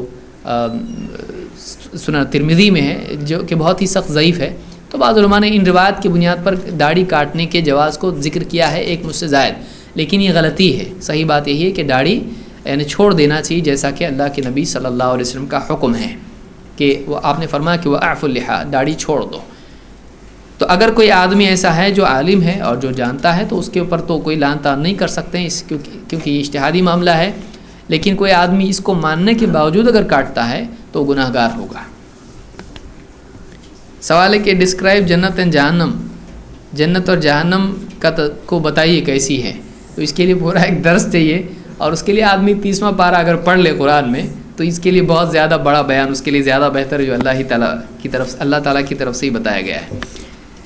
Speaker 2: سنن ترمذی میں ہے جو کہ بہت ہی سخت ضعیف ہے، تو بعض علماء نے ان روایت کی بنیاد پر داڑھی کاٹنے کے جواز کو ذکر کیا ہے ایک مجھ سے زائد، لیکن یہ غلطی ہے۔ صحیح بات یہی ہے کہ داڑھی یعنی چھوڑ دینا چاہیے، جیسا کہ اللہ کے نبی صلی اللہ علیہ وسلم کا حکم ہے کہ وہ آپ نے فرمایا کہ وہ اعفوا اللحیٰ، داڑھی چھوڑ دو۔ تو اگر کوئی آدمی ایسا ہے جو عالم ہے اور جو جانتا ہے تو اس کے اوپر تو کوئی لعن طعن نہیں کر سکتے ہیں کیونکہ یہ اجتہادی معاملہ ہے، لیکن کوئی آدمی اس کو ماننے کے باوجود اگر کاٹتا ہے تو وہ گناہ گار ہوگا۔ سوال ہے کہ ڈسکرائب جنت اینڈ جہنم، جنت اور جہنم کو بتائیے کیسی ہے، تو اس کے لیے پورا ایک درس چاہیے، اور اس کے لیے آدمی 30واں پارہ اگر پڑھ لے قرآن میں تو اس کے لیے بہت زیادہ بڑا بیان، اس کے لیے زیادہ بہتر ہے جو اللہ تعالیٰ کی طرف سے ہی بتایا گیا ہے۔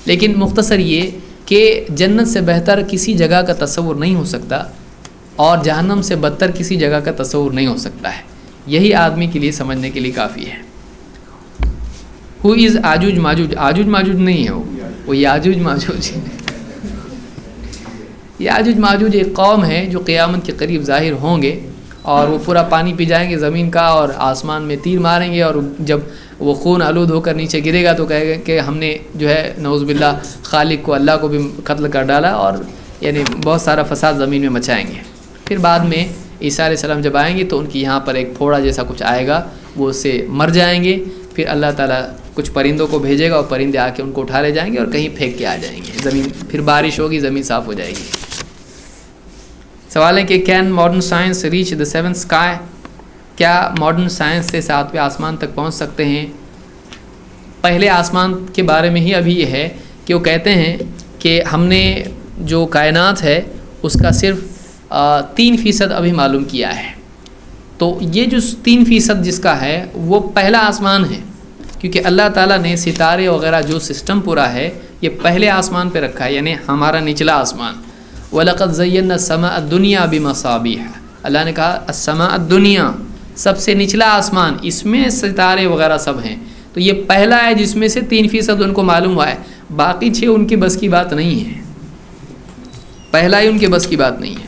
Speaker 2: لیکن مختصر یہ کہ جنت سے بہتر کسی جگہ کا تصور نہیں ہو سکتا، اور جہنم سے بدتر کسی جگہ کا تصور نہیں ہو سکتا ہے، یہی آدمی کے لیے سمجھنے کے لیے کافی ہے۔ ہو از آجوج ماجوج، آجوج ماجوج نہیں ہے، وہ یاجوج ماجوج۔ یاجوج ماجوج ایک قوم ہے جو قیامت کے قریب ظاہر ہوں گے، اور وہ پورا پانی پی جائیں گے زمین کا، اور آسمان میں تیر ماریں گے، اور جب وہ خون آلود ہو کر نیچے گرے گا تو کہے گا کہ ہم نے جو ہے نعوذ باللہ خالق کو، اللہ کو بھی قتل کر ڈالا، اور یعنی بہت سارا فساد زمین میں مچائیں گے۔ پھر بعد میں عیسیٰ علیہ السلام جب آئیں گے تو ان کی یہاں پر ایک پھوڑا جیسا کچھ آئے گا، وہ اس سے مر جائیں گے، پھر اللہ تعالیٰ کچھ پرندوں کو بھیجے گا، اور پرندے آ کے ان کو اٹھا لے جائیں گے اور کہیں پھینک کے آ جائیں گے زمین، پھر بارش ہوگی، زمین صاف ہو جائے گی۔ سوال ہے کہ can modern science reach the seventh sky, کیا ماڈرن سائنس سے 7ویں آسمان تک پہنچ سکتے ہیں؟ پہلے آسمان کے بارے میں ہی ابھی یہ ہے کہ وہ کہتے ہیں کہ ہم نے جو کائنات ہے اس کا صرف 3% ابھی معلوم کیا ہے، تو یہ جو 3% جس کا ہے وہ پہلا آسمان ہے، کیونکہ اللہ تعالیٰ نے ستارے وغیرہ جو سسٹم پورا ہے یہ پہلے آسمان پہ رکھا ہے، یعنی ہمارا نچلا آسمان۔ وَلَقَدْ زَيَّنَّا السَّمَاءَ الدُّنْيَا بِمَصَابِيحَ، اللہ نے کہا السماء الدنیا، سب سے نچلا آسمان، اس میں ستارے وغیرہ سب ہیں، تو یہ پہلا ہے جس میں سے 3% ان کو معلوم ہوا ہے، باقی 6 ان کی بس کی بات نہیں ہے، پہلا ہی ان کے بس کی بات نہیں ہے۔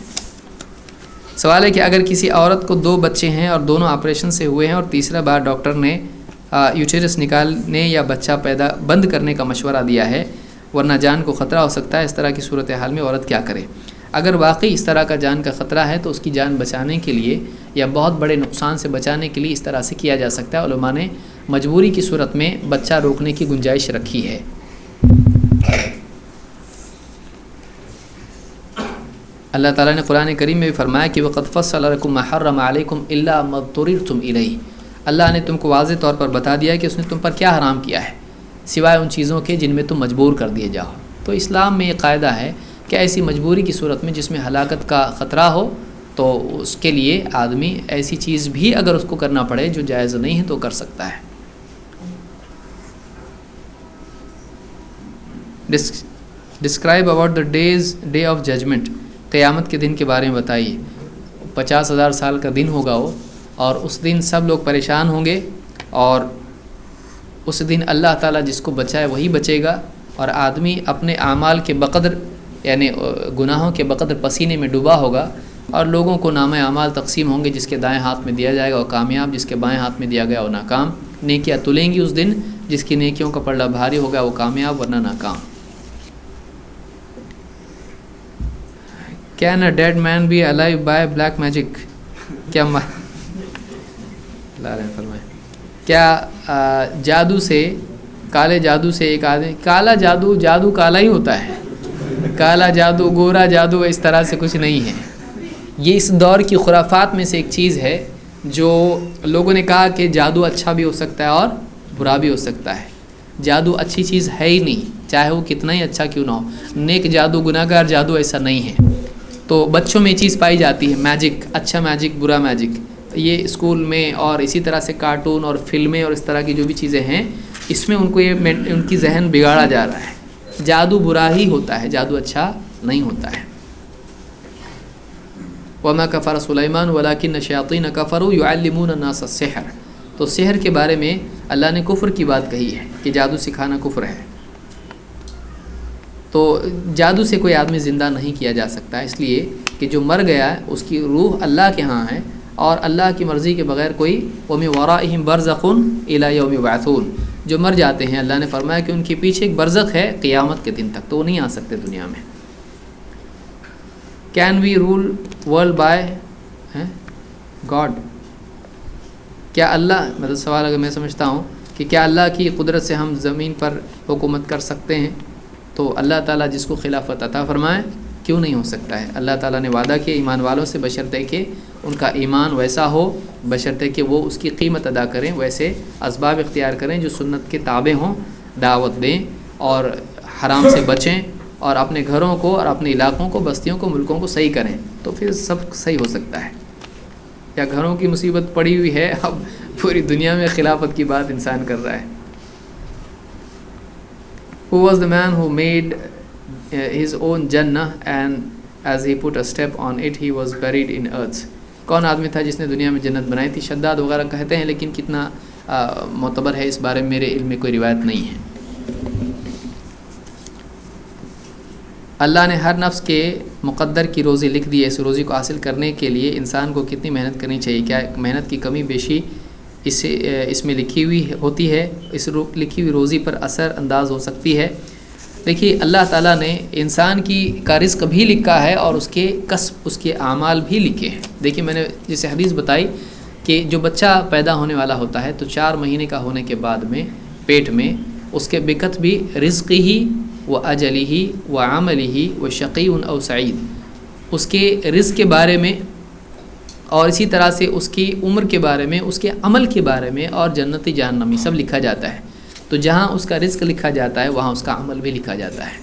Speaker 2: سوال ہے کہ اگر کسی عورت کو 2 بچے ہیں اور دونوں آپریشن سے ہوئے ہیں، اور تیسرا بار ڈاکٹر نے یوٹیرس نکالنے یا بچہ پیدا بند کرنے کا مشورہ دیا ہے، ورنہ جان کو خطرہ ہو سکتا ہے، اس طرح کی صورتحال میں عورت کیا کرے؟ اگر واقعی اس طرح کا جان کا خطرہ ہے تو اس کی جان بچانے کے لیے یا بہت بڑے نقصان سے بچانے کے لیے اس طرح سے کیا جا سکتا ہے۔ علماء نے مجبوری کی صورت میں بچہ روکنے کی گنجائش رکھی ہے۔ اللہ تعالیٰ نے قرآن کریم میں بھی فرمایا کہ وَقَدْ فَصَّلَ لَكُم مَّا حَرَّمَ عَلَيْكُمْ إِلَّا مَا اضْطُرِرْتُمْ إِلَيْهِ، اللہ نے تم کو واضح طور پر بتا دیا ہے کہ اس نے تم پر کیا حرام کیا ہے، سوائے ان چیزوں کے جن میں تم مجبور کر دیے جاؤ۔ تو اسلام میں یہ قاعدہ ہے کہ ایسی مجبوری کی صورت میں جس میں ہلاکت کا خطرہ ہو تو اس کے لیے آدمی ایسی چیز بھی اگر اس کو کرنا پڑے جو جائز نہیں ہے تو کر سکتا ہے۔ Describe about the day of judgement, قیامت کے دن کے بارے میں بتائیے۔ 50,000 سال کا دن ہوگا وہ، اور اس دن سب لوگ پریشان ہوں گے، اور اس دن اللہ تعالیٰ جس کو بچائے وہی بچے گا، اور آدمی اپنے اعمال کے بقدر یعنی گناہوں کے بقدر پسینے میں ڈوبا ہوگا، اور لوگوں کو نامہ اعمال تقسیم ہوں گے، جس کے دائیں ہاتھ میں دیا جائے گا وہ کامیاب، جس کے بائیں ہاتھ میں دیا گیا وہ ناکام۔ نیکیاں تلیں گی اس دن، جس کی نیکیوں کا پلڑا بھاری ہوگا وہ کامیاب ورنہ ناکام۔ Can a dead man be alive by black magic, کیا فرمائیں کیا جادو سے، کالے جادو سے ایک آدمی، کالا جادو کالا ہی ہوتا ہے، کالا جادو گورا جادو اس طرح سے کچھ نہیں ہے۔ یہ اس دور کی خرافات میں سے ایک چیز ہے جو لوگوں نے کہا کہ جادو اچھا بھی ہو سکتا ہے اور برا بھی ہو سکتا ہے۔ جادو اچھی چیز ہے ہی نہیں، چاہے وہ کتنا ہی اچھا کیوں نہ ہو۔ نیک جادو، گناہ گار جادو ایسا نہیں ہے۔ تو بچوں میں یہ چیز پائی جاتی ہے، میجک، اچھا میجک، برا میجک۔ یہ اسکول میں اور اسی طرح سے کارٹون اور فلمیں اور اس طرح کی جو بھی چیزیں ہیں، اس میں ان کو یہ ان کی ذہن بگاڑا جا رہا ہے۔ جادو برا ہی ہوتا ہے، جادو اچھا نہیں ہوتا ہے۔ وَمَا كَفَرَ سُلَيْمَانُ وَلَكِنَّ الشَّيَاطِينَ كَفَرُوا يُعَلِّمُونَ النَّاسَ السِّحْرَ، تو سحر کے بارے میں اللہ نے کفر کی بات کہی ہے کہ جادو سکھانا کفر ہے۔ تو جادو سے کوئی آدمی زندہ نہیں کیا جا سکتا، اس لیے کہ جو مر گیا ہے اس کی روح اللہ کے ہاں ہے، اور اللہ کی مرضی کے بغیر کوئی وَمِن وَرَائِهِمْ بَرْزَخٌ إِلَىٰ يَوْمِ يُبْعَثُونَ، جو مر جاتے ہیں اللہ نے فرمایا کہ ان کے پیچھے ایک برزخ ہے قیامت کے دن تک، تو وہ نہیں آ سکتے دنیا میں۔ Can we rule world by God, کیا اللہ، مطلب سوال اگر میں سمجھتا ہوں کہ کیا اللہ کی قدرت سے ہم زمین پر حکومت کر سکتے ہیں؟ تو اللہ تعالیٰ جس کو خلافت عطا فرمائے کیوں نہیں ہو سکتا ہے؟ اللہ تعالیٰ نے وعدہ کیا ایمان والوں سے بشرطے کہ ان کا ایمان ویسا ہو، بشرطے کہ وہ اس کی قیمت ادا کریں، ویسے اسباب اختیار کریں جو سنت کے تابع ہوں، دعوت دیں اور حرام سے بچیں اور اپنے گھروں کو اور اپنے علاقوں کو، بستیوں کو، ملکوں کو صحیح کریں، تو پھر سب صحیح ہو سکتا ہے۔ یا گھروں کی مصیبت پڑی ہوئی ہے، اب پوری دنیا میں خلافت کی بات انسان کر رہا ہے۔ Who was the man who made his own Jannah and as he put a step on it he was buried in earth؟ کون آدمی تھا جس نے دنیا میں جنت بنائی تھی؟ شداد وغیرہ کہتے ہیں، لیکن کتنا معتبر ہے اس بارے میں میرے علم میں کوئی روایت نہیں ہے۔ اللہ نے ہر نفس کے مقدر کی روزی لکھ دی ہے، اس روزی کو حاصل کرنے کے لیے انسان کو کتنی محنت کرنی چاہیے؟ کیا محنت کی کمی بیشی اس میں لکھی ہوئی ہوتی ہے؟ اس لکھی ہوئی روزی پر اثر انداز ہو سکتی ہے؟ دیکھیے، اللہ تعالیٰ نے انسان کا رزق بھی لکھا ہے اور اس کے کسب، اس کے اعمال بھی لکھے ہیں۔ دیکھیے، میں نے جیسے حدیث بتائی کہ جو بچہ پیدا ہونے والا ہوتا ہے تو 4 مہینے کا ہونے کے بعد میں پیٹ میں اس کے بکت بھی رزق ہی و اجلی ہی و عملی ہی و شقی او سعید، اس کے رزق کے بارے میں اور اسی طرح سے اس کی عمر کے بارے میں، اس کے عمل کے بارے میں اور جنتی جہنمی سب لکھا جاتا ہے۔ تو جہاں اس کا رزق لکھا جاتا ہے وہاں اس کا عمل بھی لکھا جاتا ہے،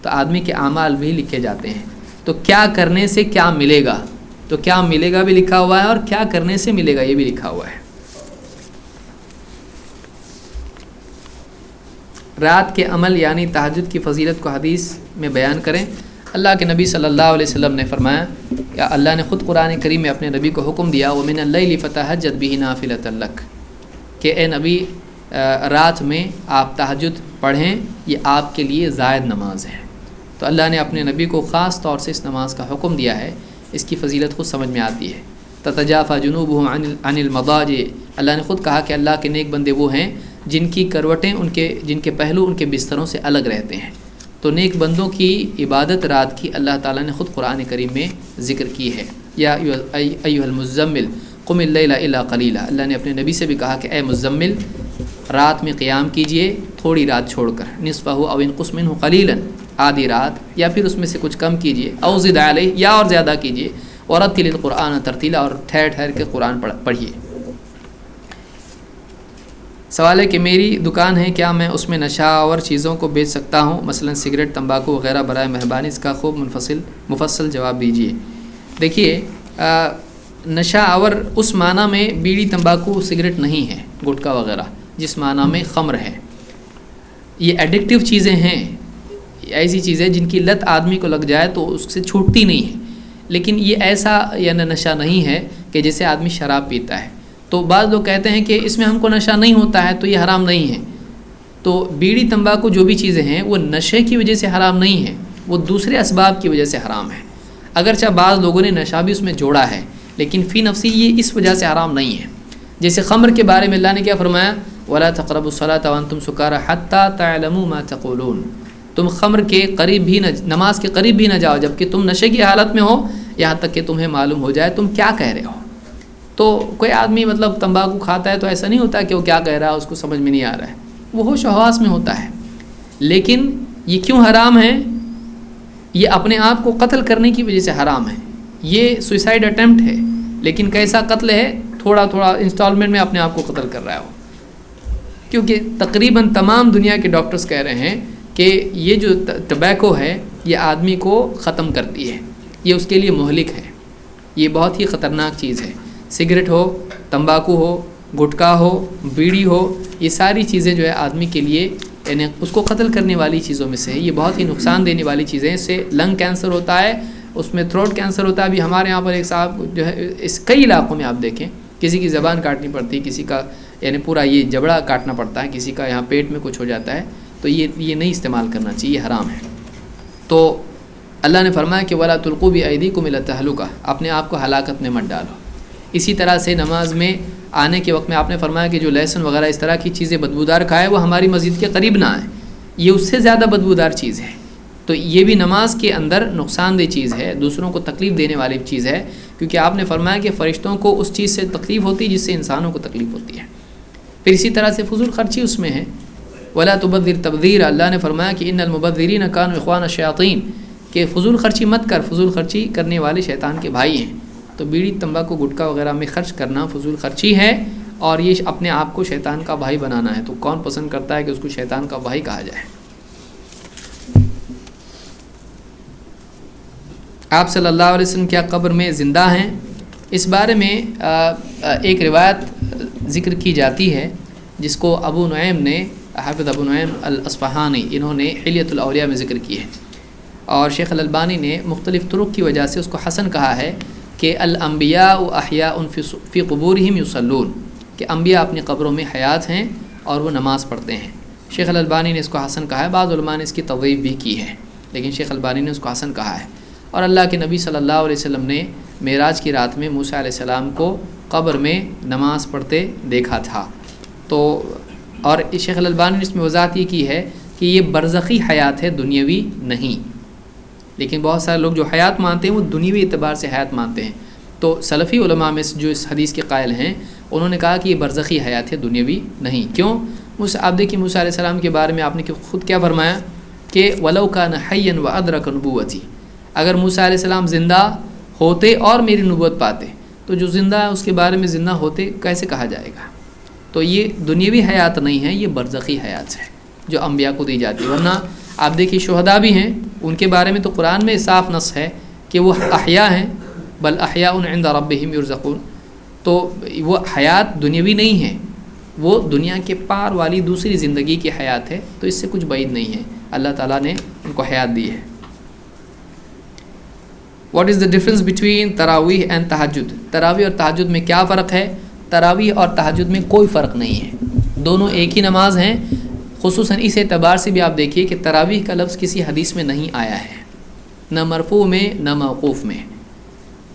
Speaker 2: تو آدمی کے اعمال بھی لکھے جاتے ہیں۔ تو کیا کرنے سے کیا ملے گا، تو کیا ملے گا بھی لکھا ہوا ہے اور کیا کرنے سے ملے گا یہ بھی لکھا ہوا ہے۔ رات کے عمل یعنی تہجد کی فضیلت کو حدیث میں بیان کریں۔ اللہ کے نبی صلی اللہ علیہ وسلم نے فرمایا کہ اللہ نے خود قرآن کریم میں اپنے نبی کو حکم دیا وَمِنَ اللَّيْلِ فَتَهَجَّدْ بِهِ نَافِلَةً لَكَ، کہ اے نبی رات میں آپ تہجد پڑھیں، یہ آپ کے لیے زائد نماز ہے۔ تو اللہ نے اپنے نبی کو خاص طور سے اس نماز کا حکم دیا ہے، اس کی فضیلت خود سمجھ میں آتی ہے۔ تتجافى جنوبهم عن المضاجع، اللہ نے خود کہا کہ اللہ کے نیک بندے وہ ہیں جن کی کروٹیں جن کے پہلو ان کے بستروں سے الگ رہتے ہیں۔ تو نیک بندوں کی عبادت رات کی اللہ تعالیٰ نے خود قرآن کریم میں ذکر کی ہے۔ یا ایھا المزمل قم اللیل الا قلیلا، اللہ نے اپنے نبی سے بھی کہا کہ اے مزمل رات میں قیام کیجئے تھوڑی رات چھوڑ کر، نصفہ او انقص منہ قلیلا، آدھی رات یا پھر اس میں سے کچھ کم کیجئے، او زد علیہ یا اور زیادہ کیجئے، ورتل القرآن ترتیلا، اور ٹھہر ٹھہر کے قرآن پڑھیے۔ سوال ہے کہ میری دکان ہے، کیا میں اس میں نشہ آور چیزوں کو بیچ سکتا ہوں، مثلا سگریٹ، تمباکو وغیرہ؟ برائے مہربانی اس کا خوب مفصل جواب دیجیے۔ دیکھیے، نشہ آور اس معنی میں بیڑی، تمباکو، سگریٹ نہیں ہے، گٹکا وغیرہ، جس معنی میں خمر ہے۔ یہ ایڈکٹیو چیزیں ہیں، ایسی چیزیں جن کی لت آدمی کو لگ جائے تو اس سے چھوٹتی نہیں ہے، لیکن یہ ایسا یعنی نشہ نہیں ہے کہ جیسے آدمی شراب پیتا ہے۔ تو بعض لوگ کہتے ہیں کہ اس میں ہم کو نشہ نہیں ہوتا ہے تو یہ حرام نہیں ہے۔ تو بیڑی، تمباکو جو بھی چیزیں ہیں وہ نشے کی وجہ سے حرام نہیں ہیں، وہ دوسرے اسباب کی وجہ سے حرام ہے۔ اگرچہ بعض لوگوں نے نشہ بھی اس میں جوڑا ہے، لیکن فی نفسی یہ اس وجہ سے حرام نہیں ہے۔ جیسے خمر کے بارے میں اللہ نے کیا فرمایا؟ وَلَا تَقْرَبُوا الصَّلَاةَ وَأَنْتُمْ سُكَارَىٰ حَتَّىٰ تَعْلَمُوا مَا تَقُولُونَ، تم خمر کے قریب بھی نماز کے قریب بھی نہ جاؤ جبکہ تم نشے کی حالت میں ہو، یہاں تک کہ تمہیں معلوم ہو جائے تم کیا کہہ رہے ہو۔ تو کوئی آدمی تمباکو کھاتا ہے تو ایسا نہیں ہوتا کہ وہ کیا کہہ رہا ہے اس کو سمجھ میں نہیں آ رہا ہے، وہ ہوش و حواس میں ہوتا ہے۔ لیکن یہ کیوں حرام ہے؟ یہ اپنے آپ کو قتل کرنے کی وجہ سے حرام ہے، یہ سوئسائڈ اٹیمپٹ ہے۔ لیکن کیسا قتل ہے؟ تھوڑا تھوڑا انسٹالمنٹ میں اپنے آپ کو قتل کر رہا ہے وہ، کیونکہ تقریباً تمام دنیا کے ڈاکٹرز کہہ رہے ہیں کہ یہ جو ٹبیکو ہے یہ آدمی کو ختم کرتی ہے، یہ اس کے لیے مہلک ہے، یہ بہت ہی خطرناک چیز ہے۔ سگریٹ ہو، تمباکو ہو، گٹکا ہو، بیڑی ہو، یہ ساری چیزیں جو ہے آدمی کے لیے یعنی اس کو قتل کرنے والی چیزوں میں سے ہے، یہ بہت ہی نقصان دینے والی چیزیں۔ اس سے لنگ کینسر ہوتا ہے، اس میں تھروٹ کینسر ہوتا ہے۔ ابھی ہمارے یہاں پر ایک صاحب جو ہے اس کئی علاقوں میں آپ دیکھیں کسی کی زبان کاٹنی پڑتی ہے، کسی کا یعنی پورا یہ جبڑا کاٹنا پڑتا ہے، کسی کا یہاں پیٹ میں کچھ ہو جاتا ہے، تو یہ نہیں استعمال کرنا چاہیے، یہ حرام ہے۔ تو اللہ نے فرمایا کہ وَلَا تُلْقُوا بِأَيْدِيكُمْ إِلَى التَّهْلُكَةِ، اپنے آپ کو ہلاکت میں مت ڈالو۔ اسی طرح سے نماز میں آنے کے وقت میں آپ نے فرمایا کہ جو لہسن وغیرہ اس طرح کی چیزیں بدبودار کھائے وہ ہماری مسجد کے قریب نہ آئیں، یہ اس سے زیادہ بدبودار چیز ہے۔ تو یہ بھی نماز کے اندر نقصان دہ چیز ہے، دوسروں کو تکلیف دینے والی چیز ہے، کیونکہ آپ نے فرمایا کہ فرشتوں کو اس چیز سے تکلیف ہوتی ہے جس سے انسانوں کو تکلیف ہوتی ہے۔ پھر اسی طرح سے فضول خرچی اس میں ہے۔ وَلَا تُبَذِّرْ تَبْذِيرًا، اللہ نے فرمایا کہ إِنَّ الْمُبَذِّرِينَ كَانُوا إِخْوَانَ الشَّيَاطِينَ، کہ فضول خرچی مت کر، فضول خرچی کرنے والے شیطان کے بھائی ہیں. تو بیڑی تمباکو گٹکا وغیرہ میں خرچ کرنا فضول خرچی ہے، اور یہ اپنے آپ کو شیطان کا بھائی بنانا ہے. تو کون پسند کرتا ہے کہ اس کو شیطان کا بھائی کہا جائے؟ آپ صلی اللہ علیہ وسلم کیا قبر میں زندہ ہیں؟ اس بارے میں ایک روایت ذکر کی جاتی ہے جس کو ابو نعیم نے، حافظ ابو نعیم الاصفہانی، انہوں نے حلیۃ الاولیاء میں ذکر کی ہے، اور شیخ الالبانی نے مختلف طرق کی وجہ سے اس کو حسن کہا ہے کہ الانبیاء احیاء فی قبورہم یصلون، کہ انبیاء اپنی قبروں میں حیات ہیں اور وہ نماز پڑھتے ہیں. شیخ الالبانی نے اس کو حسن کہا ہے. بعض علماء نے اس کی تضعیف بھی کی ہے، لیکن شیخ الالبانی نے اس کو حسن کہا ہے. اور اللہ کے نبی صلی اللہ علیہ وسلم نے معراج کی رات میں موسیٰ علیہ السلام کو قبر میں نماز پڑھتے دیکھا تھا. تو اور شیخ الالبانی نے اس میں وضاحت یہ کی ہے کہ یہ برزخی حیات ہے، دنیاوی نہیں. لیکن بہت سارے لوگ جو حیات مانتے ہیں وہ دنیاوی اعتبار سے حیات مانتے ہیں. تو سلفی علماء میں جو اس حدیث کے قائل ہیں انہوں نے کہا کہ یہ برزخی حیات ہے، دنیاوی نہیں. کیوں؟ آپ دیکھیں موسیٰ علیہ السلام کے بارے میں آپ نے خود کیا فرمایا کہ وَلَوْ كَانَ حَيًّا وَأَدْرَكَ نُبُوَّتِي، اگر موسیٰ علیہ السلام زندہ ہوتے اور میری نبوت پاتے تو جو زندہ ہے اس کے بارے میں زندہ ہوتے کیسے کہا جائے گا؟ تو یہ دنیاوی حیات نہیں ہے، یہ برزخی حیات ہے جو انبیاء کو دی جاتی ہے. ورنہ آپ دیکھیے شہداء بھی ہیں، ان کے بارے میں تو قرآن میں صاف نص ہے کہ وہ احیاء ہیں، بل احیاء عند ربہم یرزقون. تو وہ حیات دنیاوی نہیں ہے، وہ دنیا کے پار والی دوسری زندگی کی حیات ہے. تو اس سے کچھ بعید نہیں ہے، اللہ تعالیٰ نے ان کو حیات دی ہے. What is the difference between تراویح اینڈ تہجد؟ تراویح اور تہجد میں کیا فرق ہے؟ تراویح اور تہجد میں کوئی فرق نہیں ہے، دونوں ایک ہی نماز ہیں. خصوصاً اس اعتبار سے بھی آپ دیکھیے کہ تراویح کا لفظ کسی حدیث میں نہیں آیا ہے، نہ مرفوع میں نہ موقوف میں.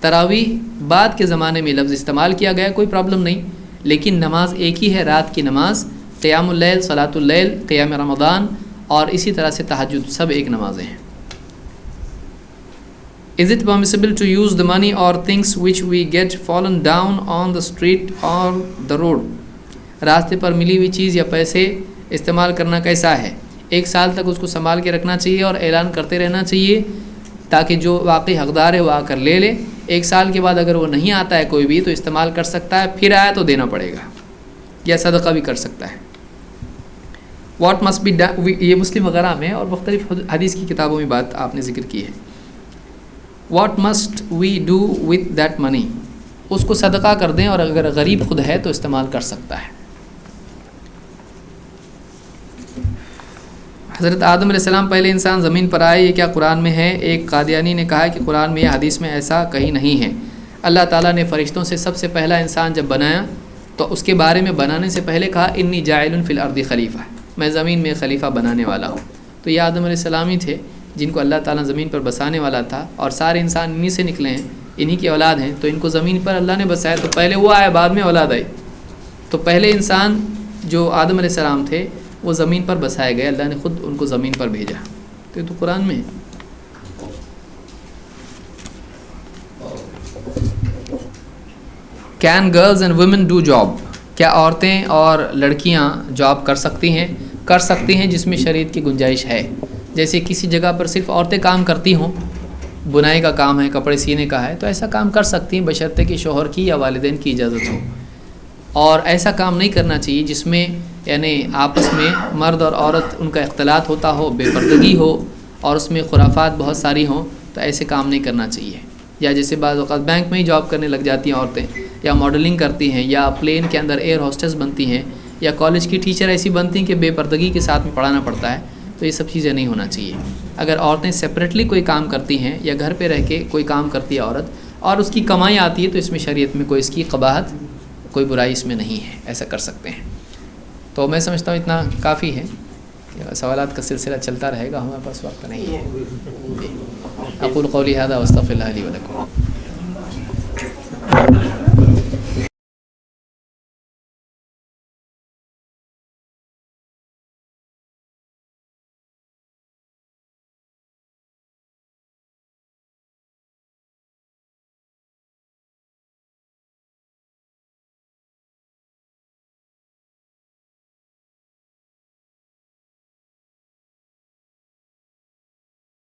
Speaker 2: تراویح بعد کے زمانے میں لفظ استعمال کیا گیا، کوئی پرابلم نہیں، لیکن نماز ایک ہی ہے، رات کی نماز، قیام اللیل، صلاۃ اللیل، قیام رمضان، اور اسی طرح سے تہجد، سب ایک نمازیں ہیں. Is it permissible to use the money or things which we get fallen down on the street or the road؟ راستے پر ملی ہوئی چیز یا پیسے استعمال کرنا کیسا ہے؟ 1 سال تک اس کو سنبھال کے رکھنا چاہیے اور اعلان کرتے رہنا چاہیے تاکہ جو واقعی حقدار ہے وہ آ کر لے لے. 1 سال کے بعد اگر وہ نہیں آتا ہے کوئی بھی تو استعمال کر سکتا ہے، پھر آیا تو دینا پڑے گا، یا صدقہ بھی کر سکتا ہے. واٹ مسٹ بی ڈن، یہ مسلم وغیرہ میں اور مختلف حدیث کی کتابوں میں بات آپ نے ذکر کی ہے. What must we do with that money, اس کو صدقہ کر دیں، اور اگر غریب خود ہے تو استعمال کر سکتا ہے. حضرت آدم علیہ السلام پہلے انسان زمین پر آئے، یہ کیا قرآن میں ہے؟ ایک قادیانی نے کہا کہ قرآن میں یا حدیث میں ایسا کہیں نہیں ہے. اللہ تعالیٰ نے فرشتوں سے سب سے پہلا انسان جب بنایا تو اس کے بارے میں بنانے سے پہلے کہا انی جاعل فی الارض خلیفہ، میں زمین میں خلیفہ بنانے والا ہوں. تو یہ آدم علیہ السلام ہی تھے جن کو اللہ تعالیٰ زمین پر بسانے والا تھا، اور سارے انسان انہی سے نکلے ہیں، انہی کی اولاد ہیں، تو ان کو زمین پر اللہ نے بسایا. تو پہلے وہ آئے، بعد میں اولاد آئی. تو پہلے انسان جو آدم علیہ السلام تھے وہ زمین پر بسائے گئے، اللہ نے خود ان کو زمین پر بھیجا. تو یہ تو قرآن میں ہے. Can girls and women do job, کیا عورتیں اور لڑکیاں جاب کر سکتی ہیں؟ کر سکتی ہیں جس میں شریعت کی گنجائش ہے. جیسے کسی جگہ پر صرف عورتیں کام کرتی ہوں، بنائی کا کام ہے، کپڑے سینے کا ہے، تو ایسا کام کر سکتی ہیں بشرطے کہ شوہر کی یا والدین کی اجازت ہو. اور ایسا کام نہیں کرنا چاہیے جس میں یعنی آپس میں مرد اور عورت ان کا اختلاط ہوتا ہو، بے پردگی ہو، اور اس میں خرافات بہت ساری ہوں. تو ایسے کام نہیں کرنا چاہیے. یا جیسے بعض اوقات بینک میں ہی جاب کرنے لگ جاتی ہیں عورتیں، یا ماڈلنگ کرتی ہیں، یا پلین کے اندر ایئر ہوسٹس بنتی ہیں، یا کالج کی ٹیچر ایسی بنتی ہیں کہ بے پردگی کے ساتھ میں پڑھانا پڑتا ہے. تو یہ سب چیزیں نہیں ہونا چاہیے. اگر عورتیں سپریٹلی کوئی کام کرتی ہیں یا گھر پہ رہ کے کوئی کام کرتی ہے عورت اور اس کی کمائی آتی ہے تو اس میں شریعت میں کوئی اس کی قباحت، کوئی برائی اس میں نہیں ہے، ایسا کر سکتے ہیں. تو میں سمجھتا ہوں اتنا کافی ہے. سوالات کا سلسلہ چلتا رہے گا، ہمارے پاس وقت نہیں ہے. اقول قولی ھذا واستغفر اللہ لی ولکم.